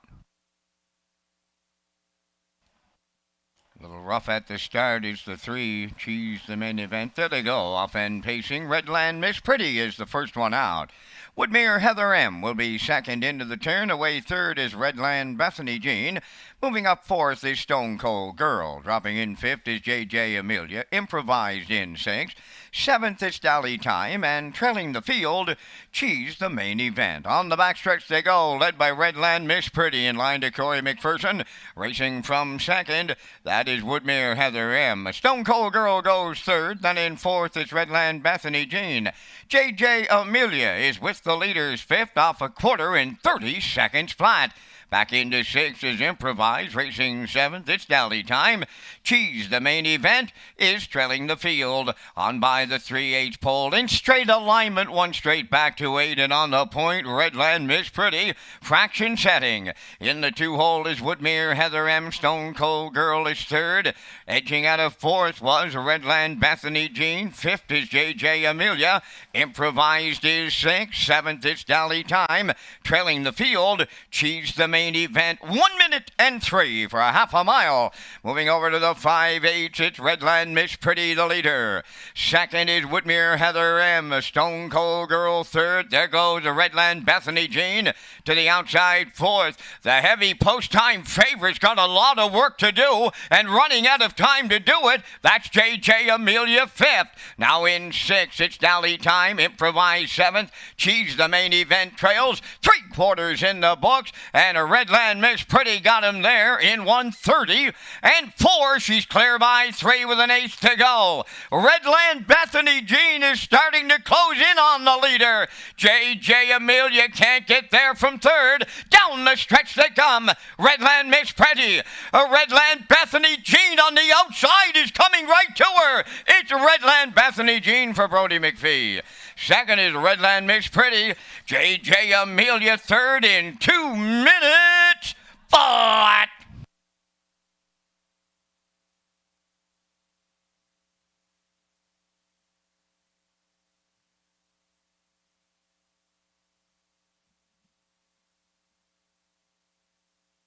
A little rough at the start is the 3. Cheese the main event. There they go. Off end pacing. Redland Miss Pretty is the first one out. Woodmere Heather M will be second into the turn. Away third is Redland Bethany Jean. Moving up fourth is Stone Cold Girl. Dropping in fifth is JJ Amelia. Improvised in sixth. Seventh is Dally Time. And trailing the field, Cheese the main event. On the backstretch they go, led by Redland Miss Pretty in line to Corey McPherson. Racing from second, that is Woodmere Heather M. Stone Cold Girl goes third. Then in fourth is Redland Bethany Jean. JJ Amelia is with the leaders fifth off a quarter in 30 seconds flat. Back into sixth is Improvised, racing seventh. It's Dally Time. Cheese, the main event, is trailing the field. On by the 3/8 pole. In straight alignment, one straight back to 8. And on the point, Redland Miss Pretty. Fraction setting. In the 2-hole is Woodmere Heather M. Stone Cold Girl is third. Edging out of fourth was Redland Bethany Jean. Fifth is JJ Amelia. Improvised is sixth. Seventh is Dally Time. Trailing the field, Cheese, the main event. 1 minute and 3 for a half a mile. Moving over to the 5/8, it's Redland Miss Pretty, the leader. Second is Woodmere Heather M. Stone Cold Girl third. There goes the Redland Bethany Jean to the outside fourth. The heavy post-time favorite's got a lot of work to do and running out of time to do it. That's JJ Amelia fifth. Now in sixth, it's Dally Time. Improvised seventh. Cheese, the main event, trails 3/4 in the books. And a Redland Miss Pretty got him there in 1:30 and 4. She's clear by 3 with an 1/8 to go. Redland Bethany Jean is starting to close in on the leader. JJ Amelia can't get there from third. Down the stretch they come. Redland Miss Pretty. Redland Bethany Jean on the outside is coming right to her. It's Redland Bethany Jean for Brody McPhee. Second is Redland Miss Pretty. JJ Amelia third in 2 minutes flat.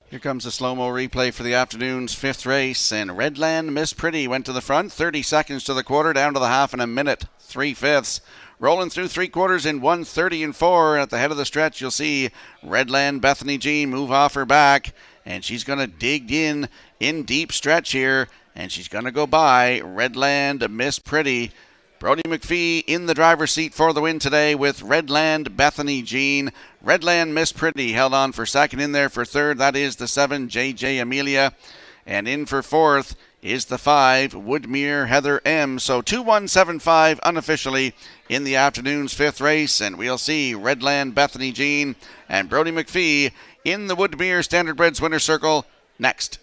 Here comes a slow-mo replay for the afternoon's fifth race, and Redland Miss Pretty went to the front, 30 seconds to the quarter, down to the half in a minute, 3/5. Rolling through 3/4 in 1:30 and 4. At the head of the stretch, you'll see Redland Bethany Jean move off her back, and she's going to dig in deep stretch here, and she's going to go by Redland Miss Pretty. Brody McPhee in the driver's seat for the win today with Redland Bethany Jean. Redland Miss Pretty held on for second. In there for third, that is the 7, JJ Amelia. And in for fourth is the 5, Woodmere Heather M. So 2-1-7-5 unofficially in the afternoon's fifth race. And we'll see Redland Bethany Jean and Brody McPhee in the Woodmere Standardbreds winner circle next.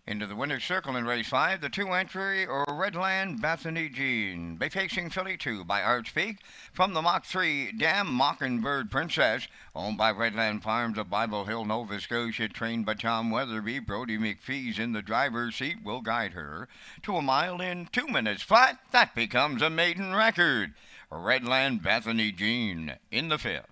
Into the winner's circle in race 5, the 2-entry Redland Bethany Jean. Befacing filly 2 by Archpeak. From the Mach 3, Dam Mockingbird Princess. Owned by Redland Farms of Bible Hill, Nova Scotia. Trained by Tom Weatherby. Brody McPhee's in the driver's seat will guide her to a mile in 2 minutes flat. That becomes a maiden record. Redland Bethany Jean in the 5th.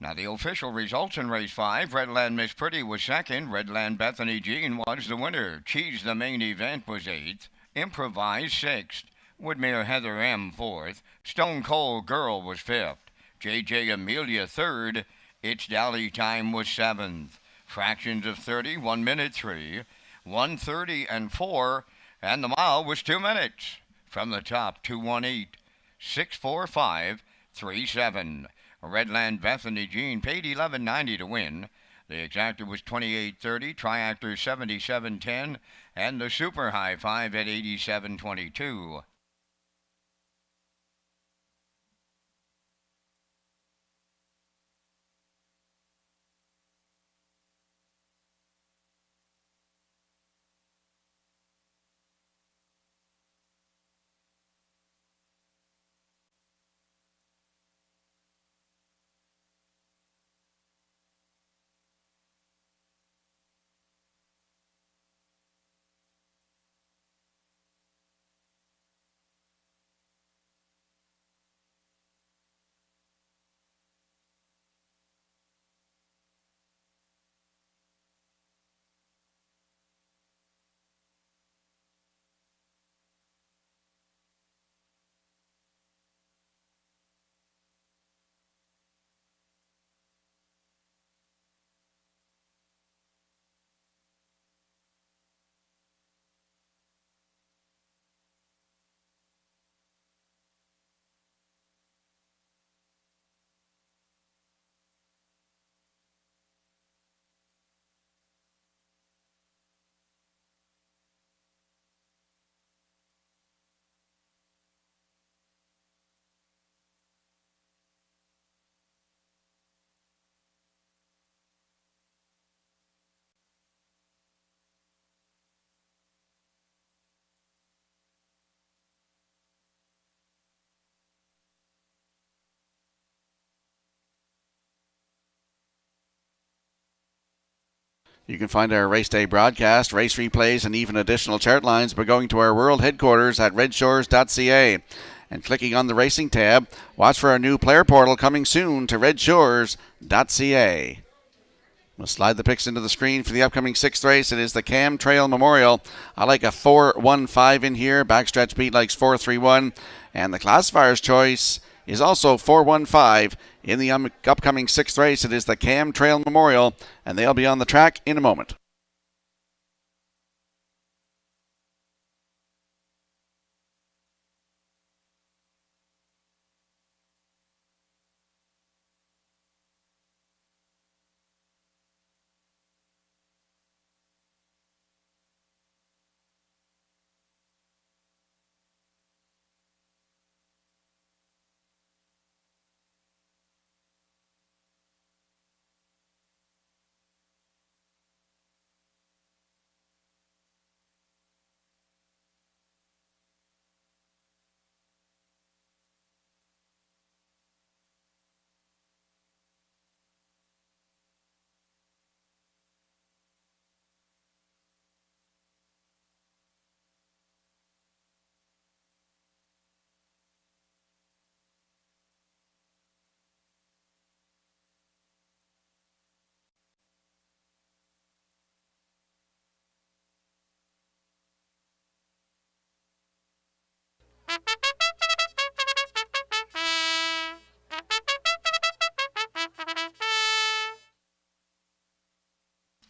Now the official results in race 5, Redland Miss Pretty was second, Redland Bethany Jean was the winner, Cheese the main event was 8th, Improvise 6th, Woodmere Heather M 4th, Stone Cold Girl was 5th, JJ Amelia 3rd, It's Dally Time was 7th, Fractions of 30, 1 minute 3, 1:30 and 4, and the mile was 2 minutes. From the top, 2:18, 6:45, 3:7. Redland Bethany Jean paid $11.90 to win. The exactor was $28.30, triactor $77.10, and the super high 5 at $87.22. You can find our race day broadcast, race replays, and even additional chart lines by going to our world headquarters at Redshores.ca and clicking on the racing tab. Watch for our new player portal coming soon to Redshores.ca. We'll slide the picks into the screen for the upcoming 6th race. It is the Cam Trail Memorial. I like a 4-1-5 in here. Backstretch beat likes 4-3-1. And the classifier's choice is also 4-1-5. In the upcoming 6th race, it is the Cam Trail Memorial, and they'll be on the track in a moment.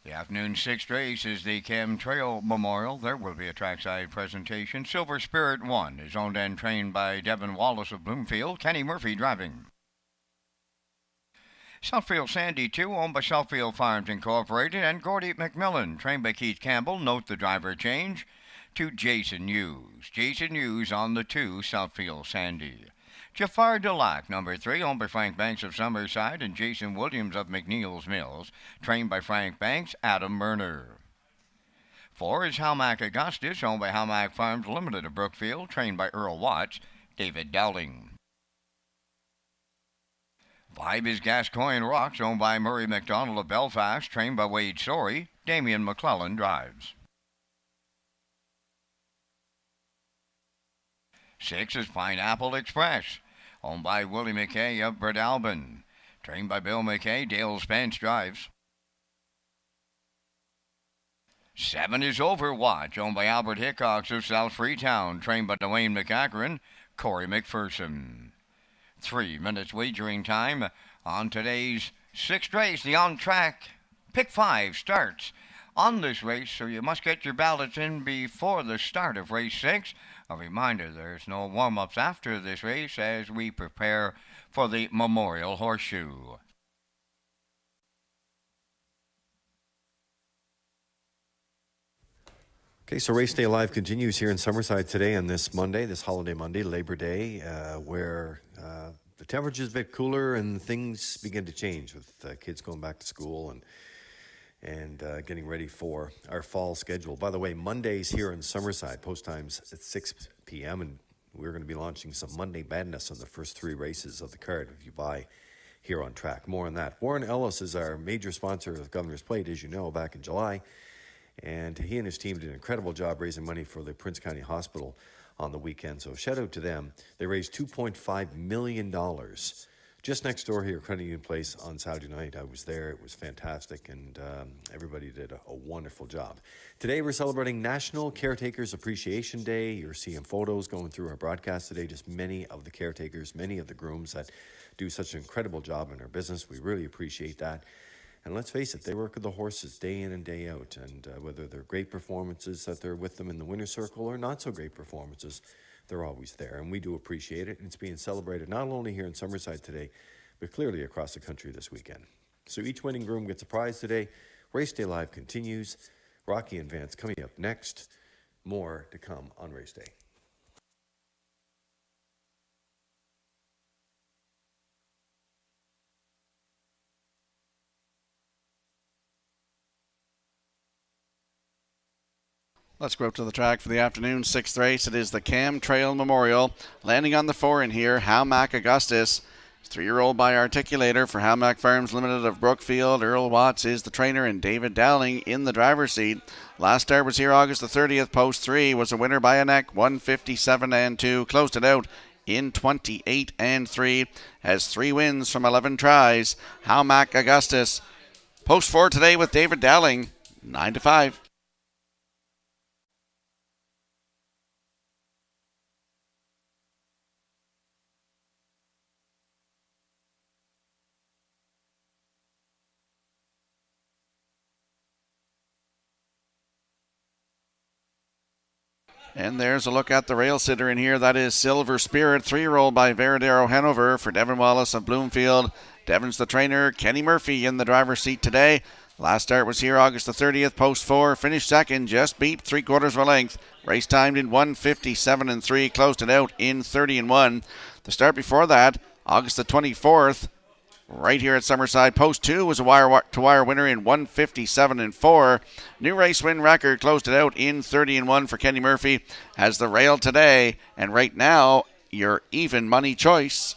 The afternoon 6th race is the Cam Trail Memorial. There will be a trackside presentation. Silver Spirit 1 is owned and trained by Devin Wallace of Bloomfield. Kenny Murphy driving. Southfield Sandy 2, owned by Southfield Farms Incorporated, and Gordy McMillan, trained by Keith Campbell. Note the driver change to Jason Hughes. Jason Hughes on the 2, Southfield Sandy. Jafar Delac, number 3, owned by Frank Banks of Summerside, and Jason Williams of McNeil's Mills, trained by Frank Banks, Adam Murner. 4 is Halmack Augustus, owned by Halmack Farms Limited of Brookfield, trained by Earl Watts, David Dowling. 5 is Gascoigne Rocks, owned by Murray McDonald of Belfast, trained by Wade Sorey, Damian McClellan drives. 6 is Pineapple Express, owned by Willie McKay of Breadalbin, trained by Bill McKay, Dale Spence drives. 7 is Overwatch, owned by Albert Hickox of South Freetown, trained by Dwayne McAkron, Corey McPherson. 3 minutes wagering time on today's 6th race. The on-track Pick 5 starts on this race, so you must get your ballots in before the start of race 6. A reminder, there's no warm-ups after this race as we prepare for the Memorial Horseshoe. Okay, so Race Day Live continues here in Summerside today on this Monday, this holiday Monday, Labor Day, where the temperature's a bit cooler and things begin to change with kids going back to school and getting ready for our fall schedule. By the way, Mondays here in Summerside, post times at 6 p.m., and we're going to be launching some Monday Madness on the first 3 races of the card if you buy here on track. More on that. Warren Ellis is our major sponsor of Governor's Plate, as you know, back in July. And he and his team did an incredible job raising money for the Prince County Hospital on the weekend. So shout out to them. They raised $2.5 million just next door here, Credit Union Place, on Saturday night. I was there. It was fantastic, and everybody did a wonderful job. Today we're celebrating National Caretakers Appreciation Day. You're seeing photos going through our broadcast today. Just many of the caretakers, many of the grooms that do such an incredible job in our business. We really appreciate that. And let's face it, they work with the horses day in and day out. And whether they're great performances that they're with them in the winner's circle or not so great performances, they're always there. And we do appreciate it. And it's being celebrated not only here in Summerside today, but clearly across the country this weekend. So each winning groom gets a prize today. Race Day Live continues. Rocky and Vance coming up next. More to come on Race Day. Let's go up to the track for the afternoon 6th race. It is the Cam Trail Memorial. Landing on the 4 in here, Halmack Augustus. 3-year-old by Articulator for Halmack Farms Limited of Brookfield. Earl Watts is the trainer, and David Dowling in the driver's seat. Last start was here August the 30th. Post 3 was a winner by a neck, 157-2. Closed it out in 28-3. Has 3 wins from 11 tries. Halmack Augustus. Post 4 today with David Dowling, 9-5. And there's a look at the rail sitter in here. That is Silver Spirit, 3-year-old by Veradero Hanover for Devin Wallace of Bloomfield. Devin's the trainer. Kenny Murphy in the driver's seat today. Last start was here August the 30th. Post 4, finished second, just beat 3/4 of a length. Race timed in 1:57.3. Closed it out in 30-1. The start before that, August the 24th, right here at Summerside. Post 2 was a wire-to-wire winner in 1:57.4. New race win record, closed it out in 30-1 for Kenny Murphy. Has the rail today, and right now, your even money choice.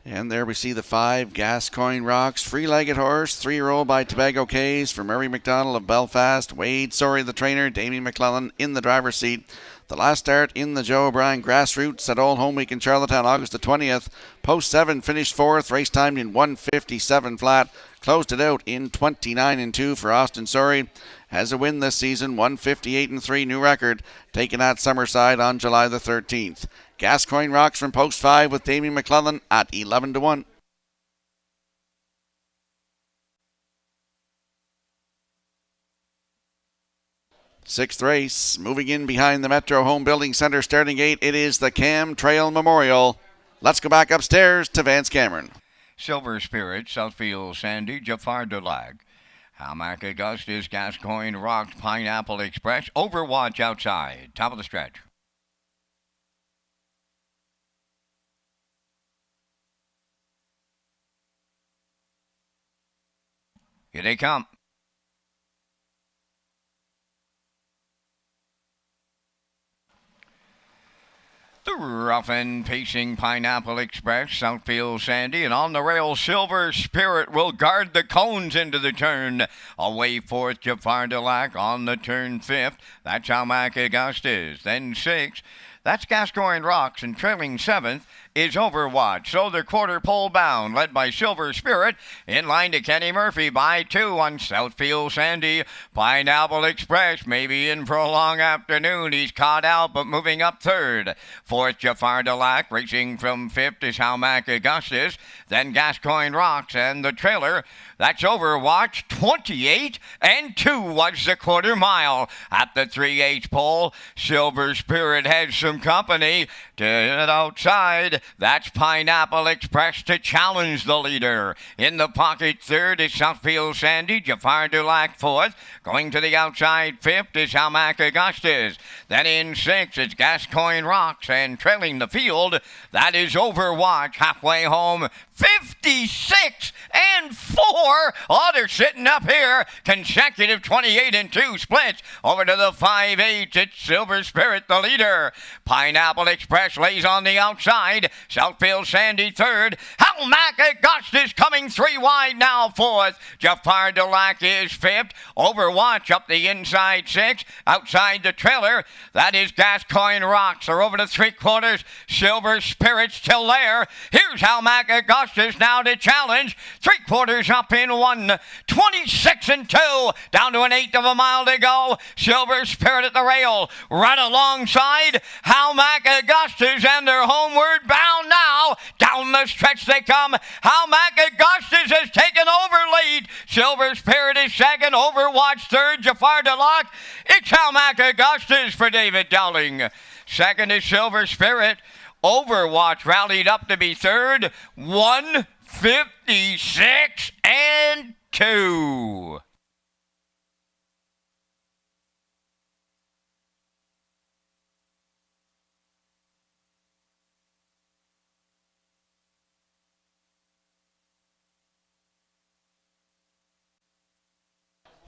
And there we see the 5, Gascoigne Rocks, free-legged horse, 3-year-old by Tobago Cays for Murray McDonald of Belfast. Wade Sorey, the trainer, Damien McClellan in the driver's seat. The last start in the Joe O'Brien Grassroots at Old Home Week in Charlottetown, August the 20th. Post 7, finished 4th, race timed in 1:57 flat. Closed it out in 29-2 for Austin Sorey. Has a win this season, 1:58.3 new record, taken at Summerside on July the 13th. Gascoigne Rocks from Post 5 with Damien McClellan at 11-1. Sixth race, moving in behind the Metro Home Building Center starting gate, it is the Cam Trail Memorial. Let's go back upstairs to Vance Cameron. Silver Spirit, Southfield Sandy, Jafar Delag. Hamac Augustus, Gascoigne Rocks, Pineapple Express, Overwatch outside. Top of the stretch. Here they come. The rough and pacing Pineapple Express, Southfield Sandy, and on the rail, Silver Spirit will guard the cones into the turn. Away fourth, Jafar Delac on the turn fifth. That's Hamac Augustus. Then sixth. That's Gascoigne Rocks, and trailing seventh is Overwatch. So the quarter pole bound, led by Silver Spirit, in line to Kenny Murphy by 2 on Southfield Sandy. Pineapple Express maybe in for a long afternoon. He's caught out, but moving up third. Fourth, Jafar Delac, racing from fifth is Hamac Augustus. Then Gascoigne Rocks, and the trailer, that's Overwatch. 28-2 was the quarter mile. At the 3/8 pole, Silver Spirit has some company. To it outside, that's Pineapple Express to challenge the leader. In the pocket third is Southfield Sandy, Jafar Dulac fourth. Going to the outside fifth is Hamac Augustus. Then in sixth is Gascoigne Rocks, and trailing the field, that is Overwatch. Halfway home, 56-4. Oh, they're sitting up here. Consecutive 28-2 splits. Over to the 5/8. It's Silver Spirit, the leader. Pineapple Express lays on the outside. Southfield Sandy third. Hamac Augustus coming 3 wide now fourth. Jafar Dulac is fifth. Overwatch up the inside six. Outside the trailer, that is Gascoigne Rocks. They're over to 3/4. Silver Spirit still there. Here's Hamac Augustus now to challenge. 3/4 up in 1. 26-2. Down to an 1/8 of a mile to go. Silver Spirit at the rail. Right alongside Hamac Augustus, and they're homeward bound now. Down the stretch they come. Hamac Augustus has taken over lead. Silver Spirit is second. Overwatch third. Jafar Delac. It's Hamac Augustus for David Dowling. Second is Silver Spirit. Overwatch rallied up to be third. 156-2.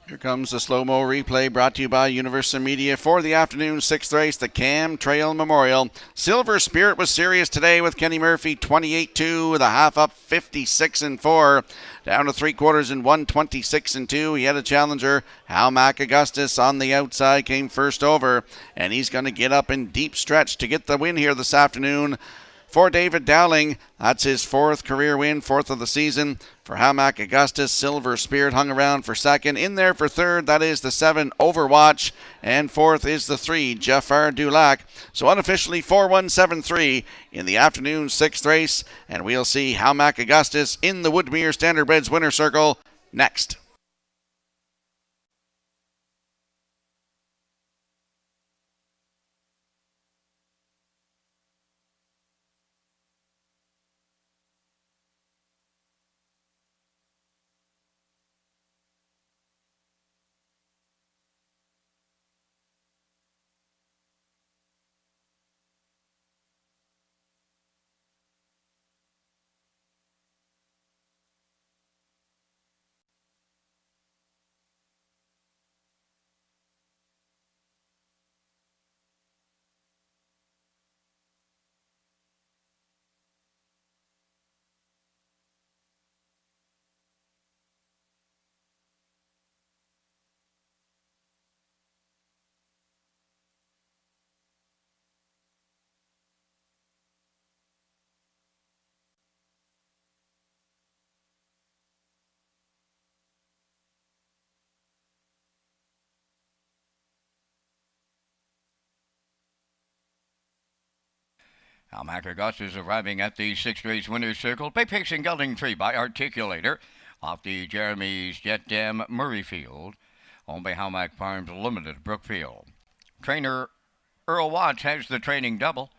Here comes the slow-mo replay brought to you by Universal Media for the afternoon sixth race, the Cam Trail Memorial. Silver Spirit was serious today with Kenny Murphy, 28-2, with a half up, 56-4. Down to 3/4 in 126-2. He had a challenger. Hamac Augustus on the outside came first over, and he's going to get up in deep stretch to get the win here this afternoon. For David Dowling, that's his fourth career win, fourth of the season. For Hamac Augustus, Silver Spirit hung around for second. In there for third, that is the 7, Overwatch. And fourth is the 3, Jafar Dulac. So unofficially 4-1-7-3 in the afternoon sixth race. And we'll see Hamac Augustus in the Woodmere Standardbreds winner circle next. Hamac Augustus arriving at the sixth race winner's circle by pacing gelding 3 by Articulator off the Jeremy's Jet Dam Murrayfield. owned by Howmack Farms Limited, Brookfield. Trainer Earl Watts has the training double.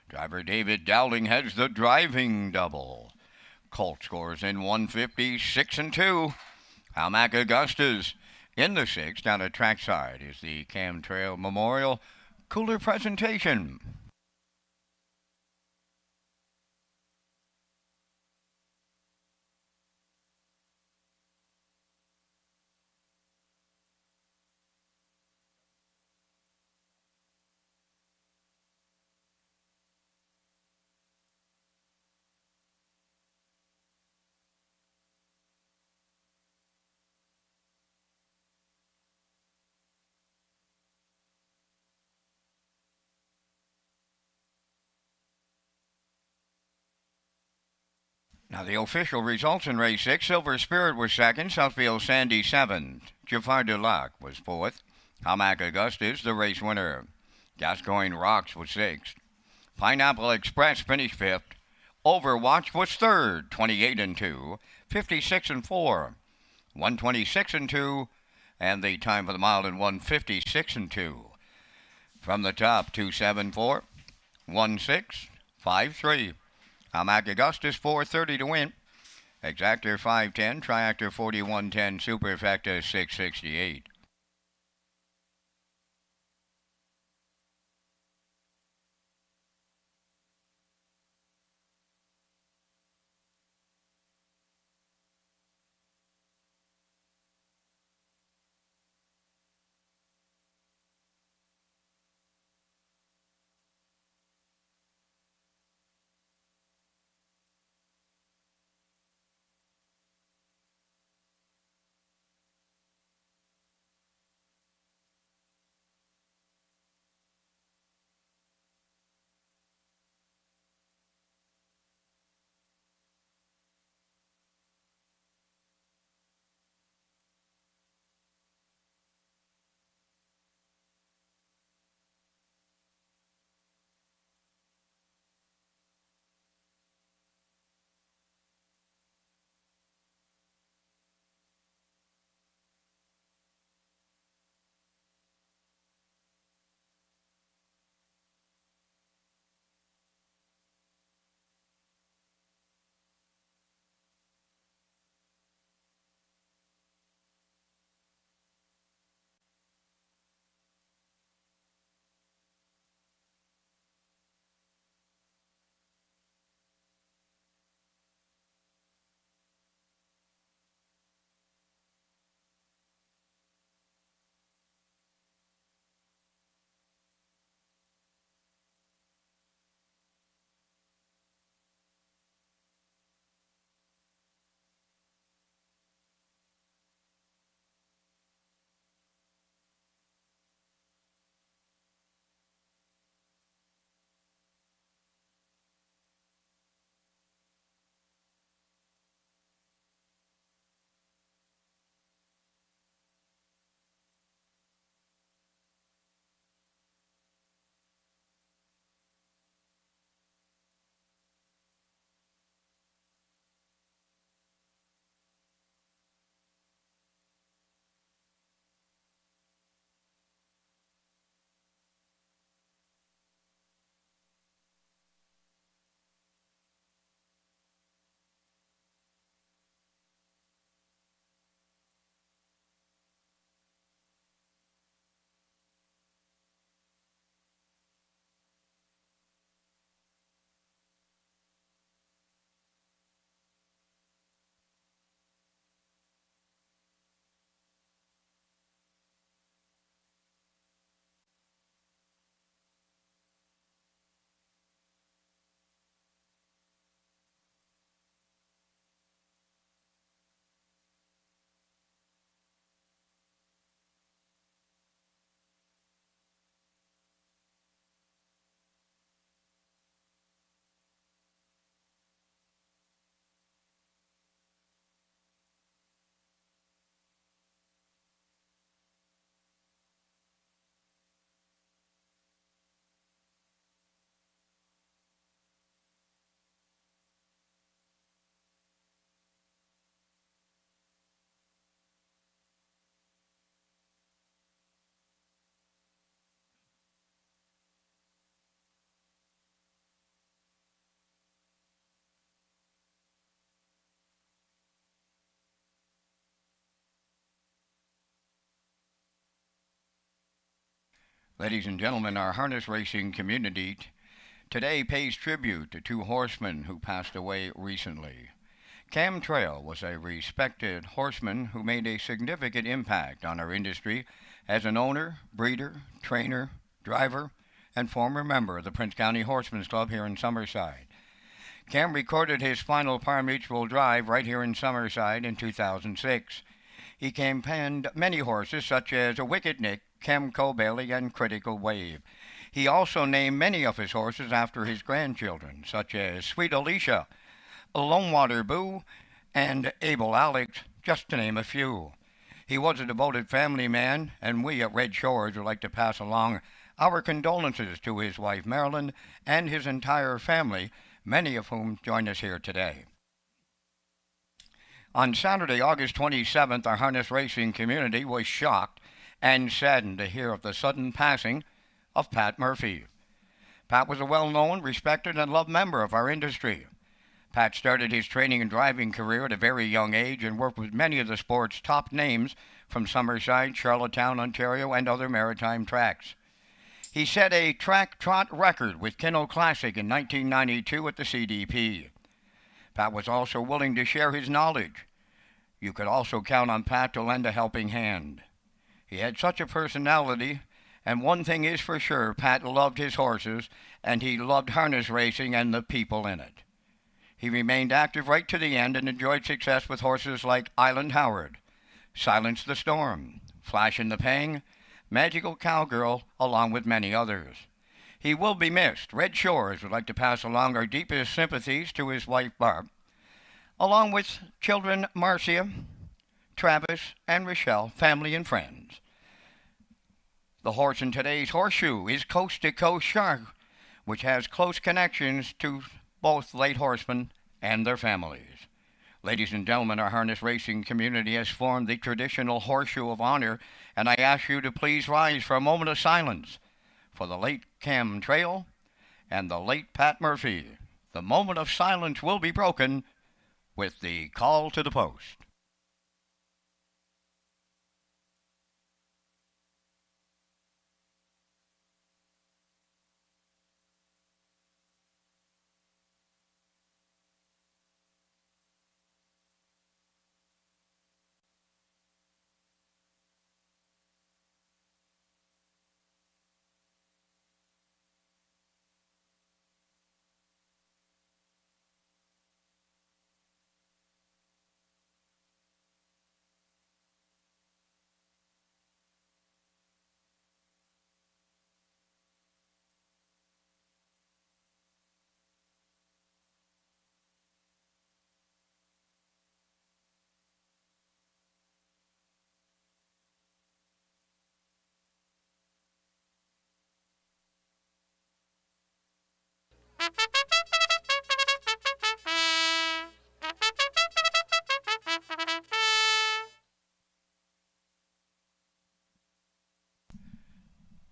Driver David Dowling has the driving double. Colt scores in 156 and 2. Howmack Augustus in the 6th. Down at trackside is the Cam Trail Memorial Cooler presentation. Now the official results in race 6, Silver Spirit was 2nd, Southfield Sandy 7th, Jafar Dulac was 4th, Howmack Augustus the race winner, Gascoigne Rocks was 6th, Pineapple Express finished 5th, Overwatch was 3rd, 28 and 2, 56 and 4, 126 and 2, and the time for the mile in 156 and 2. From the top, 274, 1653. Howmack Augustus 430 to win. Exactor 510, Triactor 4110, Superfecta 668. Ladies and gentlemen, our harness racing community today pays tribute to two horsemen who passed away recently. Cam Trail was a respected horseman who made a significant impact on our industry as an owner, breeder, trainer, driver, and former member of the Prince County Horsemen's Club here in Summerside. Cam recorded his final pari-mutuel drive right here in Summerside in 2006. He campaigned many horses such as a Wicked Nick, Camco Bailey, and Critical Wave. He also named many of his horses after his grandchildren, such as Sweet Alicia, Lone Water Boo, and Abel Alex, just to name a few. He was a devoted family man, and we at Red Shores would like to pass along our condolences to his wife Marilyn and his entire family, many of whom join us here today. On Saturday, August 27th, our harness racing community was shocked and saddened to hear of the sudden passing of Pat Murphy. Pat was a well-known, respected, and loved member of our industry. Pat started his training and driving career at a very young age and worked with many of the sport's top names from Summerside, Charlottetown, Ontario, and other maritime tracks. He set a track trot record with Kennel Classic in 1992 at the CDP. Pat was also willing to share his knowledge. You could also count on Pat to lend a helping hand. He had such a personality, and one thing is for sure, Pat loved his horses, and he loved harness racing and the people in it. He remained active right to the end and enjoyed success with horses like Island Howard, Silence the Storm, Flash in the Pang, Magical Cowgirl, along with many others. He will be missed. Red Shores would like to pass along our deepest sympathies to his wife Barb, along with children Marcia, Travis, and Rochelle, family and friends. The horse in today's horseshoe is Coast to Coast Shark, which has close connections to both late horsemen and their families. Ladies and gentlemen, our harness racing community has formed the traditional horseshoe of honor, and I ask you to please rise for a moment of silence for the late Cam Trail and the late Pat Murphy. The moment of silence will be broken with the call to the post.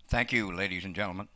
Thank you, ladies and gentlemen.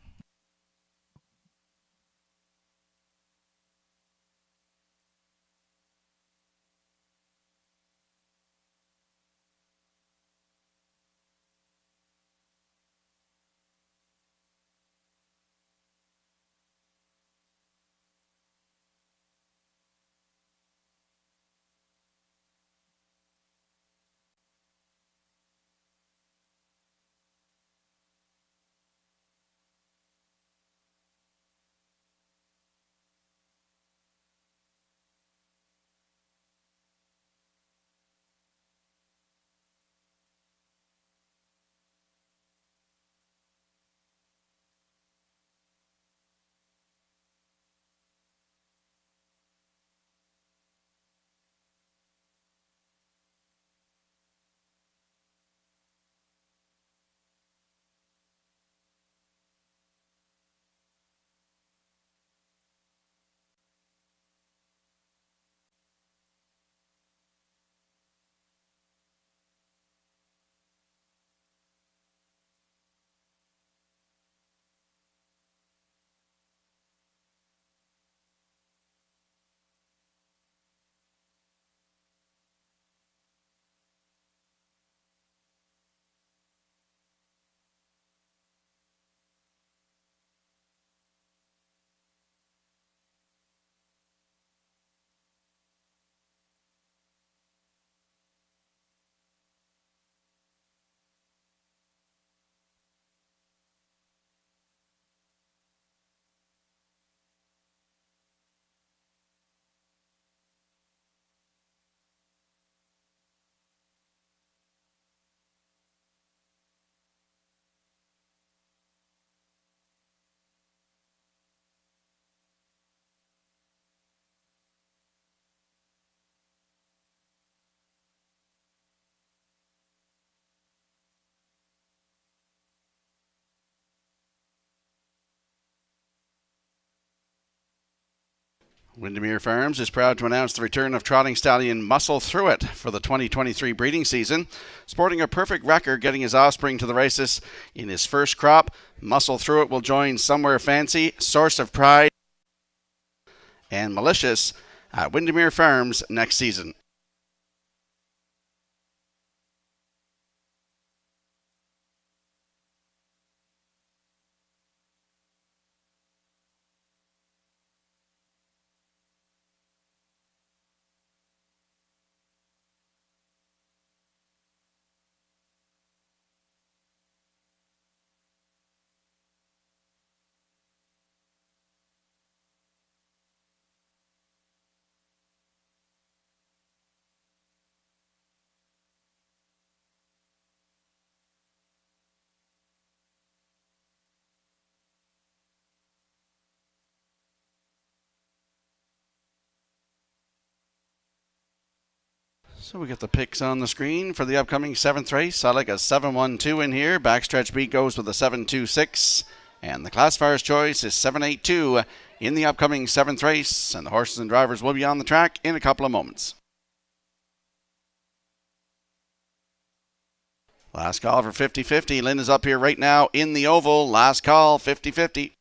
Windermere Farms is proud to announce the return of trotting stallion Muscle Through It for the 2023 breeding season. Sporting a perfect record getting his offspring to the races in his first crop, Muscle Through It will join Somewhere Fancy, Source of Pride, and Malicious at Windermere Farms next season. So we got the picks on the screen for the upcoming 7th race. I like a 7-1-2 in here. Backstretch beat goes with a 7-2-6. And the classifier's choice is 7-8-2 in the upcoming 7th race. And the horses and drivers will be on the track in a couple of moments. Last call for 50-50. Lynn is up here right now in the oval. Last call, 50-50.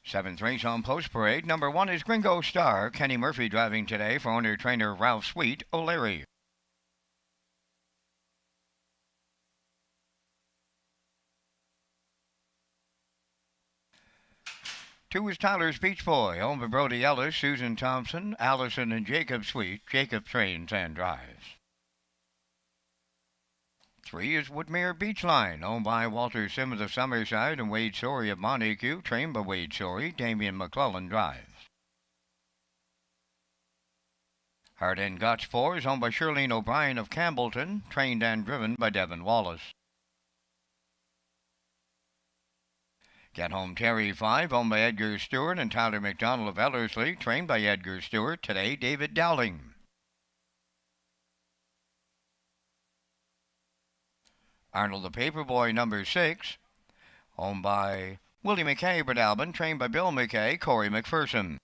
Seventh race on Post Parade. Number 1 is Gringo Star. Kenny Murphy driving today for owner-trainer Ralph Sweet O'Leary. Two is Tyler's Beach Boy, owned by Brody Ellis, Susan Thompson, Allison and Jacob Sweet. Jacob trains and drives. 3 is Woodmere Beachline, owned by Walter Simmons of Summerside and Wade Sorey of Montague, trained by Wade Sorey. Damian McClellan drives. Heart and Guts 4 is owned by Shirlene O'Brien of Campbellton, trained and driven by Devin Wallace. Get Home Terry 5, owned by Edgar Stewart and Tyler McDonald of Ellerslie, trained by Edgar Stewart. Today, David Dowling. Arnold the Paperboy, number 6, owned by Willie McKay, Brett Albin, trained by Bill McKay, Corey McPherson.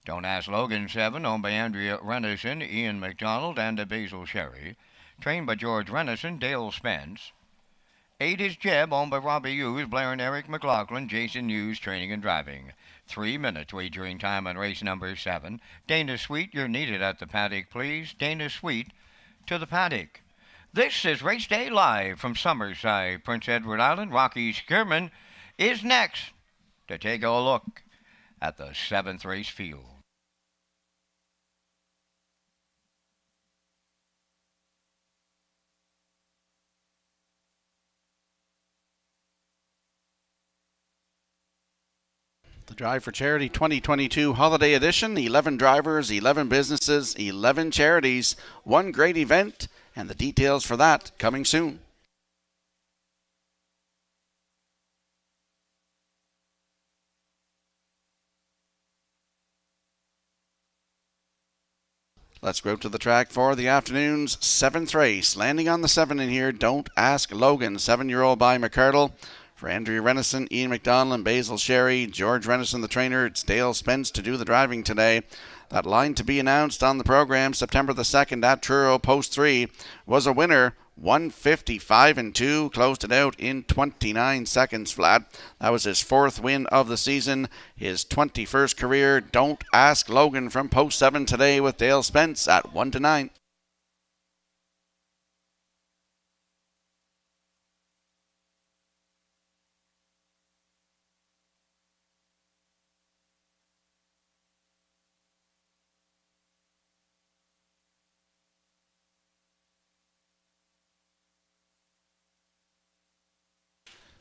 Don't Ask Logan 7, owned by Andrea Renison, Ian McDonald, and Basil Sherry, trained by George Renison, Dale Spence. 8 is Jeb, owned by Robbie Hughes, Blair and Eric McLaughlin, Jason Hughes, training and driving. 3 minutes wagering time on race number 7. Dana Sweet, you're needed at the paddock, please. Dana Sweet to the paddock. This is Race Day Live from Summerside, Prince Edward Island. Rocky Skierman is next to take a look at the 7th race field. The Drive for Charity 2022 Holiday Edition, 11 drivers, 11 businesses, 11 charities, one great event, and the details for that coming soon. Let's go to the track for the afternoon's 7th race. Landing on the 7 in here, Don't Ask Logan, 7-year-old by McCardle. For Andrea Renison, Ian McDonald, and Basil Sherry, George Renison, the trainer, it's Dale Spence to do the driving today. That line to be announced on the program September the 2nd at Truro, post 3, was a winner. 155-2, closed it out in 29 seconds flat. That was his 4th win of the season, his 21st career. Don't Ask Logan from post 7 today with Dale Spence at 1-9.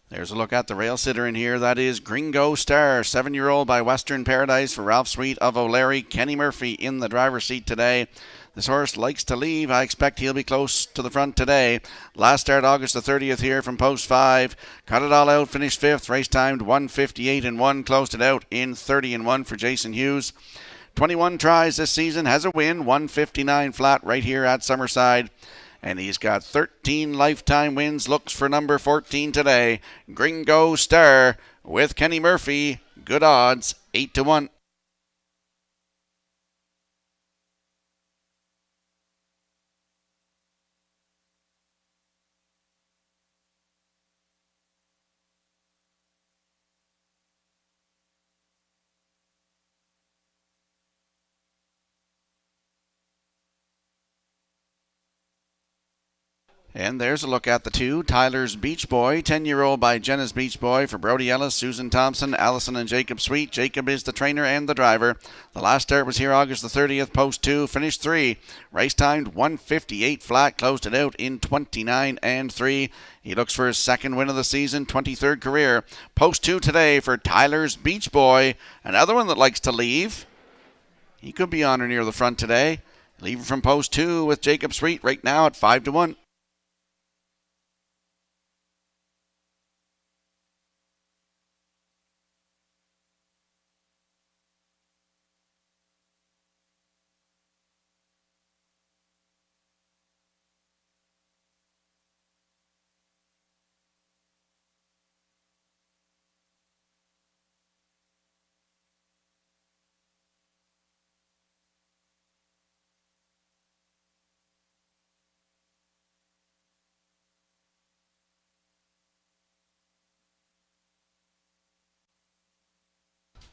There's a look at the rail sitter in here. That is Gringo Star, 7-year-old by Western Paradise for Ralph Sweet of O'Leary. Kenny Murphy in the driver's seat today. This horse likes to leave. I expect he'll be close to the front today. Last start August the 30th here from post 5. Cut it all out, finished 5th. Race timed 158-1. Closed it out in 30-1 for Jason Hughes. 21 tries this season. Has a win, 159 flat right here at Summerside. And he's got 13 lifetime wins. Looks for number 14 today. Gringo Star with Kenny Murphy. Good odds, 8-1. And there's a look at the 2. Tyler's Beach Boy, 10-year-old by Jenna's Beach Boy for Brody Ellis, Susan Thompson, Allison and Jacob Sweet. Jacob is the trainer and the driver. The last start was here August the 30th, post 2, finished 3. Race timed 158 flat, closed it out in 29-3. He looks for his 2nd win of the season, 23rd career. Post 2 today for Tyler's Beach Boy. Another one that likes to leave. He could be on or near the front today. Leaving from post 2 with Jacob Sweet right now at 5-1.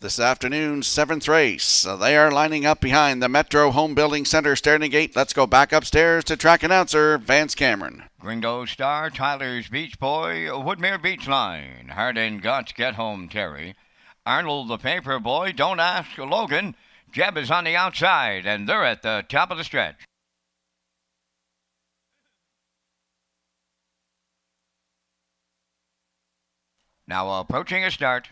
This afternoon's 7th race. They are lining up behind the Metro Home Building Center starting gate. Let's go back upstairs to track announcer Vance Cameron. Gringo Star, Tyler's Beach Boy, Woodmere Beach Line, Hard and Guts, Get Home Terry, Arnold the Paper Boy, Don't Ask Logan, Jeb is on the outside, and they're at the top of the stretch. Now approaching a start.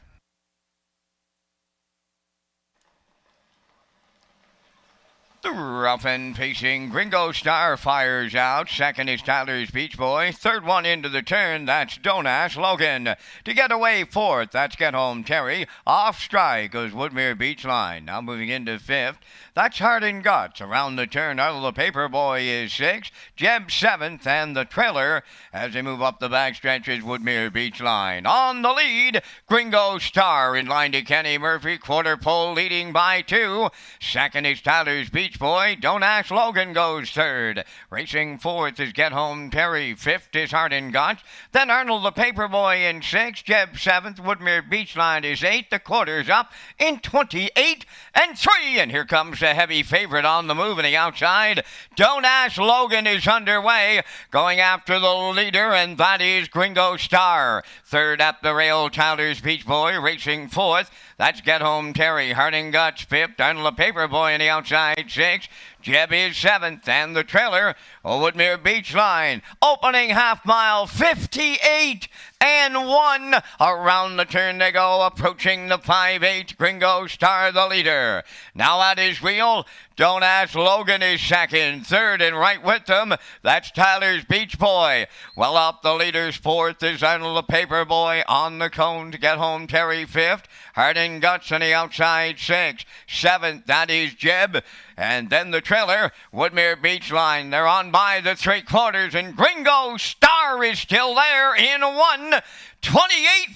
The rough and pacing Gringo Star fires out. Second is Tyler's Beach Boy. Third one into the turn, that's Don't Ask Logan. To get away fourth, that's Get Home Terry. Off strike goes Woodmere Beach Line. Now moving into fifth, that's Heart and Guts. Around the turn, out of the Paperboy is sixth. Jeb seventh, and the trailer as they move up the backstretch is Woodmere Beach Line. On the lead, Gringo Star in line to Kenny Murphy. Quarter pole leading by two. Second is Tyler's Beach Boy. Don't Ask Logan goes third. Racing fourth is Get Home Terry. Fifth is Heart and Guts. Then Arnold the Paperboy in sixth. Jeb seventh. Woodmere Beach Line is eighth. The quarter's up in 28 and 3. And here comes the heavy favorite on the move on the outside. Don't Ask Logan is underway. Going after the leader, and that is Gringo Star. Third up the rail, Tyler's Beach Boy. Racing fourth, that's Get Home Terry. Heart and Guts fifth. Arnold the Paperboy on the outside sixth. Jeb is seventh, and the trailer, Woodmere Beach Line. Opening half mile, 58 and 1. Around the turn they go, approaching the 5-8. Gringo Star the leader. Now at his wheel, Don't Ask Logan is second. Third and right with them, that's Tyler's Beach Boy. Well up the leaders, fourth is Arnold the Paperboy. On the cone to Get Home Terry fifth. Heart and Guts on the outside sixth. Seventh, that is Jeb. And then the trailer, Woodmere Beach Line. They're on by the three quarters, and Gringo Star is still there in 1:28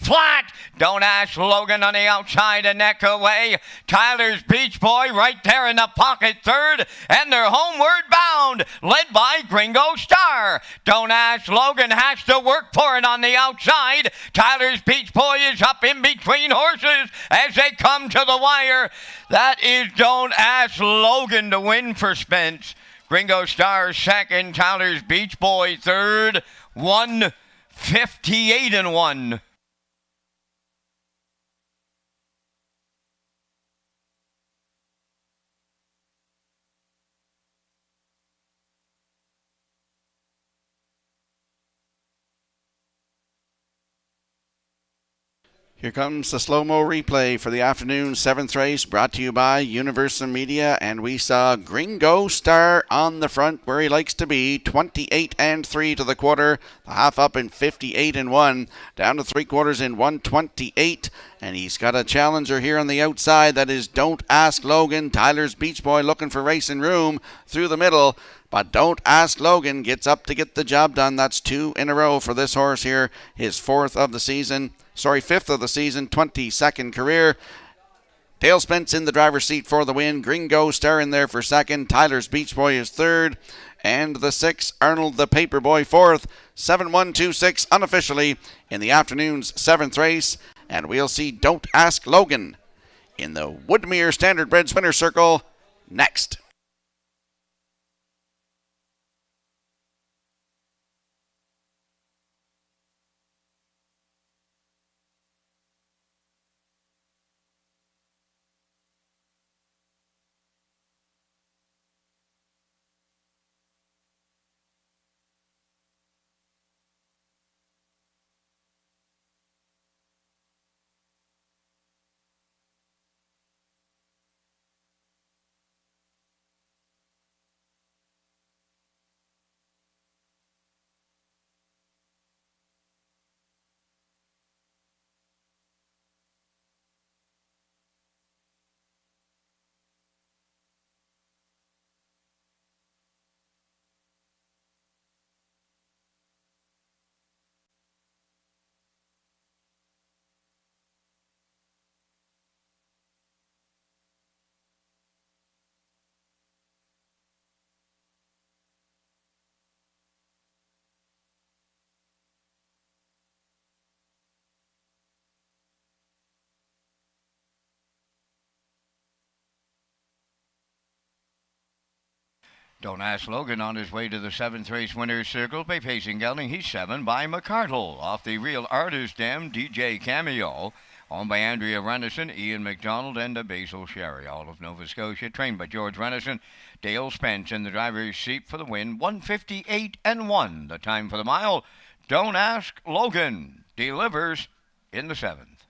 flat. Don't Ask Logan on the outside, a neck away. Tyler's Beach Boy right there in the pocket third, and they're homeward bound, led by Gringo Star. Don't Ask Logan has to work for it on the outside. Tyler's Beach Boy is up in between horses as they come to the wire. That is Don't Ask Logan to win for Spence. Gringo Star second, Tyler's Beach Boy third. 1:58 and 1. Here comes the slow-mo replay for the afternoon 7th race, brought to you by Universal Media, and we saw Gringo Star on the front where he likes to be, 28 and 3 to the quarter, the half up in 58 and 1, down to three quarters in 1:28, and he's got a challenger here on the outside. That is Don't Ask Logan. Tyler's Beach Boy looking for racing room through the middle, but Don't Ask Logan gets up to get the job done. That's two in a row for this horse here, his fifth of the season, 22nd career. Dale Spence in the driver's seat for the win. Gringo Star in there for second. Tyler's Beach Boy is third. And the 6, Arnold the Paperboy, fourth. 7-1-2-6 unofficially in the afternoon's 7th race. And we'll see Don't Ask Logan in the Woodmere Standardbreds winner's circle next. Don't Ask Logan on his way to the 7th race winner's circle by pacing gelding. He's 7 by McCardle. Off the Real Artist Dam, DJ Cameo. Owned by Andrea Renison, Ian McDonald, and Basil Sherry. All of Nova Scotia, trained by George Renison. Dale Spence in the driver's seat for the win. 1:58 and 1. The time for the mile. Don't Ask Logan delivers in the 7th.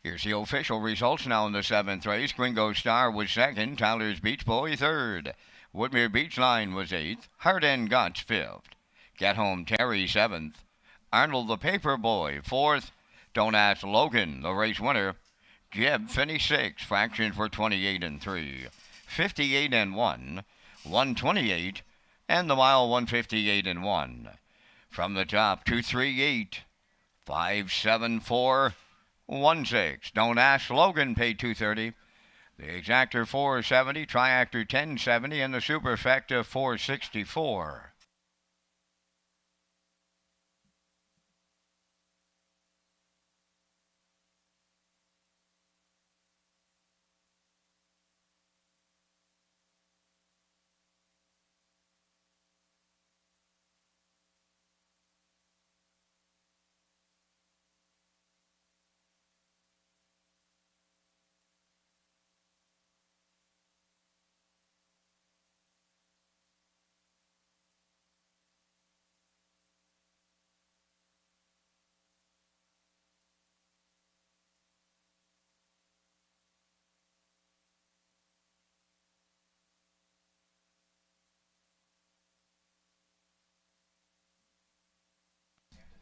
Here's the official results now in the 7th race. Gringo Star was 2nd. Tyler's Beach Boy 3rd. Woodmere Beach Line was 8th. Heart and Guts 5th. Get Home Terry 7th. Arnold the Paper Boy 4th. Don't Ask Logan, the race winner. Jeb finished 6th. Fractions were 28 and 3. 58 and 1. 128. And the mile 158 and 1. From the top, 238. 574. 1-6. Don't Ask Logan paid $230. The Exactor $470, Triactor $1070, and the Superfecta $464.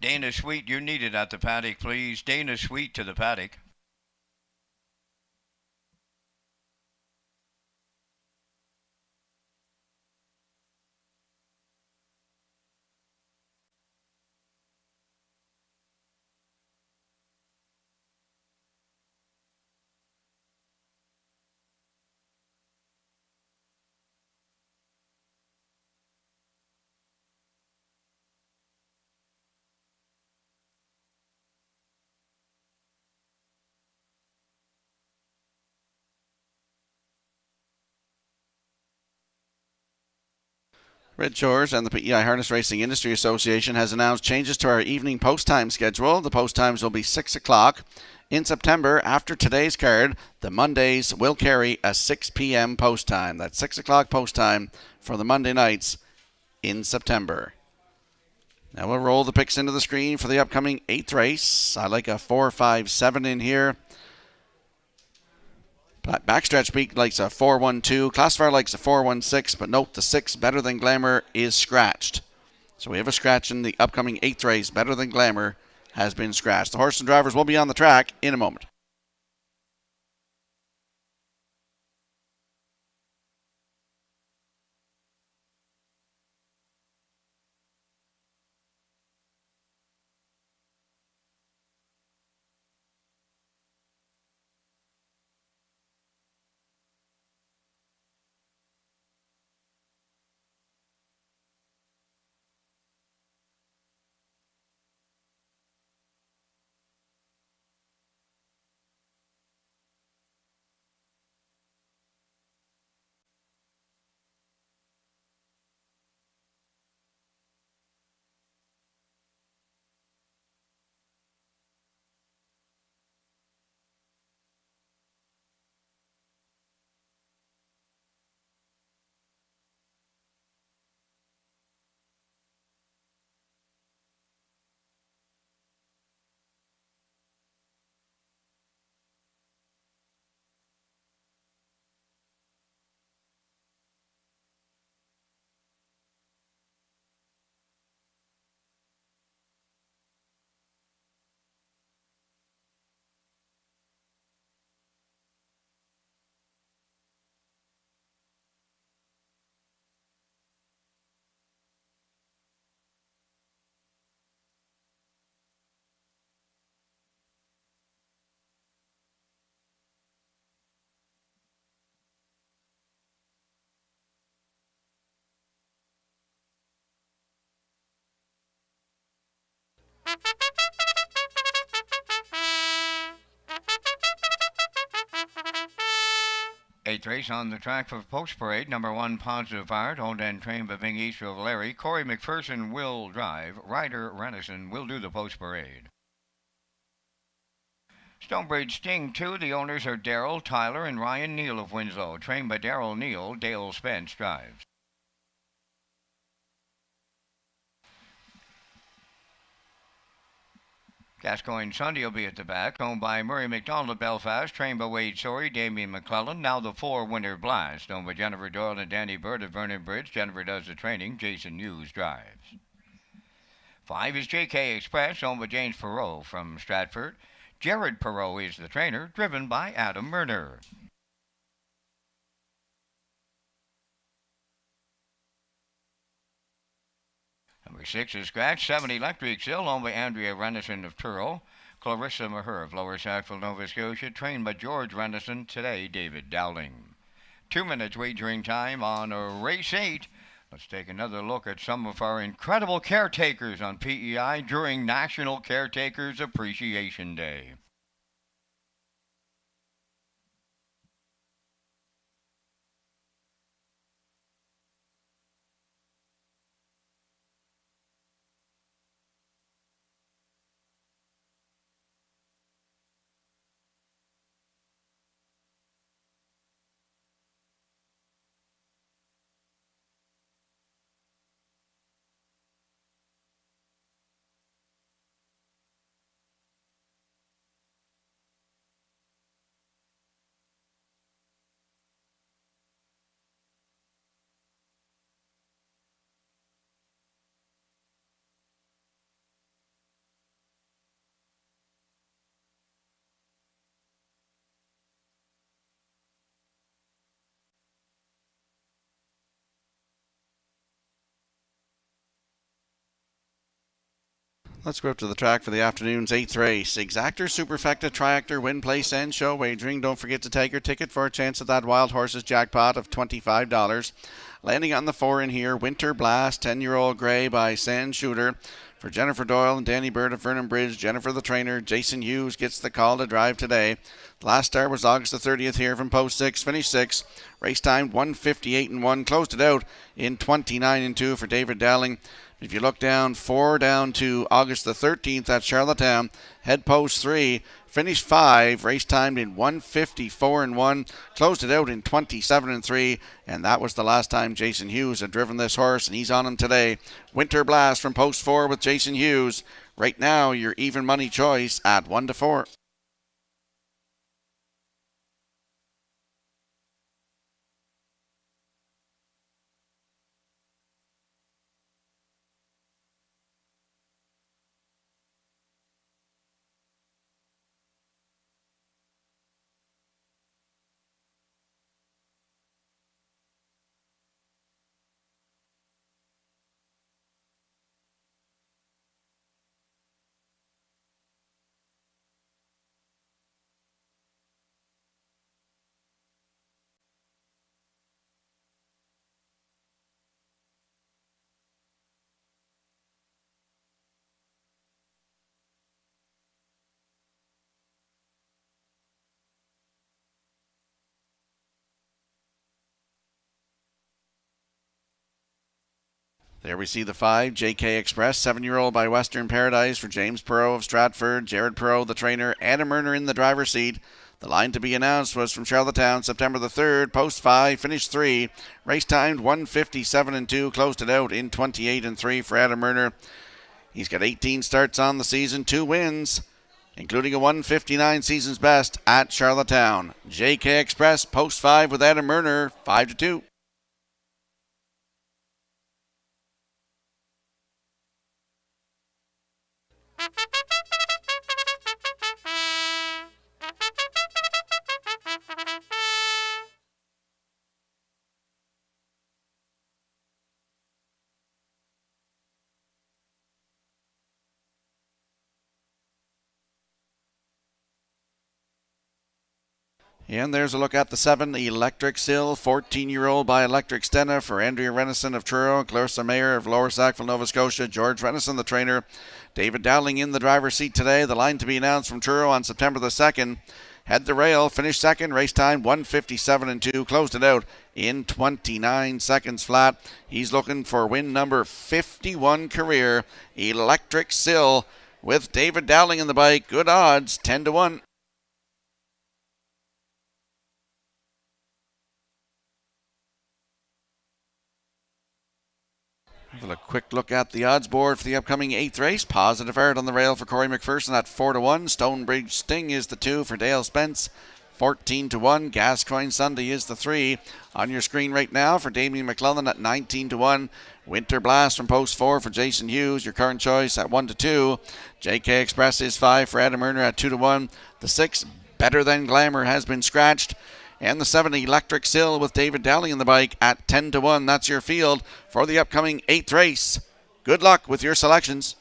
Dana Sweet, you need it at the paddock, please. Dana Sweet to the paddock. Redshores and the PEI Harness Racing Industry Association has announced changes to our evening post time schedule. The post times will be 6 o'clock. In September, after today's card, the Mondays will carry a 6 p.m. post time. That's 6 o'clock post time for the Monday nights in September. Now we'll roll the picks into the screen for the upcoming 8th race. I like a 4-5-7 in here. Backstretch Peak likes a 4-1-2. Classifier likes a 4-1-6, but note the 6 Better Than Glamour is scratched. So we have a scratch in the upcoming 8th race. Better Than Glamour has been scratched. The horse and drivers will be on the track in a moment. Eighth race on the track for Post Parade. Number 1, Positive Heart, owned and trained by Bing East of Larry. Corey McPherson will drive. Ryder Renison will do the Post Parade. Stonebridge Sting 2. The owners are Darrell, Tyler, and Ryan Neal of Winslow. Trained by Darrell Neal, Dale Spence drives. Gascoigne Sunday will be at the back, owned by Murray McDonald of Belfast, trained by Wade Sorey, Damien McClellan. Now the 4 Winter Blast, owned by Jennifer Doyle and Danny Bird of Vernon Bridge. Jennifer does the training. Jason Hughes drives. 5 is JK Express, owned by James Perot from Stratford. Jared Perot is the trainer, driven by Adam Murner. Number 6 is Scratch, 7 Electric Sill, owned by Andrea Renison of Truro. Clarissa Maher of Lower Sackville, Nova Scotia, trained by George Renison. Today, David Dowling. 2 minutes wagering time on race 8. Let's take another look at some of our incredible caretakers on PEI during National Caretakers Appreciation Day. Let's go up to the track for the afternoon's 8th race. Exactor, Superfecta, Triactor, Win, Place, and Show Wagering. Don't forget to take your ticket for a chance at that Wild Horses jackpot of $25. Landing on the 4 in here, Winter Blast, 10-year-old Grey by Sand Shooter. For Jennifer Doyle and Danny Bird of Vernon Bridge, Jennifer the trainer, Jason Hughes gets the call to drive today. The last start was August the 30th here from post 6, finish 6. Race time 1:58.1, closed it out in 29.2 for David Dowling. If you look down, 4 down to August the 13th at Charlottetown, head post 3, finished 5, race timed in 1:54.1, closed it out in 27.3, and that was the last time Jason Hughes had driven this horse, and he's on him today. Winter Blast from post 4 with Jason Hughes. Right now, your even money choice at 1-4. There we see the 5, JK Express, 7-year-old by Western Paradise for James Perot of Stratford, Jared Perot, the trainer, Adam Murner in the driver's seat. The line to be announced was from Charlottetown, September the 3rd, post 5, finish 3, race timed 1:57.2, closed it out in 28.3 for Adam Murner. He's got 18 starts on the season, 2 wins, including a 1:59 season's best at Charlottetown. JK Express, post 5 with Adam Murner, 5-2. And there's a look at the 7, Electric Sill, 14-year-old by Electric Stena for Andrea Renison of Truro, Clarissa Mayer of Lower Sackville, Nova Scotia, George Renison, the trainer. David Dowling in the driver's seat today. The line to be announced from Truro on September the 2nd. Head the rail, finished 2nd, race time 1:57.2, closed it out in 29 seconds flat. He's looking for win number 51 career. Electric Sill with David Dowling in the bike. Good odds, 10-1. A quick look at the odds board for the upcoming 8th race. Positive Art on the rail for Corey McPherson at 4-1. Stonebridge Sting is the 2 for Dale Spence. 14-1. Gascoigne Sunday is the 3. On your screen right now for Damien McClellan at 19-1. Winter Blast from post 4 for Jason Hughes, your current choice at 1-2. JK Express is 5 for Adam Erner at 2-1. The 6, Better Than Glamour, has been scratched. And the 7, Electric Sill with David Dowling in the bike at 10-1. That's your field for the upcoming 8th race. Good luck with your selections.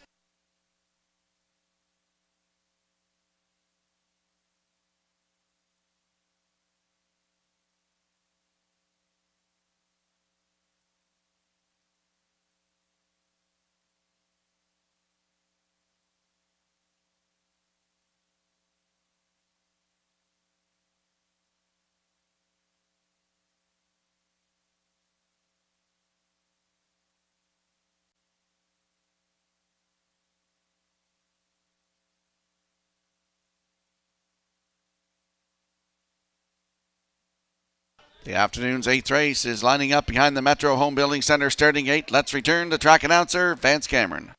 The afternoon's 8th race is lining up behind the Metro Home Building Center starting gate. Let's return to track announcer Vance Cameron.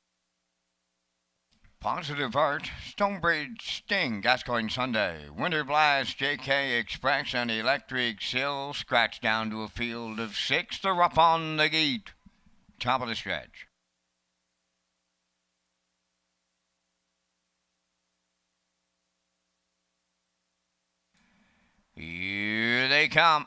Positive Art, Stonebridge Sting, Gascoigne Sunday, Winter Blast, JK Express, and Electric Sill scratch down to a field of 6. They're up on the gate. Top of the stretch. Here they come.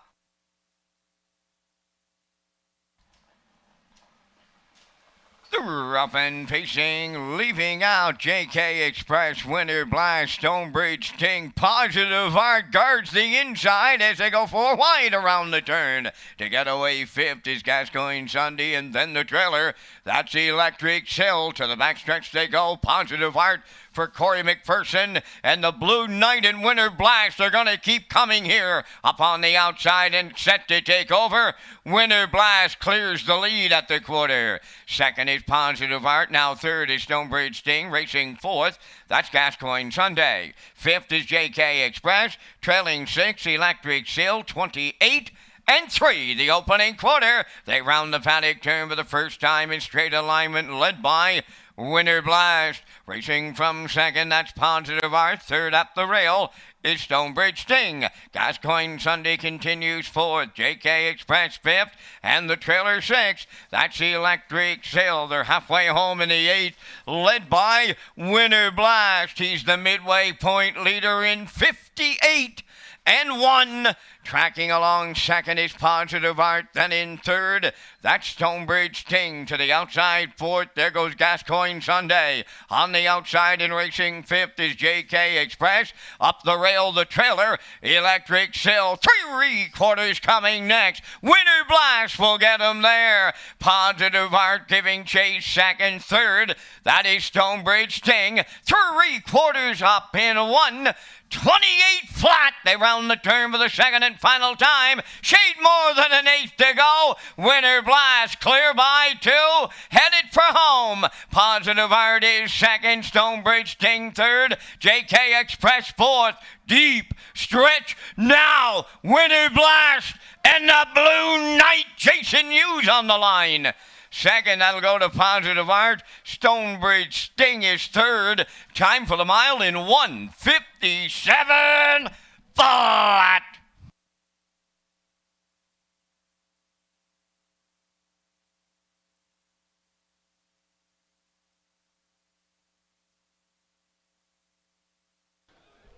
They're up and facing, leaving out JK Express, Winter Blast, Stonebridge Sting. Positive Art guards the inside as they go 4 wide around the turn. To get away 5th is Gascoigne Sunday, and then the trailer. That's Electric Sill. To the backstretch they go. Positive Art for Corey McPherson, and the Blue Knight and Winter Blast are going to keep coming here up on the outside and set to take over. Winter Blast clears the lead at the quarter. 2nd is Positive Art. Now 3rd is Stonebridge Sting, racing 4th. That's Gascoigne Sunday. 5th is JK Express, trailing 6, Electric Sill, 28. And 3, the opening quarter. They round the paddock turn for the first time in straight alignment, led by Winter Blast. Racing from 2nd, that's Positive Art. 3rd up the rail is Stonebridge Sting. Gascoigne Sunday continues 4th. JK Express 5th. And the trailer 6th. That's Electric Sill. They're halfway home in the 8th, led by Winter Blast. He's the midway point leader in 58-1. Tracking along 2nd is Positive Art. Then in 3rd, that's Stonebridge Sting. To the outside 4th, there goes Gascoigne Sunday. On the outside and racing 5th is JK Express. Up the rail, the trailer, Electric Sill. 3/4 coming next. Winter Blast will get him there. Positive Art giving chase 2nd, 3rd. That is Stonebridge Sting. 3/4 up in 1. 28 flat. They round the turn for the 2nd and final time. Shade more than an 1/8 to go. Winter Blast clear by 2. Headed for home. Positive Art is 2nd. Stonebridge Sting 3rd. JK Express 4th. Deep stretch now. Winter Blast and the Blue Knight Jason Hughes on the line. 2nd, that'll go to Positive Art. Stonebridge Sting is 3rd. Time for the mile in 1:57 flat.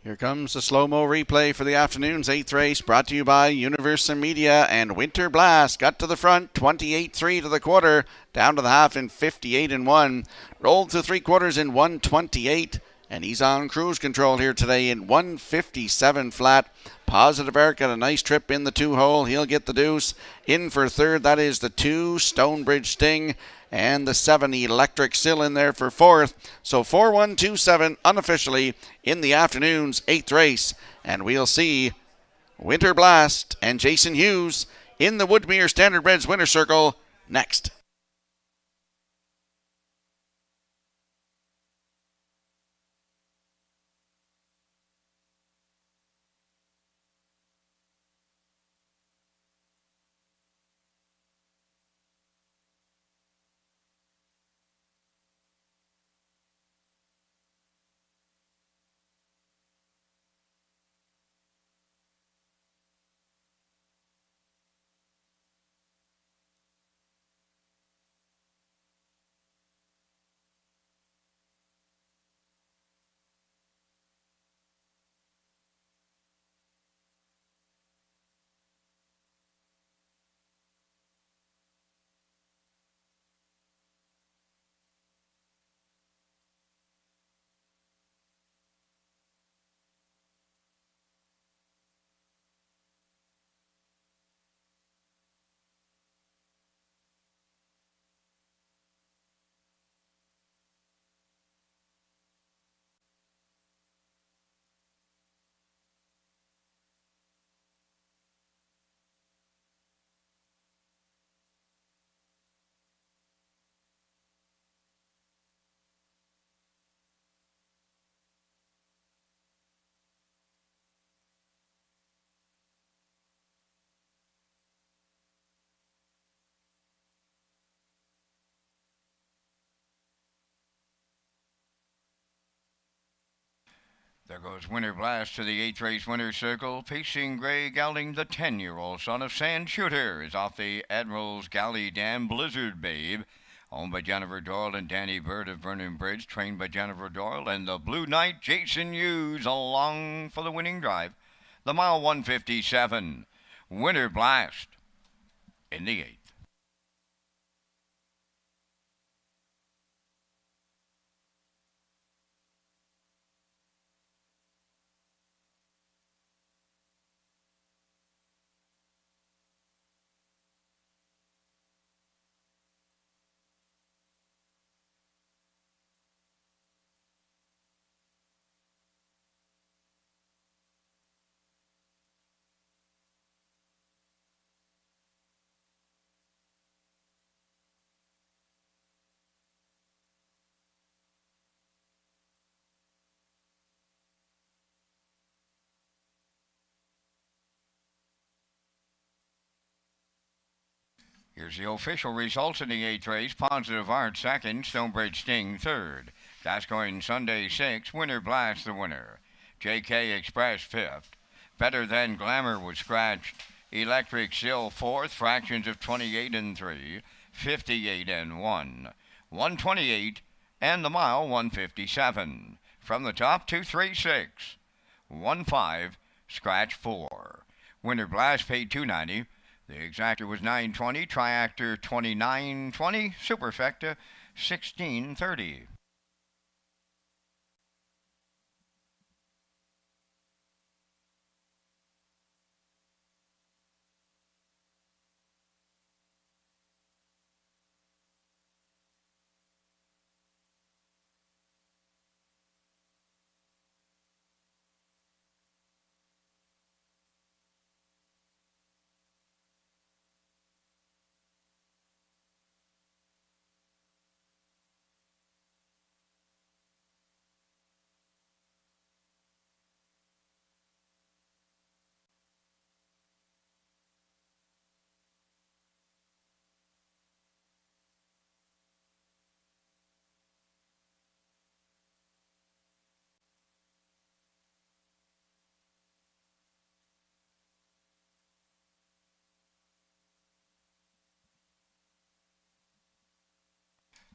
Here comes the slow-mo replay for the afternoon's 8th race, brought to you by Universal Media, and Winter Blast got to the front, 28-3 to the quarter, down to the half in 58-1, rolled to 3/4 in 1:28, and he's on cruise control here today in 1:57 flat. Positive Art got a nice trip in the 2-hole. He'll get the deuce. In for 3rd, that is the 2, Stonebridge Sting, and the 7, Electric Sill in there for 4th. So 4-1-2-7 unofficially in the afternoon's 8th race. And we'll see Winter Blast and Jason Hughes in the Woodmere Standardbreds Winner Circle next. There goes Winter Blast to the 8th race winner's circle. Pacing Gray Gelding, the 10-year-old son of Sand Shooter, is off the Admiral's Galley Dam Blizzard Babe. Owned by Jennifer Doyle and Danny Bird of Vernon Bridge, trained by Jennifer Doyle, and the Blue Knight Jason Hughes along for the winning drive. The mile 157. Winter Blast in the 8th. Here's the official results in the 8th race. Positive Art second, Stonebridge Sting third. Gascoigne Sunday 6th, Winter Blast the winner. JK Express 5th. Better Than Glamour was scratched. Electric Sill 4th, fractions of 28 and 3, 58 and 1. 128 and the mile 157. From the top 236. 1-5, scratch 4. Winter Blast paid $2.90. The exactor was $9.20, triactor $29.20, superfecta $16.30.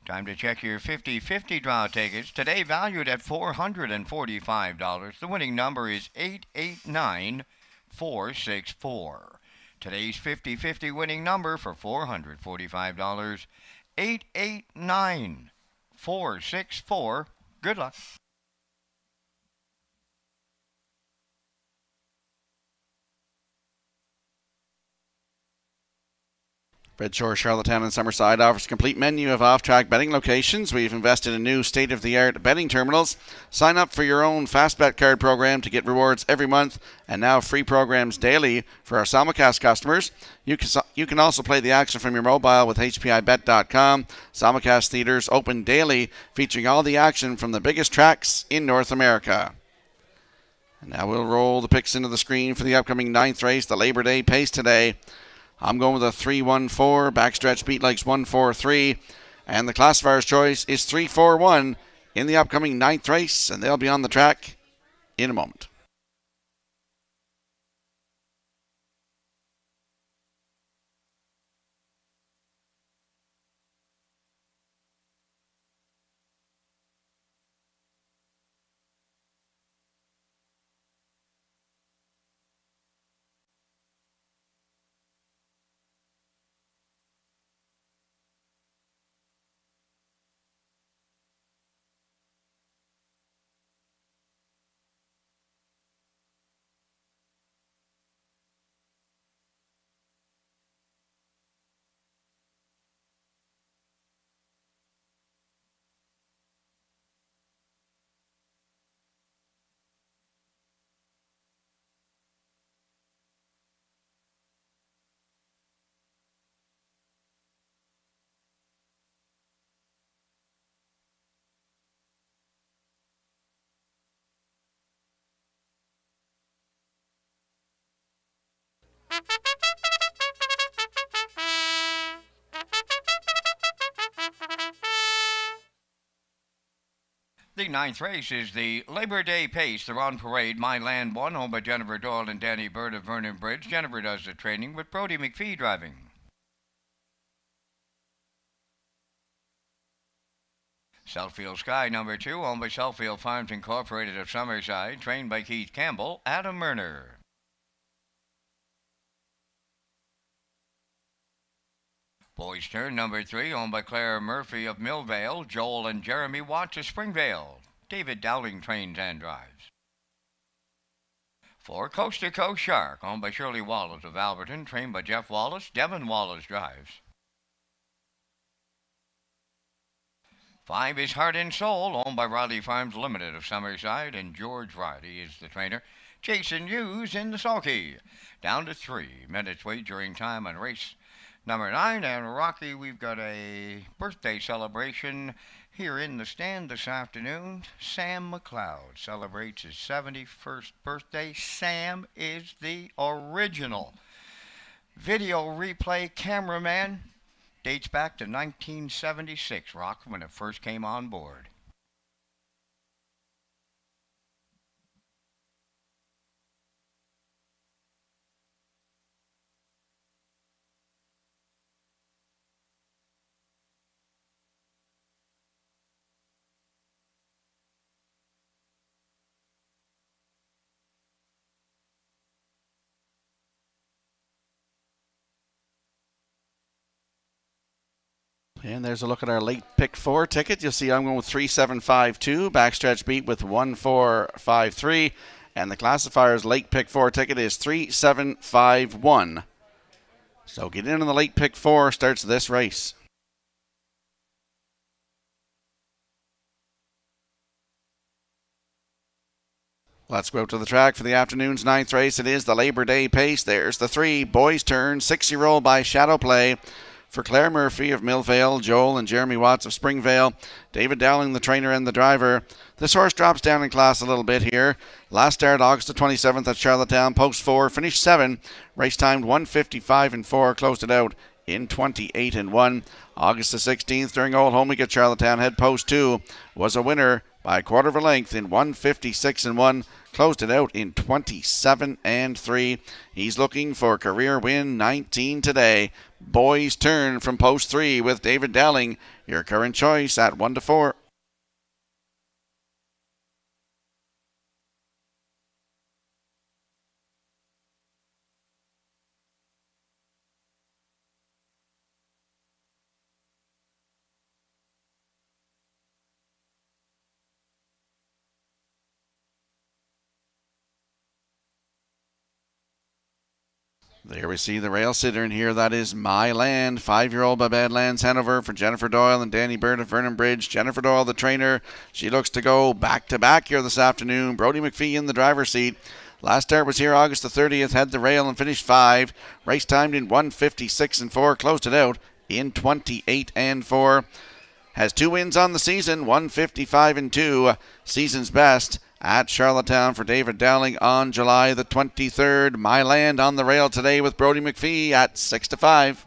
Time to check your 50-50 draw tickets. Today valued at $445. The winning number is 889464. Today's 50-50 winning number for $445, 889464. Good luck. Redshores, Charlottetown, and Summerside offers a complete menu of off-track betting locations. We've invested in new state-of-the-art betting terminals. Sign up for your own Fast Bet card program to get rewards every month, and now free programs daily for our simulcast customers. You can also play the action from your mobile with HPIBet.com. Simulcast theaters open daily, featuring all the action from the biggest tracks in North America. And now we'll roll the picks into the screen for the upcoming 9th race, the Labor Day pace today. I'm going with a 3-1-4. Backstretch beat likes 1-4-3. And the classifier's choice is 3-4-1 in the upcoming 9th race. And they'll be on the track in a moment. The ninth race is the Labor Day Pace. They're on parade. My Land 1, owned by Jennifer Doyle and Danny Bird of Vernon Bridge. Jennifer does the training with Brody McPhee driving. Southfield Sky, number 2, owned by Southfield Farms Incorporated of Summerside, trained by Keith Campbell, Adam Murner. Boys Turn, number 3, owned by Claire Murphy of Millvale, Joel and Jeremy Watts of Springvale. David Dowling trains and drives. For Coast to Coast Shark, owned by Shirley Wallace of Alberton, trained by Jeff Wallace, Devin Wallace drives. 5 is Heart and Soul, owned by Riley Farms Limited of Summerside, and George Riley is the trainer. Jason Hughes in the sulky. Down to 3 minutes wagering time on race number 9, and Rocky, we've got a birthday celebration here in the stand this afternoon. Sam McLeod celebrates his 71st birthday. Sam is the original video replay cameraman. Dates back to 1976, Rock, when it first came on board. And there's a look at our late pick 4 ticket. You'll see I'm going with 3752, backstretch beat with 1453, and the classifier's late pick 4 ticket is 3751. So get in on the late pick 4, starts this race. Let's go out to the track for the afternoon's 9th race. It is the Labor Day Pace. There's the 3, Boys Turn, 6-year-old by Shadow Play. For Claire Murphy of Millvale, Joel and Jeremy Watts of Springvale, David Dowling, the trainer and the driver. This horse drops down in class a little bit here. Last start August the 27th at Charlottetown, post 4, finished 7, race timed 1:55.4, closed it out in 28-1. August the 16th during Old Home at Charlottetown, head post 2, was a winner by a quarter of a length in 1:56.1. Closed it out in 27-3. He's looking for career win 19 today. Boys Turn from post 3 with David Dowling. Your current choice at 1-4. There we see the rail sitter in here. That is My Land, 5-year-old by Badlands Hanover for Jennifer Doyle and Danny Bird of Vernon Bridge. Jennifer Doyle, the trainer. She looks to go back-to-back here this afternoon. Brody McPhee in the driver's seat. Last start was here August the 30th. Had the rail and finished 5. Race timed in 1:56.4. Closed it out in 28-4. Has 2 wins on the season, 1:55.2. Season's best at Charlottetown for David Dowling on July the 23rd. My Land on the rail today with Brody McPhee at 6-5.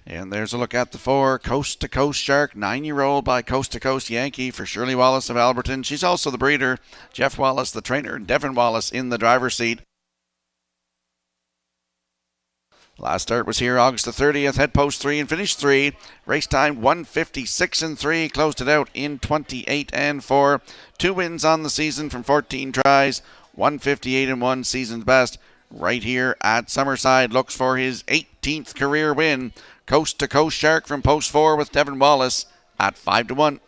And there's a look at the 4, Coast to Coast Shark, 9-year-old by Coast to Coast Yankee for Shirley Wallace of Alberton. She's also the breeder. Jeff Wallace, the trainer, and Devin Wallace in the driver's seat. Last start was here August the 30th, head post 3 and finished 3. Race time 1:56.3, closed it out in 28-4. 2 wins on the season from 14 tries, 1:58.1 season's best. right here at Summerside. Looks for his 18th career win. Coast to Coast Shark from post 4 with Devin Wallace at 5-1.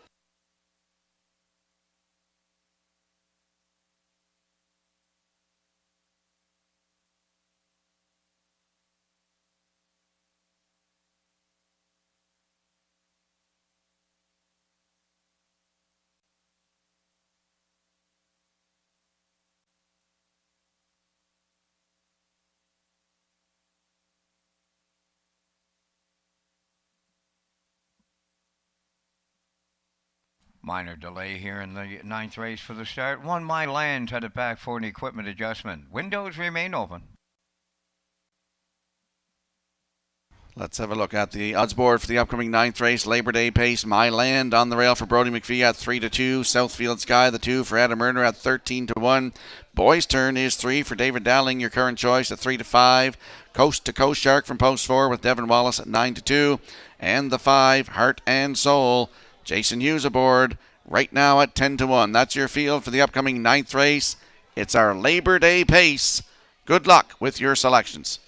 Minor delay here in the 9th race for the start. One My Land headed back for an equipment adjustment. Windows remain open. Let's have a look at the odds board for the upcoming 9th race. Labor Day pace, My Land on the rail for Brody McPhee at 3-2. Southfield Sky, the 2 for Adam Erner at 13-1. Boys Turn is 3 for David Dowling, your current choice at 3-5. Coast to Coast Shark from post 4 with Devin Wallace at 9-2. And the 5, Heart and Soul, Jason Hughes aboard right now at 10-1. That's your field for the upcoming 9th race. It's our Labor Day pace. Good luck with your selections.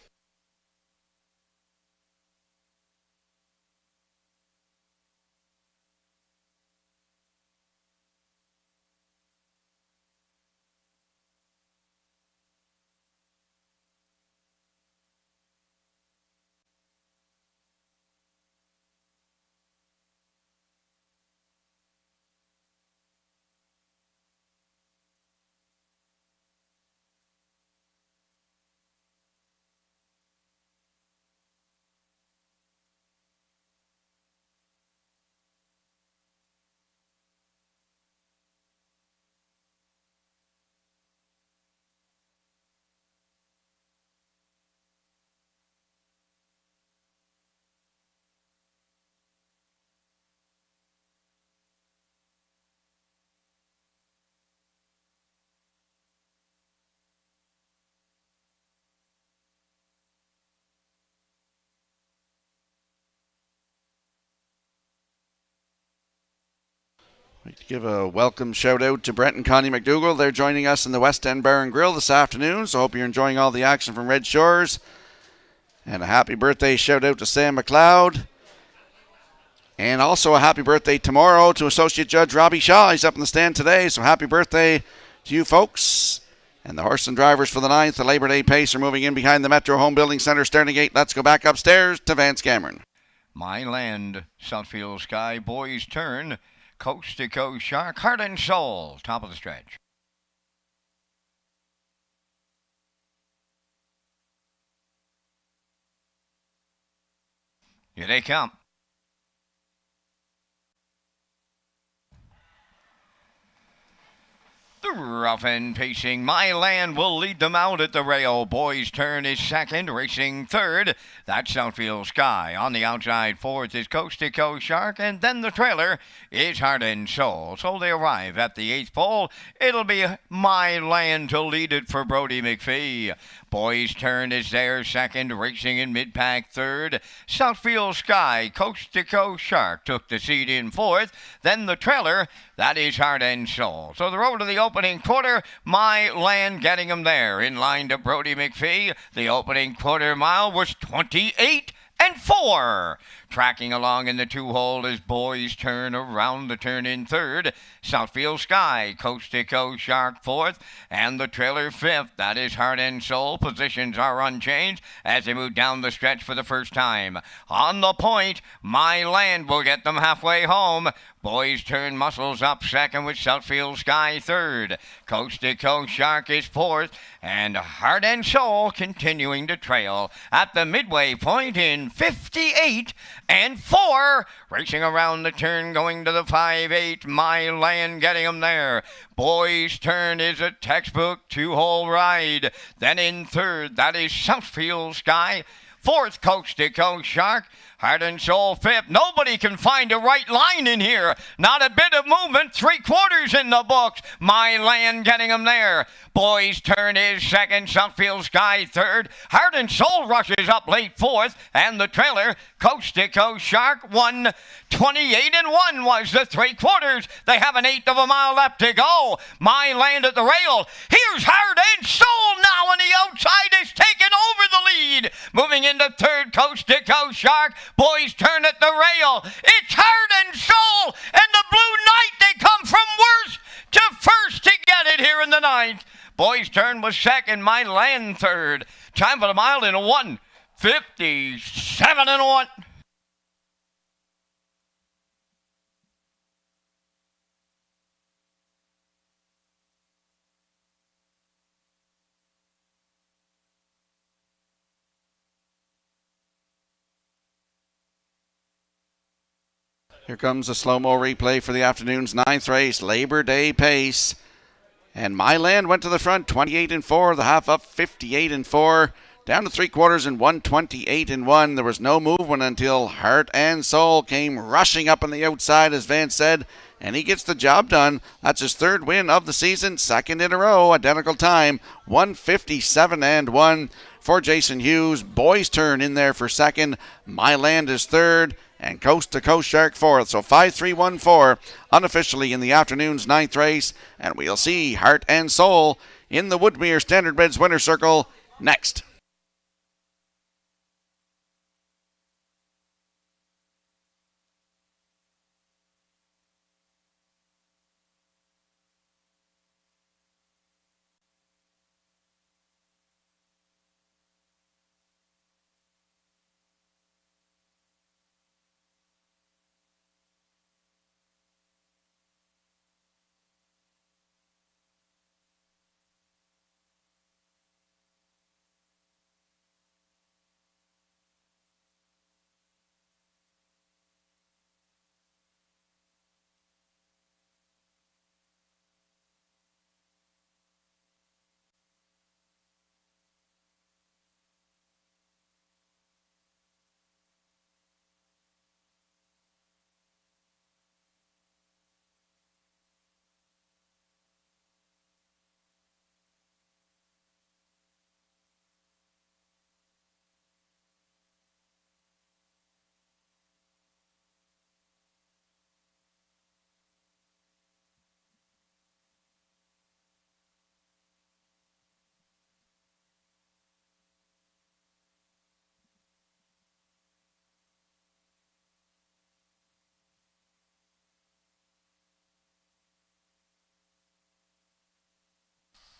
We'd like to give a welcome shout out to Brent and Connie McDougall. They're joining us in the West End Bar and Grill this afternoon, so hope you're enjoying all the action from Red Shores. And a happy birthday shout out to Sam McLeod. And also a happy birthday tomorrow to Associate Judge Robbie Shaw. He's up in the stand today, so happy birthday to you folks. And the horse and drivers for the 9th, the Labor Day pace, are moving in behind the Metro Home Building Centre starting gate. Let's go back upstairs to Vance Cameron. My Land, Southfield Sky, Boys Turn, Coast to Coast Shark, Heart and Soul, top of the stretch. Here they come. The rough and pacing My Land will lead them out at the rail. Boys Turn is second, racing third. That's Southfield Sky. On the outside, fourth is Coast to Coast Shark, and then the trailer is Heart and Soul. So they arrive at the 8th pole. It'll be My Land to lead it for Brody McPhee. Boys Turn is there second, racing in mid-pack third. Southfield Sky, Coast to Coast Shark took the seat in fourth. Then the trailer, that is Heart and Soul. So the road to the opening quarter, My Land getting them there. In line to Brody McPhee, the opening quarter mile was 28-4. Tracking along in the 2-hole as Boys Turn around the turn in third. Southfield Sky, Coast to Coast Shark fourth, and the trailer fifth. That is Heart and Soul. Positions are unchanged as they move down the stretch for the first time. On the point, My Land will get them halfway home. Boys Turn muscles up second with Southfield Sky third. Coast to Coast Shark is fourth, and Heart and Soul continuing to trail at the midway point in 58-4. Racing around the turn, going to the 5-8. My Land getting them there. Boys Turn is a textbook 2-hole ride. Then in third, that is Southfield Sky. Fourth, Coast to Coast Shark. Heart and Soul fifth. Nobody can find a right line in here. Not a bit of movement. 3/4 in the books. My Land getting them there. Boys Turn is second. Southfield Sky third. Heart and Soul rushes up late fourth. And the trailer, Coast to Coast Shark, 1:28.1 was the 3/4. They have an eighth of a mile left to go. My Land at the rail. Here's Heart and Soul now on the outside has taken over the lead. Moving into third, Coast to Coast Shark. Boys Turn at the rail. It's Heart and Soul and the Blue Knight. They come from worst to first to get it here in the ninth. Boys Turn was second. My Land third. Time for the mile in 1:57.1. Here comes a slow-mo replay for the afternoon's ninth race, Labor Day pace. And My Land went to the front, 28-4, the half up 58-4, down to 3/4 in 1:28.1. There was no movement until Heart and Soul came rushing up on the outside, as Vance said, and he gets the job done. That's his third win of the season, second in a row, identical time, 1:57.1 for Jason Hughes. Boys Turn in there for second. My Land is third. And Coast to Coast Shark fourth. So 5-3-1-4 unofficially in the afternoon's ninth race. And we'll see Heart and Soul in the Woodmere Standardbreds winner circle next.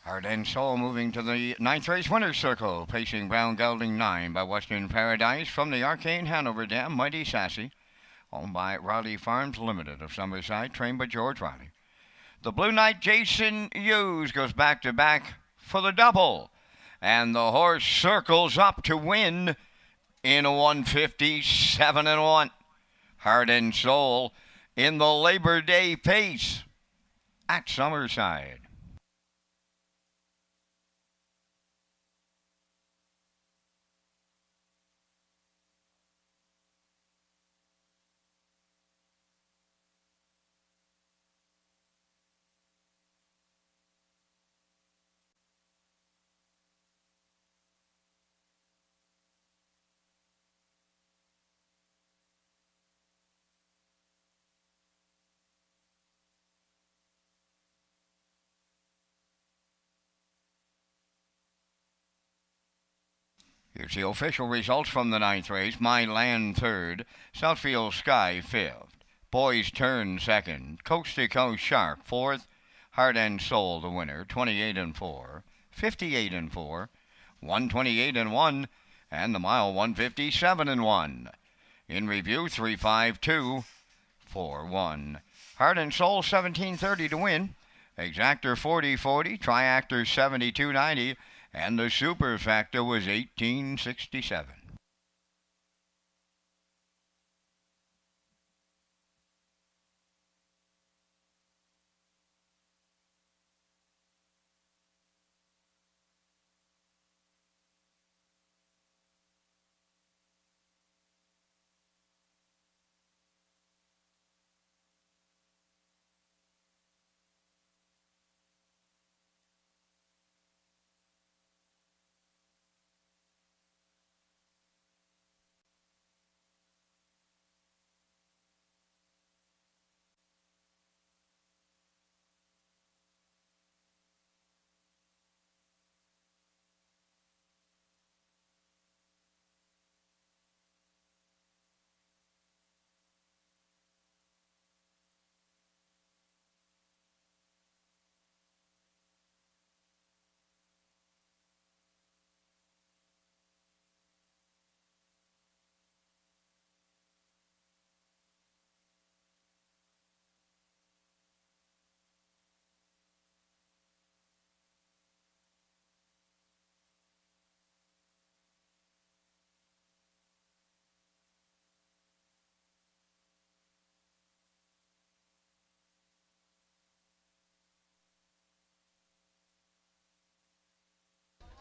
Heart and Soul moving to the ninth race winner's circle, pacing Brown Gelding 9 by Western Paradise from the Arcane Hanover Dam, Mighty Sassy, owned by Riley Farms Limited of Summerside, trained by George Riley. The Blue Knight Jason Hughes goes back to back for the double, and the horse circles up to win in 1:57.1. Heart and Soul in the Labor Day pace at Summerside. Here's the official results from the ninth race. My Land third, Southfield Sky fifth, Boys Turn second, Coast to Coast Shark fourth, Heart and Soul the winner, 28-4, 58-4, 1:28.1, and the mile 1:57.1. In review, 3:52.41. Heart and Soul 17:30 to win. Exactor 40:40, Triactor 72.90. And the super factor was 1867.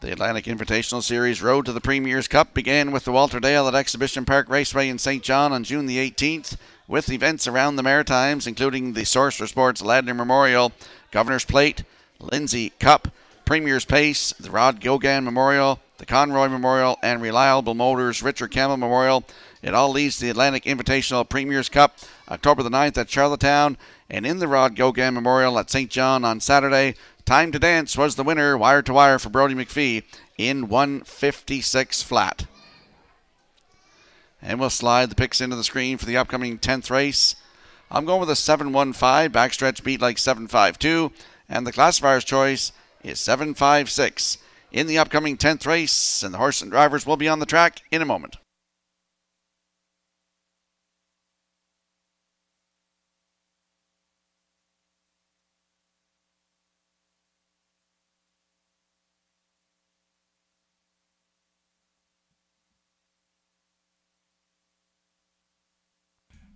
The Atlantic Invitational Series Road to the Premier's Cup began with the Walter Dale at Exhibition Park Raceway in St. John on June the 18th, with events around the Maritimes, including the Source for Sports Ladner Memorial, Governor's Plate, Lindsay Cup, Premier's Pace, the Rod Gogan Memorial, the Conroy Memorial, and Reliable Motors Richard Campbell Memorial. It all leads to the Atlantic Invitational Premier's Cup, October the 9th at Charlottetown, and in the Rod Gogan Memorial at St. John on Saturday. Time to Dance was the winner, wire to wire for Brody McPhee in 1:56 flat. And we'll slide the picks into the screen for the upcoming 10th race. I'm going with a 7-1-5, backstretch beat like 7-5-2, and the classifier's choice is 7-5-6 in the upcoming 10th race, and the horse and drivers will be on the track in a moment.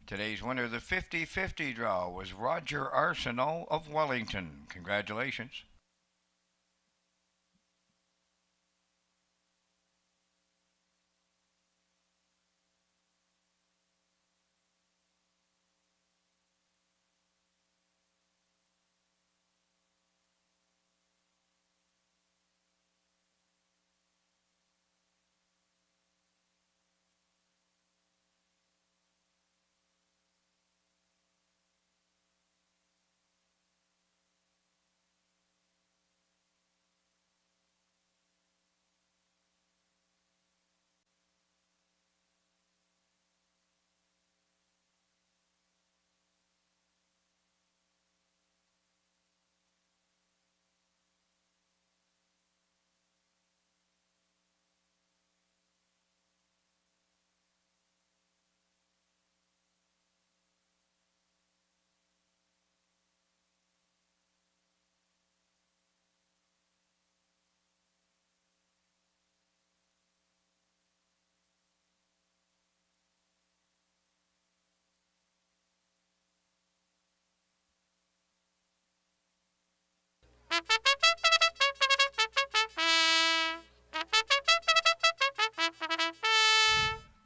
Today's winner of the 50-50 draw was Roger Arsenault of Wellington. Congratulations.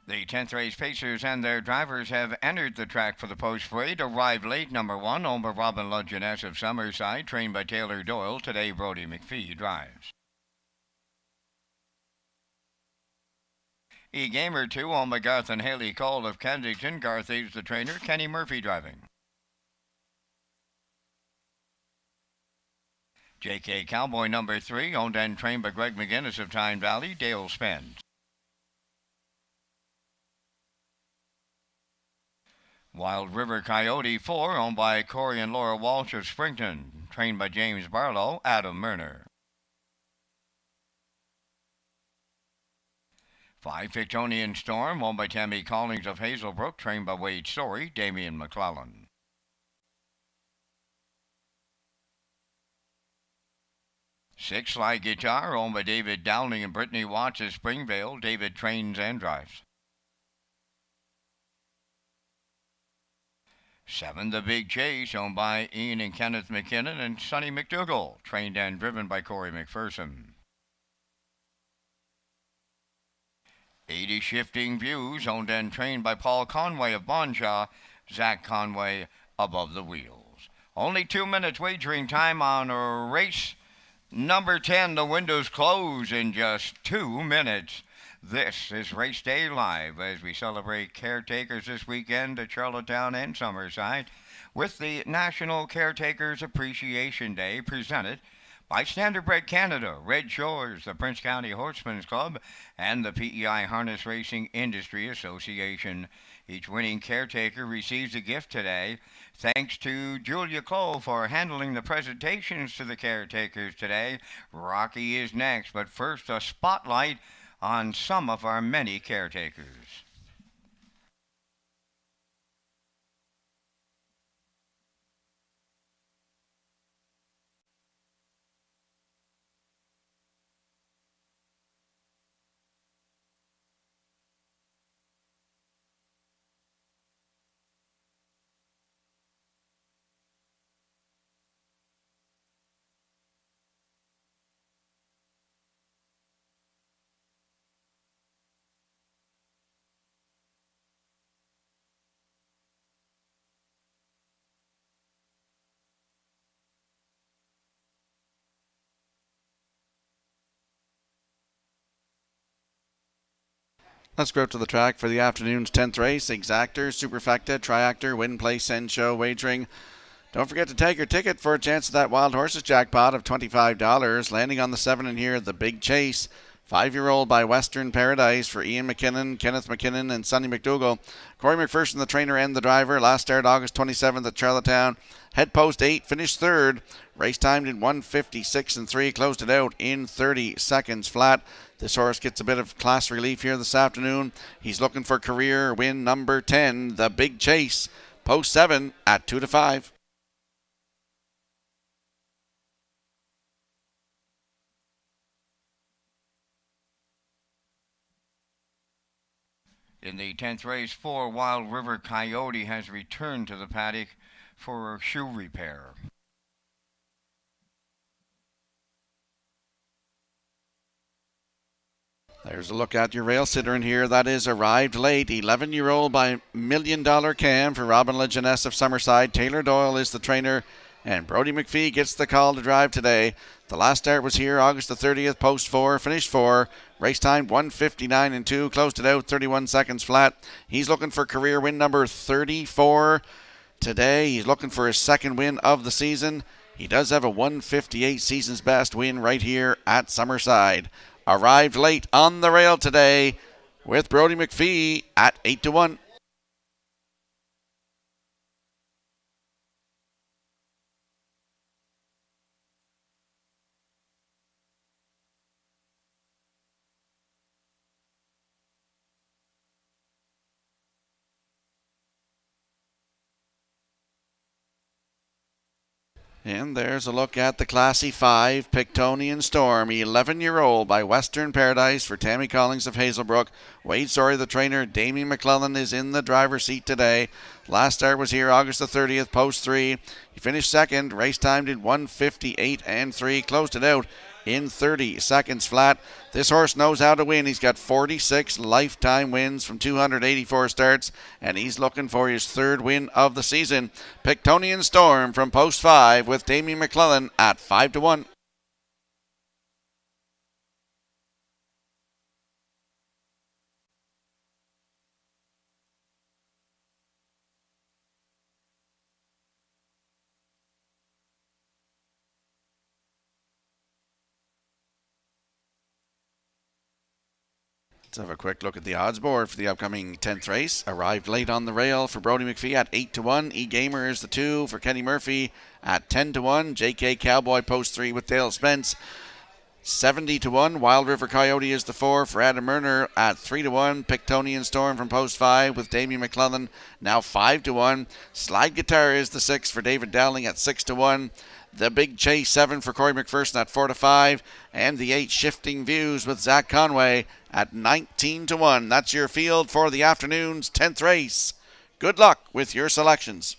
The 10th race pacers and their drivers have entered the track for the post parade. Arrived late, number 1, owned by Robin Ludgeness of Summerside, trained by Taylor Doyle. Today, Brody McPhee drives. E-Gamer 2, owned by Garth and Haley Cole of Kensington. Garth aids the trainer, Kenny Murphy driving. JK Cowboy number 3, owned and trained by Greg McGinnis of Tyne Valley. Dale Spence. Wild River Coyote 4, owned by Corey and Laura Walsh of Springton, trained by James Barlow. Adam Murner. 5 Fictonian Storm, owned by Tammy Collins of Hazelbrook, trained by Wade Story. Damian McClellan. 6 Slide Guitar, owned by David Dowling and Brittany Watts of Springvale. David trains and drives. 7 The Big Chase, owned by Ian and Kenneth McKinnon and Sonny McDougall, trained and driven by Corey McPherson. 80 Shifting Views, owned and trained by Paul Conway of Bonshaw. Zach Conway above the wheels. Only 2 minutes wagering time on race number 10. The windows close in just 2 minutes. This is Race Day Live as we celebrate caretakers this weekend at Charlottetown and Summerside with the National Caretakers Appreciation Day presented by Standardbred Canada, Red Shores, the Prince County Horsemen's Club, and the PEI Harness Racing Industry Association. Each winning caretaker receives a gift today. Thanks to Julia Cole for handling the presentations to the caretakers today. Rocky is next, but first a spotlight on some of our many caretakers. Let's go out to the track for the afternoon's 10th race. Exactor, Superfecta, Triactor, Win, Play, Send, Show, Wagering. Don't forget to take your ticket for a chance at that Wild Horses jackpot of $25. Landing on the 7 in here, The Big Chase. 5-year-old by Western Paradise for Ian McKinnon, Kenneth McKinnon, and Sonny McDougall. Corey McPherson, the trainer and the driver. Last start August 27th at Charlottetown. Head post 8, finished third. Race timed in 1:56 and 3. Closed it out in 30 seconds flat. This horse gets a bit of class relief here this afternoon. He's looking for career win number 10, The Big Chase. Post 7 at 2-5. In the 10th race, 4 Wild River Coyote has returned to the paddock for shoe repair. There's a look at your rail sitter in here. That is Arrived Late. 11-year-old by $1 Million Cam for Robin Legeness of Summerside. Taylor Doyle is the trainer, and Brody McPhee gets the call to drive today. The last start was here August the 30th, post 4, finished 4. Race time 1:59 and 2, closed it out 31 seconds flat. He's looking for career win number 34 today. He's looking for his second win of the season. He does have a 1:58 season's best win right here at Summerside. Arrived Late on the rail today with Brody McPhee at 8-1. And there's a look at the Classy 5 Pictonian Storm. 11-year-old by Western Paradise for Tammy Collins of Hazelbrook. Wade Story, the trainer. Damien McClellan is in the driver's seat today. Last start was here August the 30th, post 3. He finished second. Race timed in 1:58 and 3. Closed it out in 30 seconds flat. This horse knows how to win. He's got 46 lifetime wins from 284 starts, and he's looking for his third win of the season. Pictonian Storm from post 5 with Damien McClellan at 5-1. Let's have a quick look at the odds board for the upcoming 10th race. Arrived Late on the rail for Brody McPhee at 8-1. E-Gamer is the 2 for Kenny Murphy at 10-1. JK Cowboy post 3 with Dale Spence 70-1. Wild River Coyote is the 4 for Adam Murner at 3-1. Pictonian Storm from post 5 with Damien McClellan now 5-1. Slide Guitar is the 6 for David Dowling at 6-1. The Big Chase 7 for Corey McPherson at 4-5. And the 8 Shifting Views with Zach Conway at 19-1. That's your field for the afternoon's 10th race. Good luck with your selections.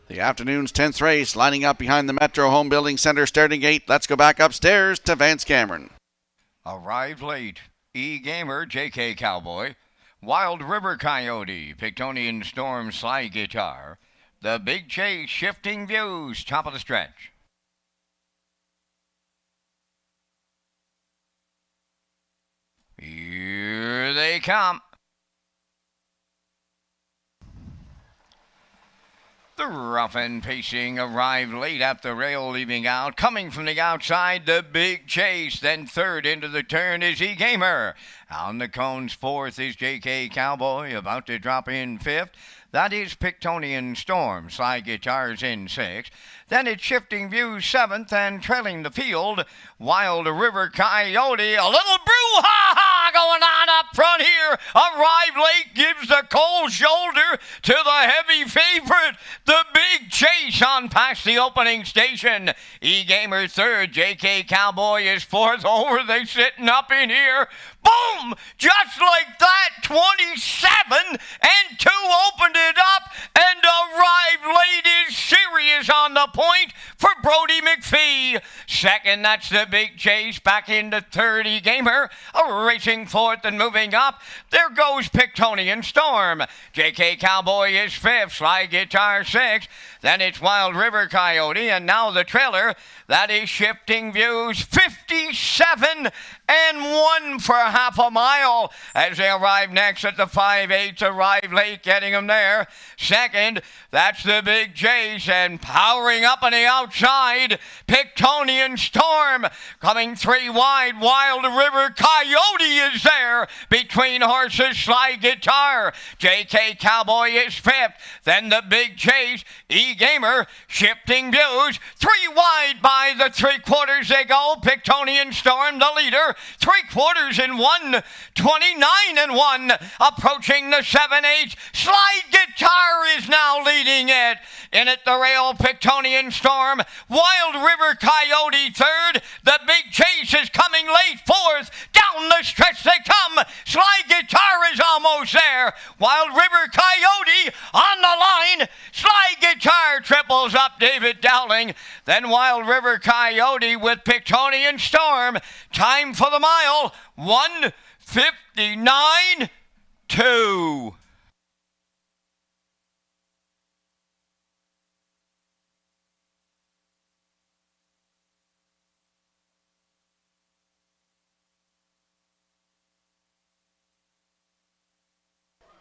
The afternoon's 10th race lining up behind the Metro Home Building Center starting gate. Let's go back upstairs to Vance Cameron. Arrived Late, E-Gamer, JK Cowboy, Wild River Coyote, Pictonian Storm, Slide Guitar, The Big Chase, Shifting Views, top of the stretch. Here they come. The rough and pacing arrived late at the rail, leaving out. Coming from the outside, The Big Chase. Then third into the turn is E-Gamer. On the cones, fourth is JK Cowboy, about to drop in fifth. That is Pictonian Storm. Slide Guitars in sixth. Then it's Shifting Views seventh, and trailing the field, Wild River Coyote. A little brouhaha going on up Arrive Late gives the cold shoulder to the heavy favorite, the Big Chase, on past the opening station. E-Gamer third, JK Cowboy is fourth. Over they sitting up in here. Boom! Just like that, 27 and 2 opened it up, and Arrive Late is serious on the point for Brody McPhee. Second, that's the Big Chase. Back into third, E-Gamer. Racing fourth and moving up. There goes Pictonian Storm. JK Cowboy is fifth. Sly Guitar sixth. Then it's Wild River Coyote, and now the trailer. That is Shifting Views, 57 and 1 for half a mile as they arrive next at the 5/8. Arrive Late, getting them there. Second, that's the Big Chase, and powering up on the outside, Pictonian Storm. Coming 3 wide, Wild River Coyote is there between horses. Sly Guitar. JK Cowboy is fifth. Then the Big Chase, E-Gamer, Shifting Views. 3 wide by the 3/4 they go. Pictonian Storm, the leader. 3/4 in 1. 29 and 1. Approaching the 7/8. Slide Guitar is now leading it. In at the rail, Pictonian Storm. Wild River Coyote third. The Big Chase is coming late fourth. Down the stretch they come. Slide Guitar is almost there. Wild River Coyote on the line. Slide Guitar triples up David Dowling. Then Wild River Coyote with Pictonian Storm. Time for the mile, 1:59.2.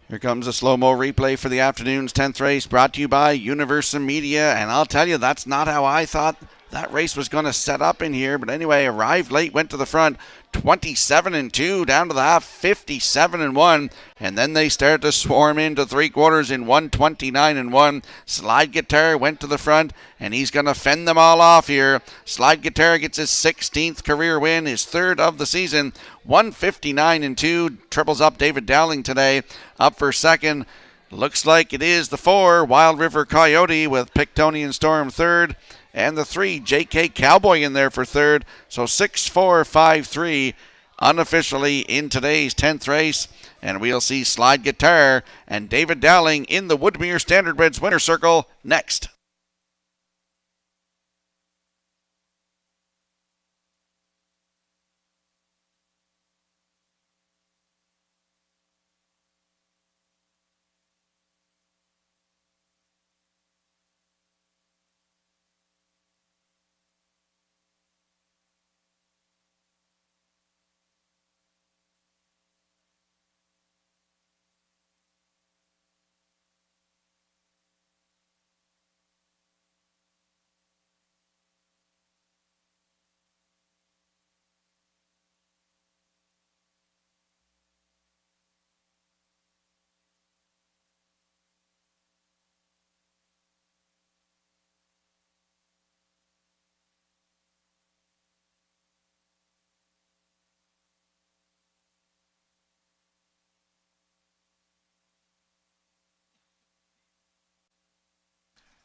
Here comes a slow-mo replay for the afternoon's 10th race, brought to you by Universal Media. And I'll tell you, that's not how I thought that race was going to set up in here. But anyway, Arrived Late, went to the front, 27 and 2, down to the half, 57 and 1. And then they started to swarm into 3/4 in 129 and 1. Slide Guitar went to the front, and he's going to fend them all off here. Slide Guitar gets his 16th career win, his third of the season. 159 and 2, triples up David Dowling today, up for second. Looks like it is the 4, Wild River Coyote, with Pictonian Storm third, and the 3, JK Cowboy, in there for third. So 6, 4, 5, 3 unofficially in today's 10th race. And we'll see Slide Guitar and David Dowling in the Woodmere Standardbreds winner circle next.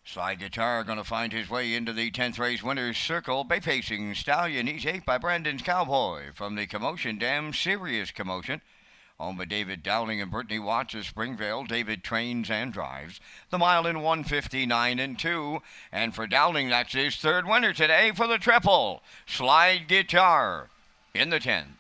Slide Guitar going to find his way into the 10th race winner's circle. Bay-facing Stallion, he's 8 by Brandon's Cowboy. From the Commotion Dam, Serious Commotion. Owned by David Dowling and Brittany Watts of Springvale. David trains and drives. The mile in 1:59 and 2. And for Dowling, that's his third winner today for the triple. Slide Guitar in the 10th.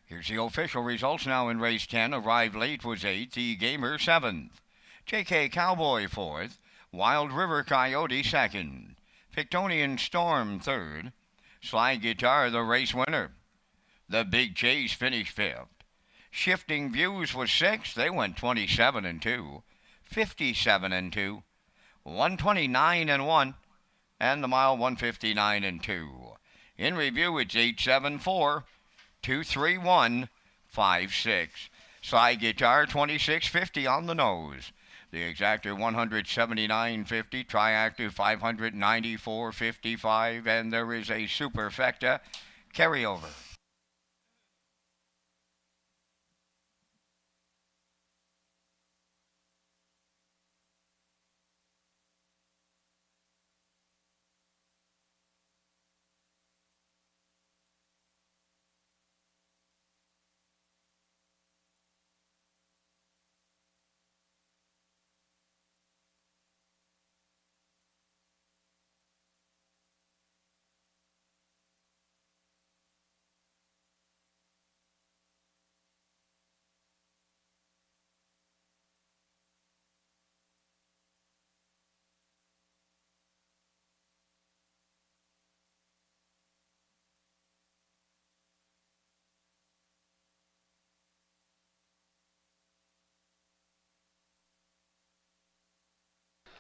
Here's the official results now in race 10. Arrived Late was 8th, The Gamer 7th, JK Cowboy 4th, Wild River Coyote 2nd, Pictonian Storm 3rd, Sly Guitar the race winner. The Big Chase finished 5th. Shifting Views was 6th. They went 27-2, 57-2, 129-1, and the mile 159-2. In review, it's 874, 231, 56. Sly Guitar 2650 on the nose. The Exactor 179.50, Triactive 594.55, and there is a Superfecta carryover.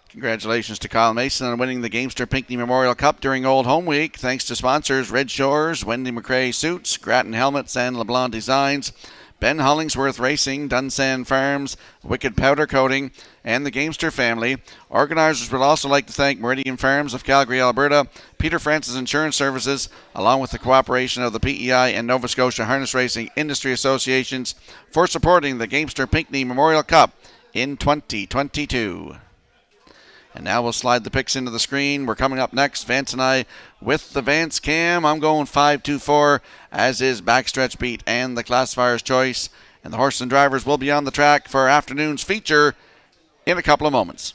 Congratulations to Kyle Mason on winning the Gamester Pinckney Memorial Cup during Old Home Week. Thanks to sponsors Red Shores, Wendy McRae Suits, Grattan Helmets, and LeBlanc Designs, Ben Hollingsworth Racing, Dunsan Farms, Wicked Powder Coating, and the Gamester family. Organizers would also like to thank Meridian Farms of Calgary, Alberta, Peter Francis Insurance Services, along with the cooperation of the PEI and Nova Scotia Harness Racing Industry Associations for supporting the Gamester Pinckney Memorial Cup in 2022. And now we'll slide the picks into the screen. We're coming up next, Vance and I, with the Vance Cam. I'm going 5-2-4, as is Backstretch Beat and the Classifier's Choice. And the horse and drivers will be on the track for our afternoon's feature in a couple of moments.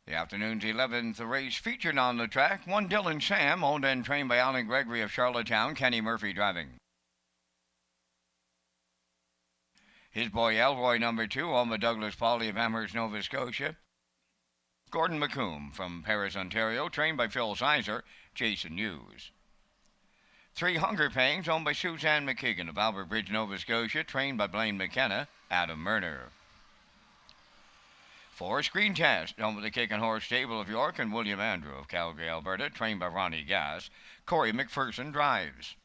The afternoon's 11th race featured on the track. One Dylan Sam, owned and trained by Alan Gregory of Charlottetown, Kenny Murphy driving. His boy Elroy, number 2, owned by Douglas Pauly of Amherst, Nova Scotia. Gordon McComb from Paris, Ontario, trained by Phil Sizer, Jason Hughes. 3 Hunger Pangs, owned by Suzanne McKeegan of Albert Bridge, Nova Scotia, trained by Blaine McKenna, Adam Murner. 4 Screen Test, owned by the Kick and Horse Stable of York, and William Andrew of Calgary, Alberta, trained by Ronnie Gass. Corey McPherson drives.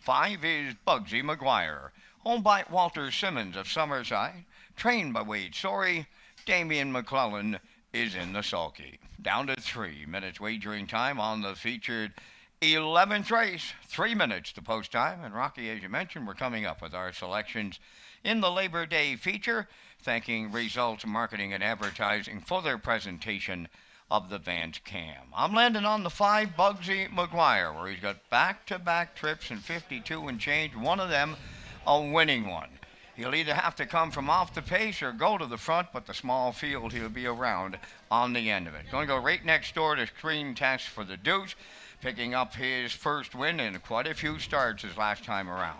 5 is Bugsy McGuire. Owned by Walter Simmons of Summerside. Trained by Wade Sorey. Damian McClellan is in the sulky. Down to 3 minutes wagering time on the featured 11th race. 3 minutes to post time. And Rocky, as you mentioned, we're coming up with our selections in the Labor Day feature, thanking Results Marketing and Advertising for their presentation of the Vance Cam. I'm landing on the 5, Bugsy McGuire, where he's got back-to-back trips in 52 and change, one of them a winning one. He'll either have to come from off the pace or go to the front, but the small field he'll be around on the end of it. Going to go right next door to Screen Test for the Deuce, picking up his first win in quite a few starts his last time around.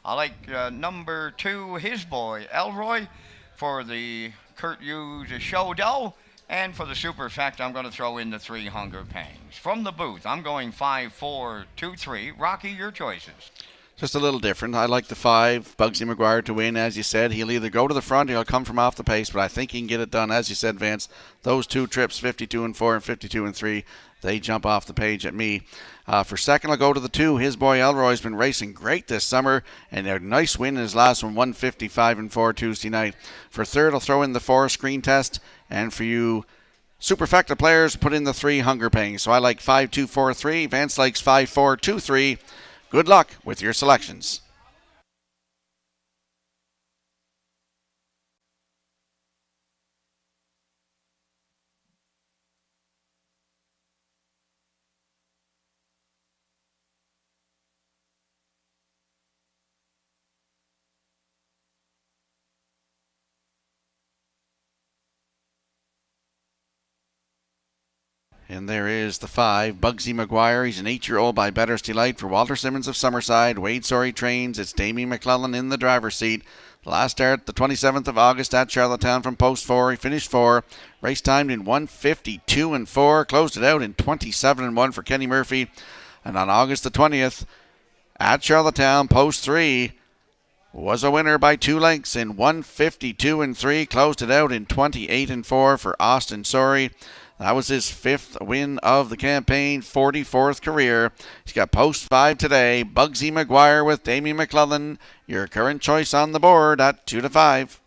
I like number 2, his boy, Elroy, for the Kurt Hughes show dough. And for the super fact, I'm going to throw in the 3 Hunger Pangs. From the booth, I'm going 5, 4, 2, 3. Rocky, your choices. Just a little different. I like the 5, Bugsy McGuire, to win. As you said, he'll either go to the front or he'll come from off the pace, but I think he can get it done. As you said, Vance, those 2 trips, 52 and 4 and 52 and 3, they jump off the page at me. For second, I'll go to the 2. His boy Elroy's been racing great this summer, and a nice win in his last one, 155 and 4 Tuesday night. For third, I'll throw in the 4, Screen Test, and for you Superfecta players, put in the 3, Hunger Pangs. So I like 5, 2, 4, 3. Vance likes 5, 4, 2, 3. Good luck with your selections. And there is the 5, Bugsy McGuire. He's an 8-year-old by Bettor's Delight for Walter Simmons of Summerside. Wade Sorey trains. It's Damien McClellan in the driver's seat. Last start the 27th of August at Charlottetown from post 4. He finished 4. Race timed in 152 and 4. Closed it out in 27 and 1 for Kenny Murphy. And on August the 20th at Charlottetown, post 3, was a winner by 2 lengths in 152 and 3. Closed it out in 28 and 4 for Austin Sorey. That was his 5th win of the campaign, 44th career. He's got post 5 today. Bugsy McGuire with Damien McClellan. Your current choice on the board at 2 to 5.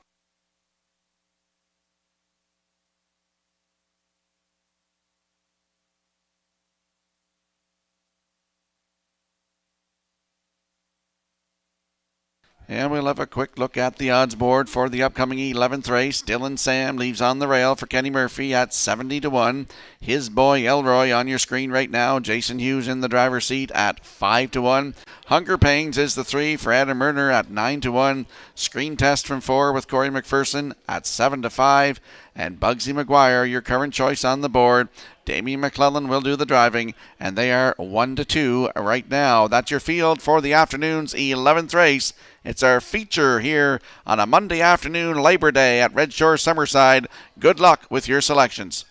And we'll have a quick look at the odds board for the upcoming 11th race. Dylan Sam leaves on the rail for Kenny Murphy at 70 to 1. His boy Elroy on your screen right now. Jason Hughes in the driver's seat at 5 to 1. Hunger Pangs is the 3 for Adam Murner at 9 to 1. Screen Test from 4 with Corey McPherson at 7 to 5. And Bugsy McGuire, your current choice on the board. Damien McClellan will do the driving, and they are 1 to 2 right now. That's your field for the afternoon's 11th race. It's our feature here on a Monday afternoon, Labor Day at Red Shore Summerside. Good luck with your selections.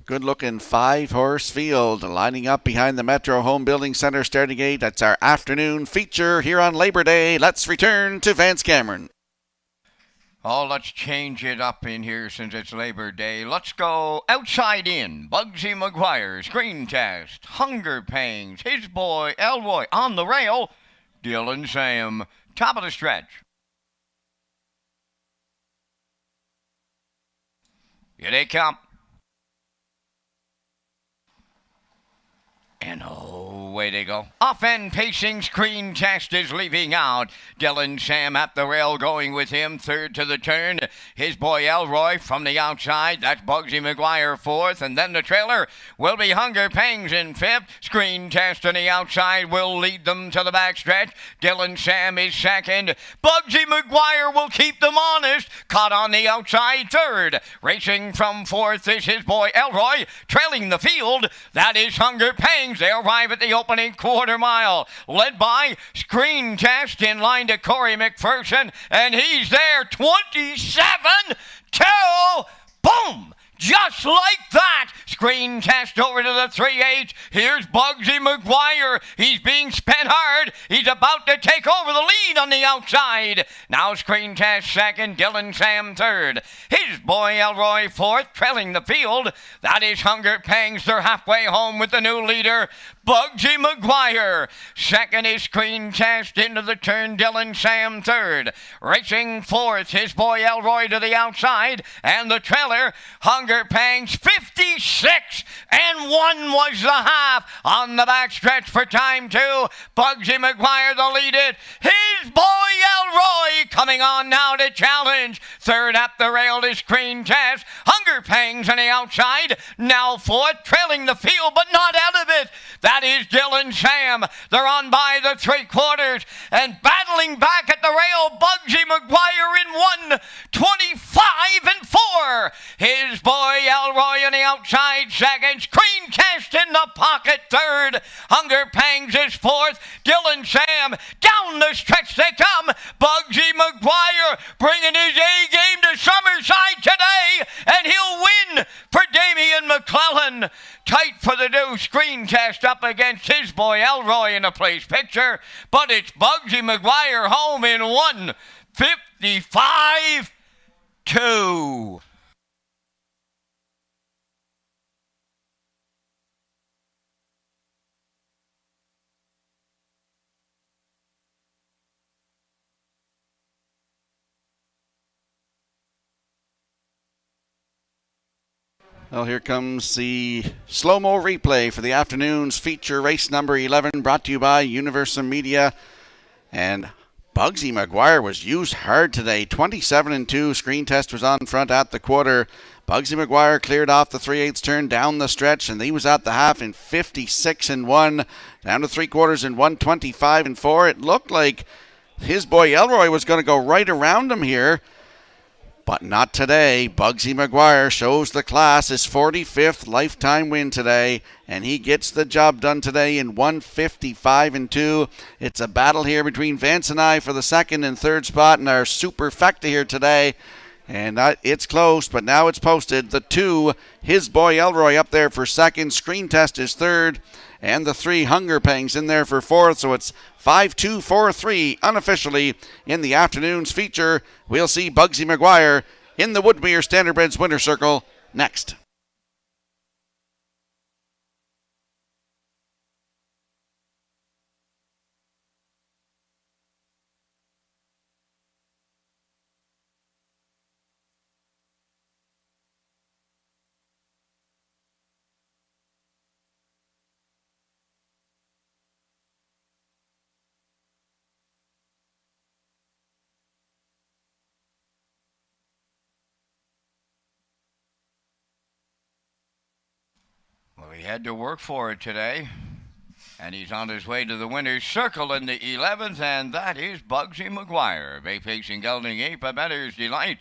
Good-looking 5-horse field lining up behind the Metro Home Building Center starting gate. That's our afternoon feature here on Labor Day. Let's return to Vance Cameron. Oh, let's change it up in here since it's Labor Day. Let's go outside in. Bugsy McGuire, Screen Test, Hunger Pangs, his boy Elroy on the rail. Dylan Sam, top of the stretch. Here they come. And away they go. Off and pacing, Screen Test is leaving out. Dylan Sam at the rail going with him. Third to the turn. His boy Elroy from the outside. That's Bugsy McGuire fourth. And then the trailer will be Hunger Pangs in fifth. Screen Test on the outside will lead them to the backstretch. Dylan Sam is second. Bugsy McGuire will keep them honest. Caught on the outside third. Racing from fourth is his boy Elroy. Trailing the field. That is Hunger Pangs. They arrive at the opening quarter mile, led by Screen Test in line to Corey McPherson, and he's there, 27 2 boom! Just like that, Screen Test over to the 3/8. Here's Bugsy McGuire. He's being spent hard. He's about to take over the lead on the outside. Now Screen Test second, Dylan Sam third. His boy Elroy fourth, trailing the field. That is Hunger Pangs. They're halfway home with the new leader, Bugsy McGuire. Second is Screen Test into the turn, Dylan Sam third. Racing fourth, his boy Elroy to the outside, and the trailer, Hunger Pangs, 56 and 1 was the half on the backstretch for time two. Bugsy McGuire the lead it. His boy Elroy coming on now to challenge. Third up the rail is Screen Test. Hunger Pangs on the outside. Now fourth, trailing the field but not out of it. That is Dylan Sam. They're on by the three quarters and battling back at the rail. Bugsy McGuire in 1, 25 and 4. His boy Elroy on the outside second. Screen Test in the pocket third. Hunger Pangs is fourth. Dylan Sam down the stretch they come. Bugsy McGuire bringing his A game to Summerside today, and he'll win for Damian McClellan. Tight for the new Screen Test up against his boy Elroy in a place picture, but it's Bugsy McGuire home in 1, 55 2. Well, here comes the slow-mo replay for the afternoon's feature race number 11, brought to you by Universal Media. And Bugsy McGuire was used hard today. 27 and 2. Screen Test was on front at the quarter. Bugsy McGuire cleared off the 3/8 turn down the stretch, and he was at the half in 56 and 1. Down to three quarters in 125 and 4. It looked like his boy Elroy was going to go right around him here. But not today. Bugsy McGuire shows the class, his 45th lifetime win today, and he gets the job done today in 155 and 2. It's a battle here between Vance and I for the second and third spot in our superfecta here today. And it's close, but now it's posted. The 2, his boy Elroy up there for second. Screen Test is third. And the 3, Hunger Pangs in there for fourth. So it's 5-2, 4-3 unofficially in the afternoon's feature. We'll see Bugsy McGuire in the Woodmere Standardbreds Winter Circle next. Well, he had to work for it today, and he's on his way to the winner's circle in the 11th, and that is Bugsy McGuire. Bay-facing gelding ape, a bettor's delight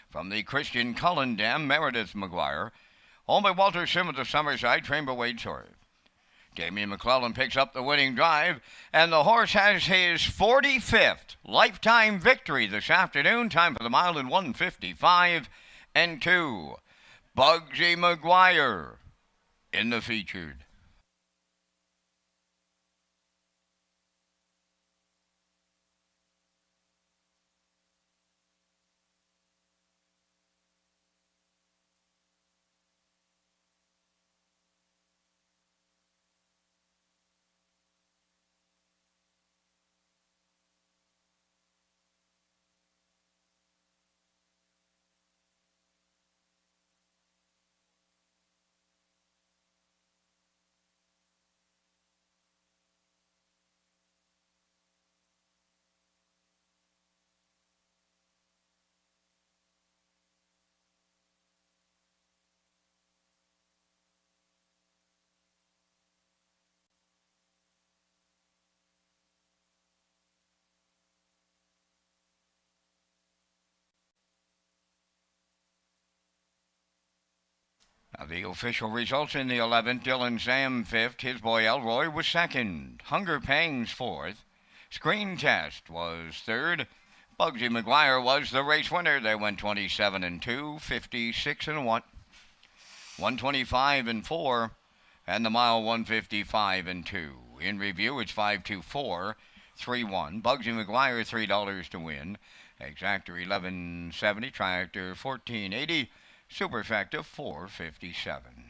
from the Christian Cullen Dam, Meredith McGuire. Owned by Walter Sim at the Summerside, trained by Wade Sorey. Damian McClellan picks up the winning drive, and the horse has his 45th lifetime victory this afternoon. Time for the mile in 155 and 2. Bugsy McGuire in the featured. The official results in the 11th, Dylan Sam 5th, his boy Elroy was 2nd, Hunger Pangs 4th, Screen Test was 3rd, Bugsy McGuire was the race winner. They went 27-2, 56-1, 125-4, and the mile 155-2. In review, it's 524, 3-1. Bugsy McGuire $3 to win. Exactor 1170, Tractor 1480, Superfecta 457.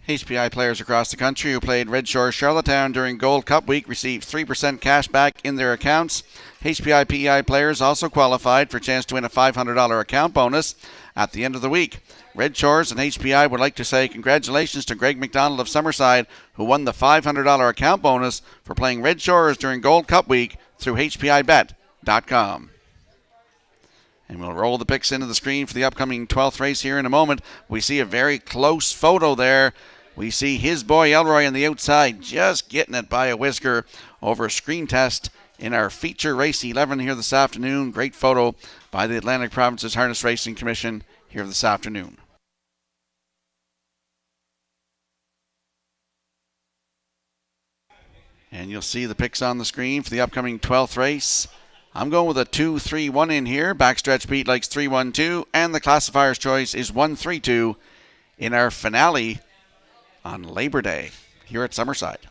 HPI players across the country who played Red Shores Charlottetown during Gold Cup Week received 3% cash back in their accounts. HPI PEI players also qualified for a chance to win a $500 account bonus at the end of the week. Red Shores and HPI would like to say congratulations to Greg McDonald of Summerside, who won the $500 account bonus for playing Red Shores during Gold Cup Week through HPIBet.com. And we'll roll the picks into the screen for the upcoming 12th race here in a moment. We see a very close photo there. We see his boy Elroy on the outside just getting it by a whisker over a Screen Test in our feature race 11 here this afternoon. Great photo by the Atlantic Provinces Harness Racing Commission here this afternoon. And you'll see the picks on the screen for the upcoming 12th race. I'm going with a 2-3-1 in here. Backstretch Pete likes 3-1-2, and the classifier's choice is 1-3-2 in our finale on Labor Day here at Summerside.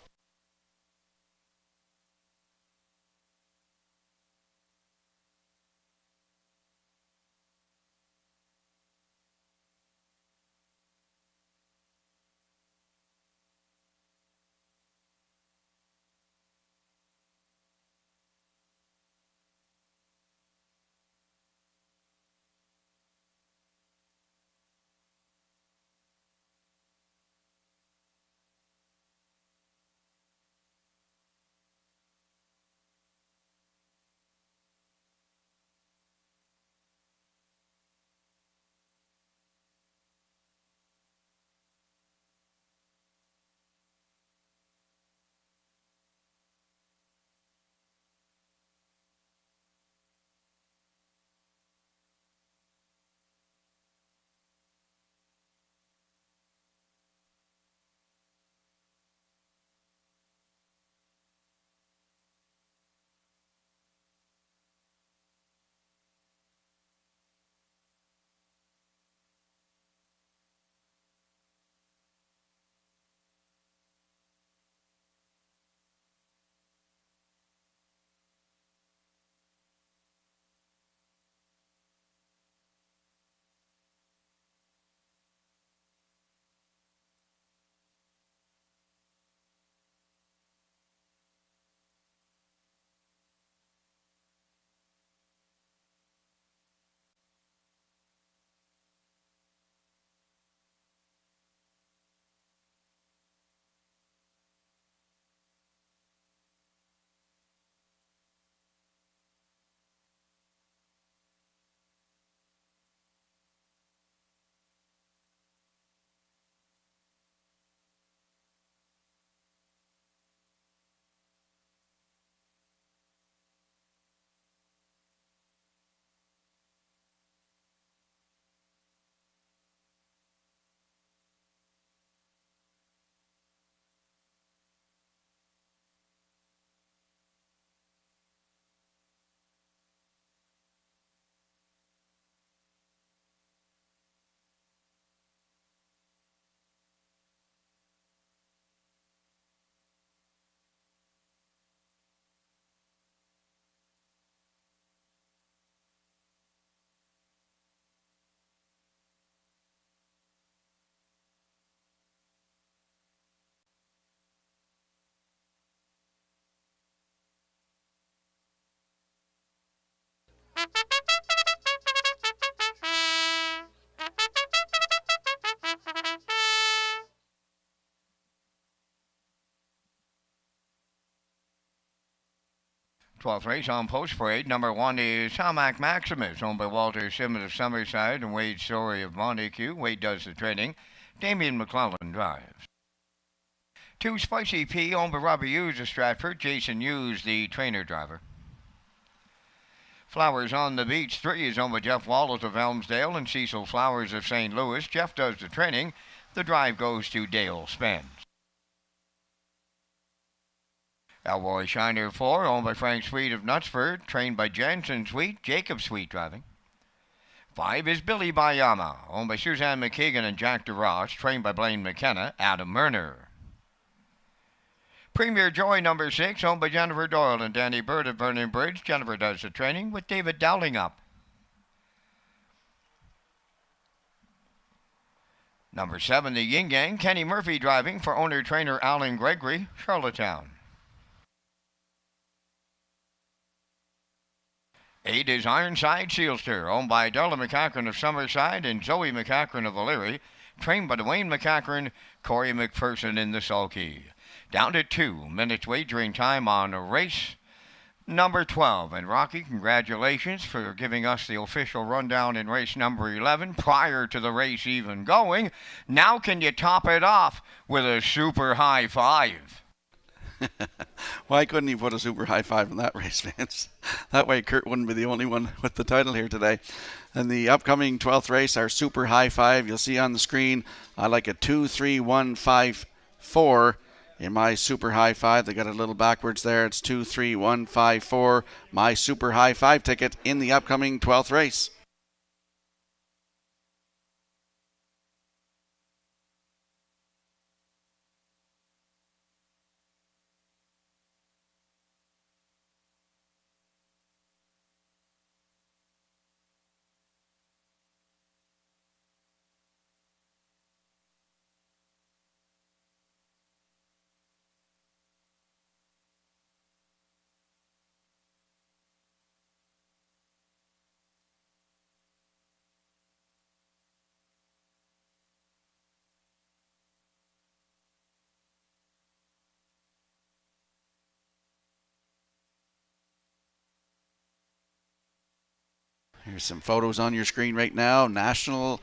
12th race on post parade. Number 1 is Hamac Maximus, owned by Walter Simmons of Summerside and Wade Story of Montague. Wade does the training. Damien McClellan drives. 2 Spicy P, owned by Robbie Hughes of Stratford. Jason Hughes, the trainer driver. Flowers on the Beach 3 is owned by Jeff Wallace of Elmsdale and Cecil Flowers of St. Louis. Jeff does the training. The drive goes to Dale Spence. Elroy Shiner 4, owned by Frank Sweet of Knutsford, trained by Jansen Sweet, Jacob Sweet driving. 5 is Billy Bayama, owned by Suzanne McKeegan and Jack DeRoss, trained by Blaine McKenna, Adam Murner. Premier Joy number 6, owned by Jennifer Doyle and Danny Bird of Vernon Bridge. Jennifer does the training with David Dowling up. Number 7, the Yin Yang, Kenny Murphy driving for owner-trainer Alan Gregory, Charlottetown. 8 is Ironside Sealster, owned by Darla McCachran of Summerside and Zoe McCachran of O'Leary, trained by Dwayne McCachran, Corey McPherson in the sulky. Down to 2 minutes wagering time on race number 12. And Rocky, congratulations for giving us the official rundown in race number 11 prior to the race even going. Now can you top it off with a super high five? Why couldn't he put a super high five in that race, Vince? That way Kurt wouldn't be the only one with the title here today. And the upcoming 12th race, our super high five, you'll see on the screen, I like a 2-3-1-5-4 in my super high five. They got it a little backwards there. It's 2-3-1-5-4, my super high five ticket in the upcoming 12th race. Here's some photos on your screen right now. National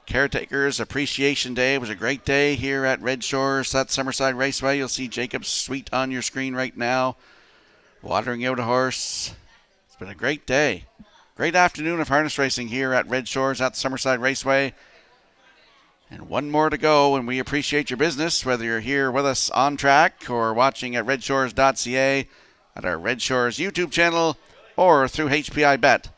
Caretakers Appreciation Day. It was a great day here at Red Shores at Summerside Raceway. You'll see Jacob Sweet on your screen right now, watering out a horse. It's been a great day. Great afternoon of harness racing here at Red Shores at Summerside Raceway. And one more to go, and we appreciate your business, whether you're here with us on track or watching at Redshores.ca, at our Red Shores YouTube channel, or through HPIBet.com.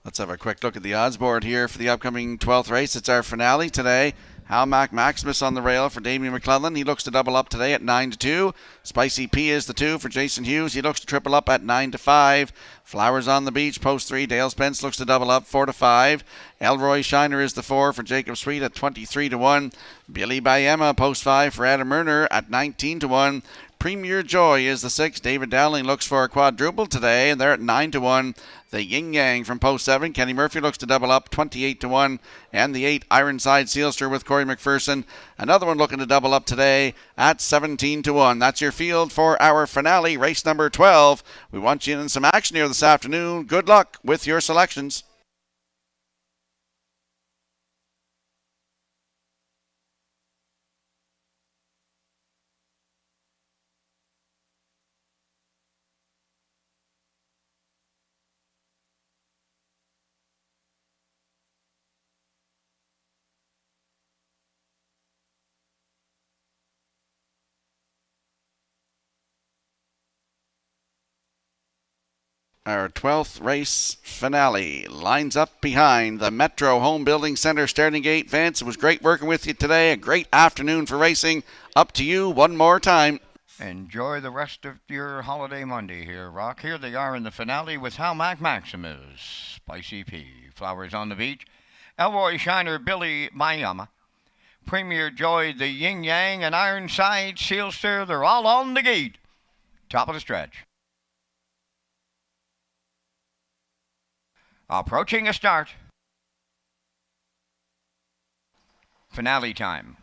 Let's have a quick look at the odds board here for the upcoming 12th race. It's our finale today. Hamac Maximus on the rail for Damien McClellan. He looks to double up today at 9-2. Spicy P is the 2 for Jason Hughes. He looks to triple up at 9-5. Flowers on the Beach, post 3. Dale Spence looks to double up 4-5. Elroy Shiner is the 4 for Jacob Sweet at 23-1. Billy Bayema, post 5 for Adam Murner at 19-1. Premier Joy is the 6. David Dowling looks for a quadruple today, and they're at 9-1. The Yin Yang from post 7. Kenny Murphy looks to double up 28-1. And the 8 Ironside Sealster with Corey McPherson. Another one looking to double up today at 17-1. That's your field for our finale, race number 12. We want you in some action here this afternoon. Good luck with your selections. Our 12th race finale lines up behind the Metro Home Building Center starting gate. Vance, it was great working with you today. A great afternoon for racing. Up to you one more time. Enjoy the rest of your holiday Monday here, Rock. Here they are in the finale with How Mac Maximus, Spicy P, Flowers on the Beach, Elroy Shiner, Billy Mayama, Premier Joy, the Yin Yang, and Ironside Sealster. They're all on the gate. Top of the stretch. Approaching a start. Finale time.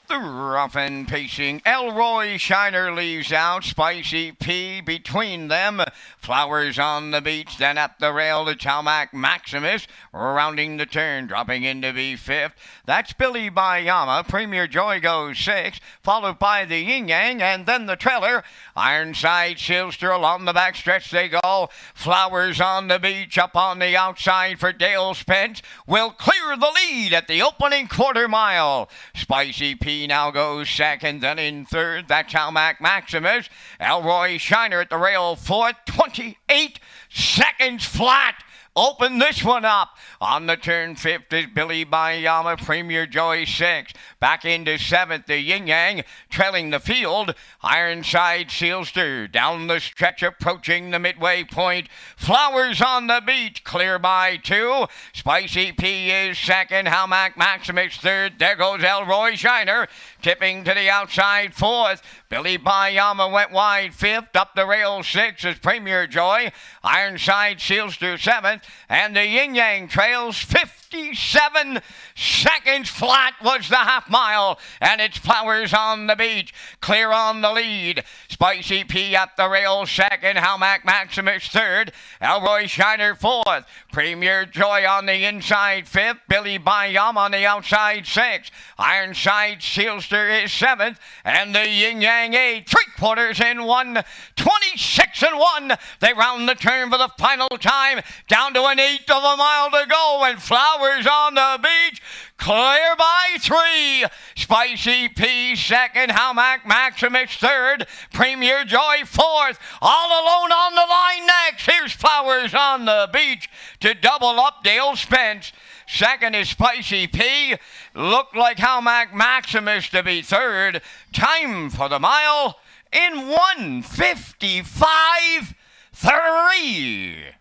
The rough and pacing Elroy Shiner leaves out. Spicy P between them. Flowers on the beach, then at the rail to Talmac Maximus. Rounding the turn, dropping in to be fifth. That's Billy Bayama. Premier Joy goes sixth, followed by the Yin Yang, and then the trailer. Ironside Silster along the back stretch they go. Flowers on the beach up on the outside for Dale Spence. Will clear the lead at the opening quarter mile. Spicy P now goes second, then in third. That's Talmac Maximus. Elroy Shiner at the rail fourth. 28 seconds flat. Open this one up. On the turn fifth is Billy Bayama, Premier Joy sixth. Back into seventh, the Yin Yang, trailing the field. Ironside Sealster down the stretch, approaching the midway point. Flowers on the beach, clear by two. Spicy P is second, Halmac Maximus third. There goes Elroy Shiner, tipping to the outside fourth. Billy Bayama went wide fifth. Up the rail sixth is Premier Joy. Ironside Sealster seventh. And the Yin Yang trails 57 seconds flat was the half mile. And it's Flowers on the beach, clear on the lead. Spicy P at the rail second. Halmac Maximus third. Elroy Shiner fourth. Premier Joy on the inside fifth. Billy Bayama on the outside sixth. Ironside Sealster is seventh. And the Yin Yang eighth. 3/4 in one. 26 and 1. They round the turn for the final time. Down to an eighth of a mile to go. And Flowers on the beach, clear by 3. Spicy P second. Halmac Maximus third. Premier Joy fourth. All alone on the line next. Here's Flowers on the beach to double up Dale Spence. Second is Spicy P. Looked like Halmac Maximus to be third. Time for the mile in 1:55.3.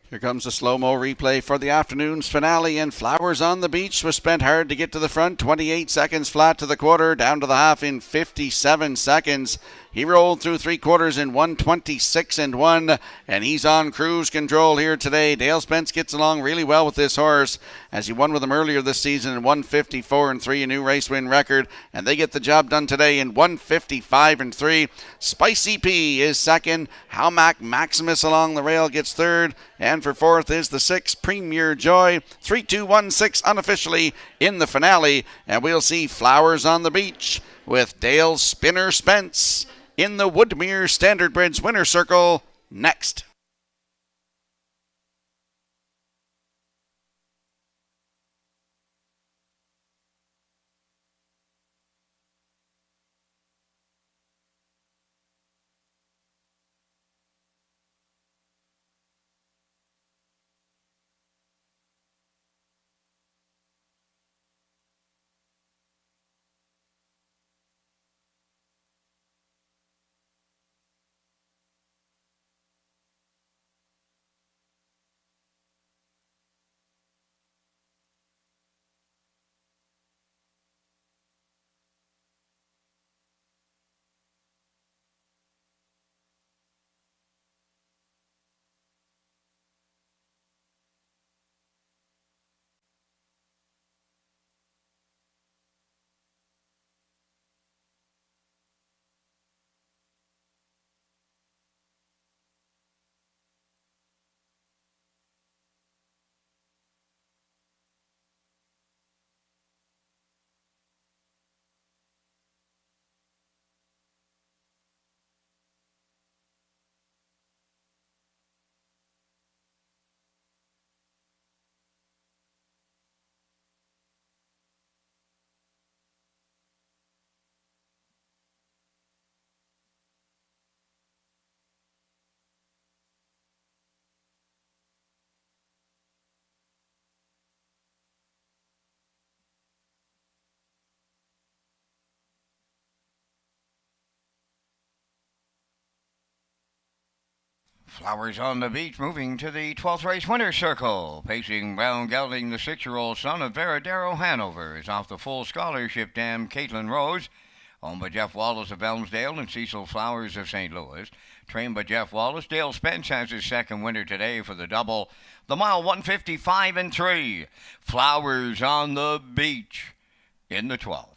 Here comes the slow-mo replay for the afternoon's finale, and Flowers on the beach was spent hard to get to the front. 28 seconds flat to the quarter, down to the half in 57 seconds. He rolled through 3/4 in 1:26 and 1, and he's on cruise control here today. Dale Spence gets along really well with this horse, as he won with him earlier this season in 1:54 and 3, a new race win record, and they get the job done today in 1:55 and 3. Spicy P is second. Halmac Maximus along the rail gets third, and for fourth is the 6 Premier Joy. 3-2-1-6 unofficially in the finale, and we'll see Flowers on the beach with Dale Spinner Spence in the Woodmere Standard Bridge winner circle next. Flowers on the Beach moving to the 12th race winner's circle. Pacing Brown Gelding, the 6-year-old son of Veradero Hanover, is off the full scholarship dam Caitlin Rose. Owned by Jeff Wallace of Elmsdale and Cecil Flowers of St. Louis. Trained by Jeff Wallace. Dale Spence has his second winner today for the double. The mile 155 and 3. Flowers on the Beach in the 12th.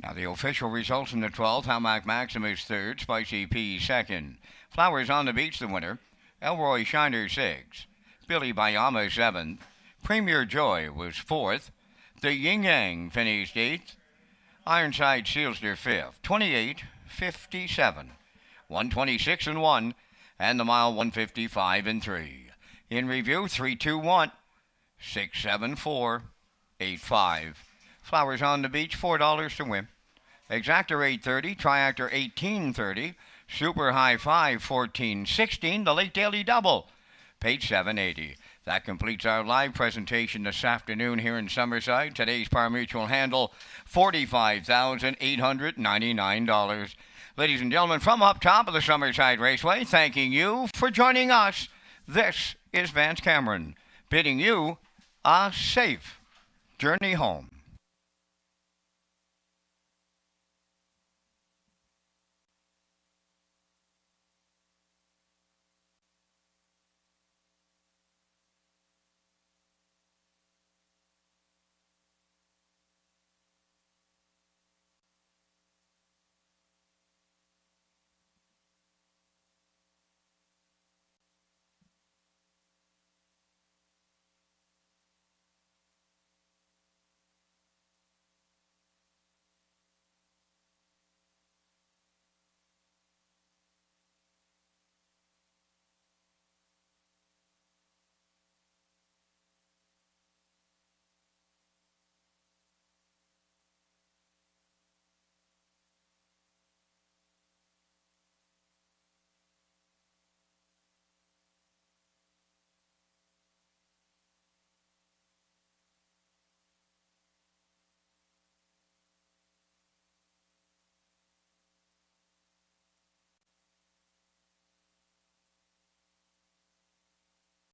Now the official results in the 12th. Hamac Maximus third, Spicy P second. Flowers on the Beach the winner. Elroy Shiner 6th. Billy Bayama 7th. Premier Joy was 4th. The Yin Yang finished 8th. Ironside Sealster 5th. 28-57. 126 and 1. And the mile 155 and 3. In review 3-2-1. 6-7-4-8-5. Flowers on the Beach, $4 to win. Exactor $8.30, Triactor $18.30, Super High Five $14.16, the Late Daily Double, paid $7.80. That completes our live presentation this afternoon here in Summerside. Today's Par Mutual handle, $45,899. Ladies and gentlemen, from up top of the Summerside Raceway, thanking you for joining us. This is Vance Cameron, bidding you a safe journey home.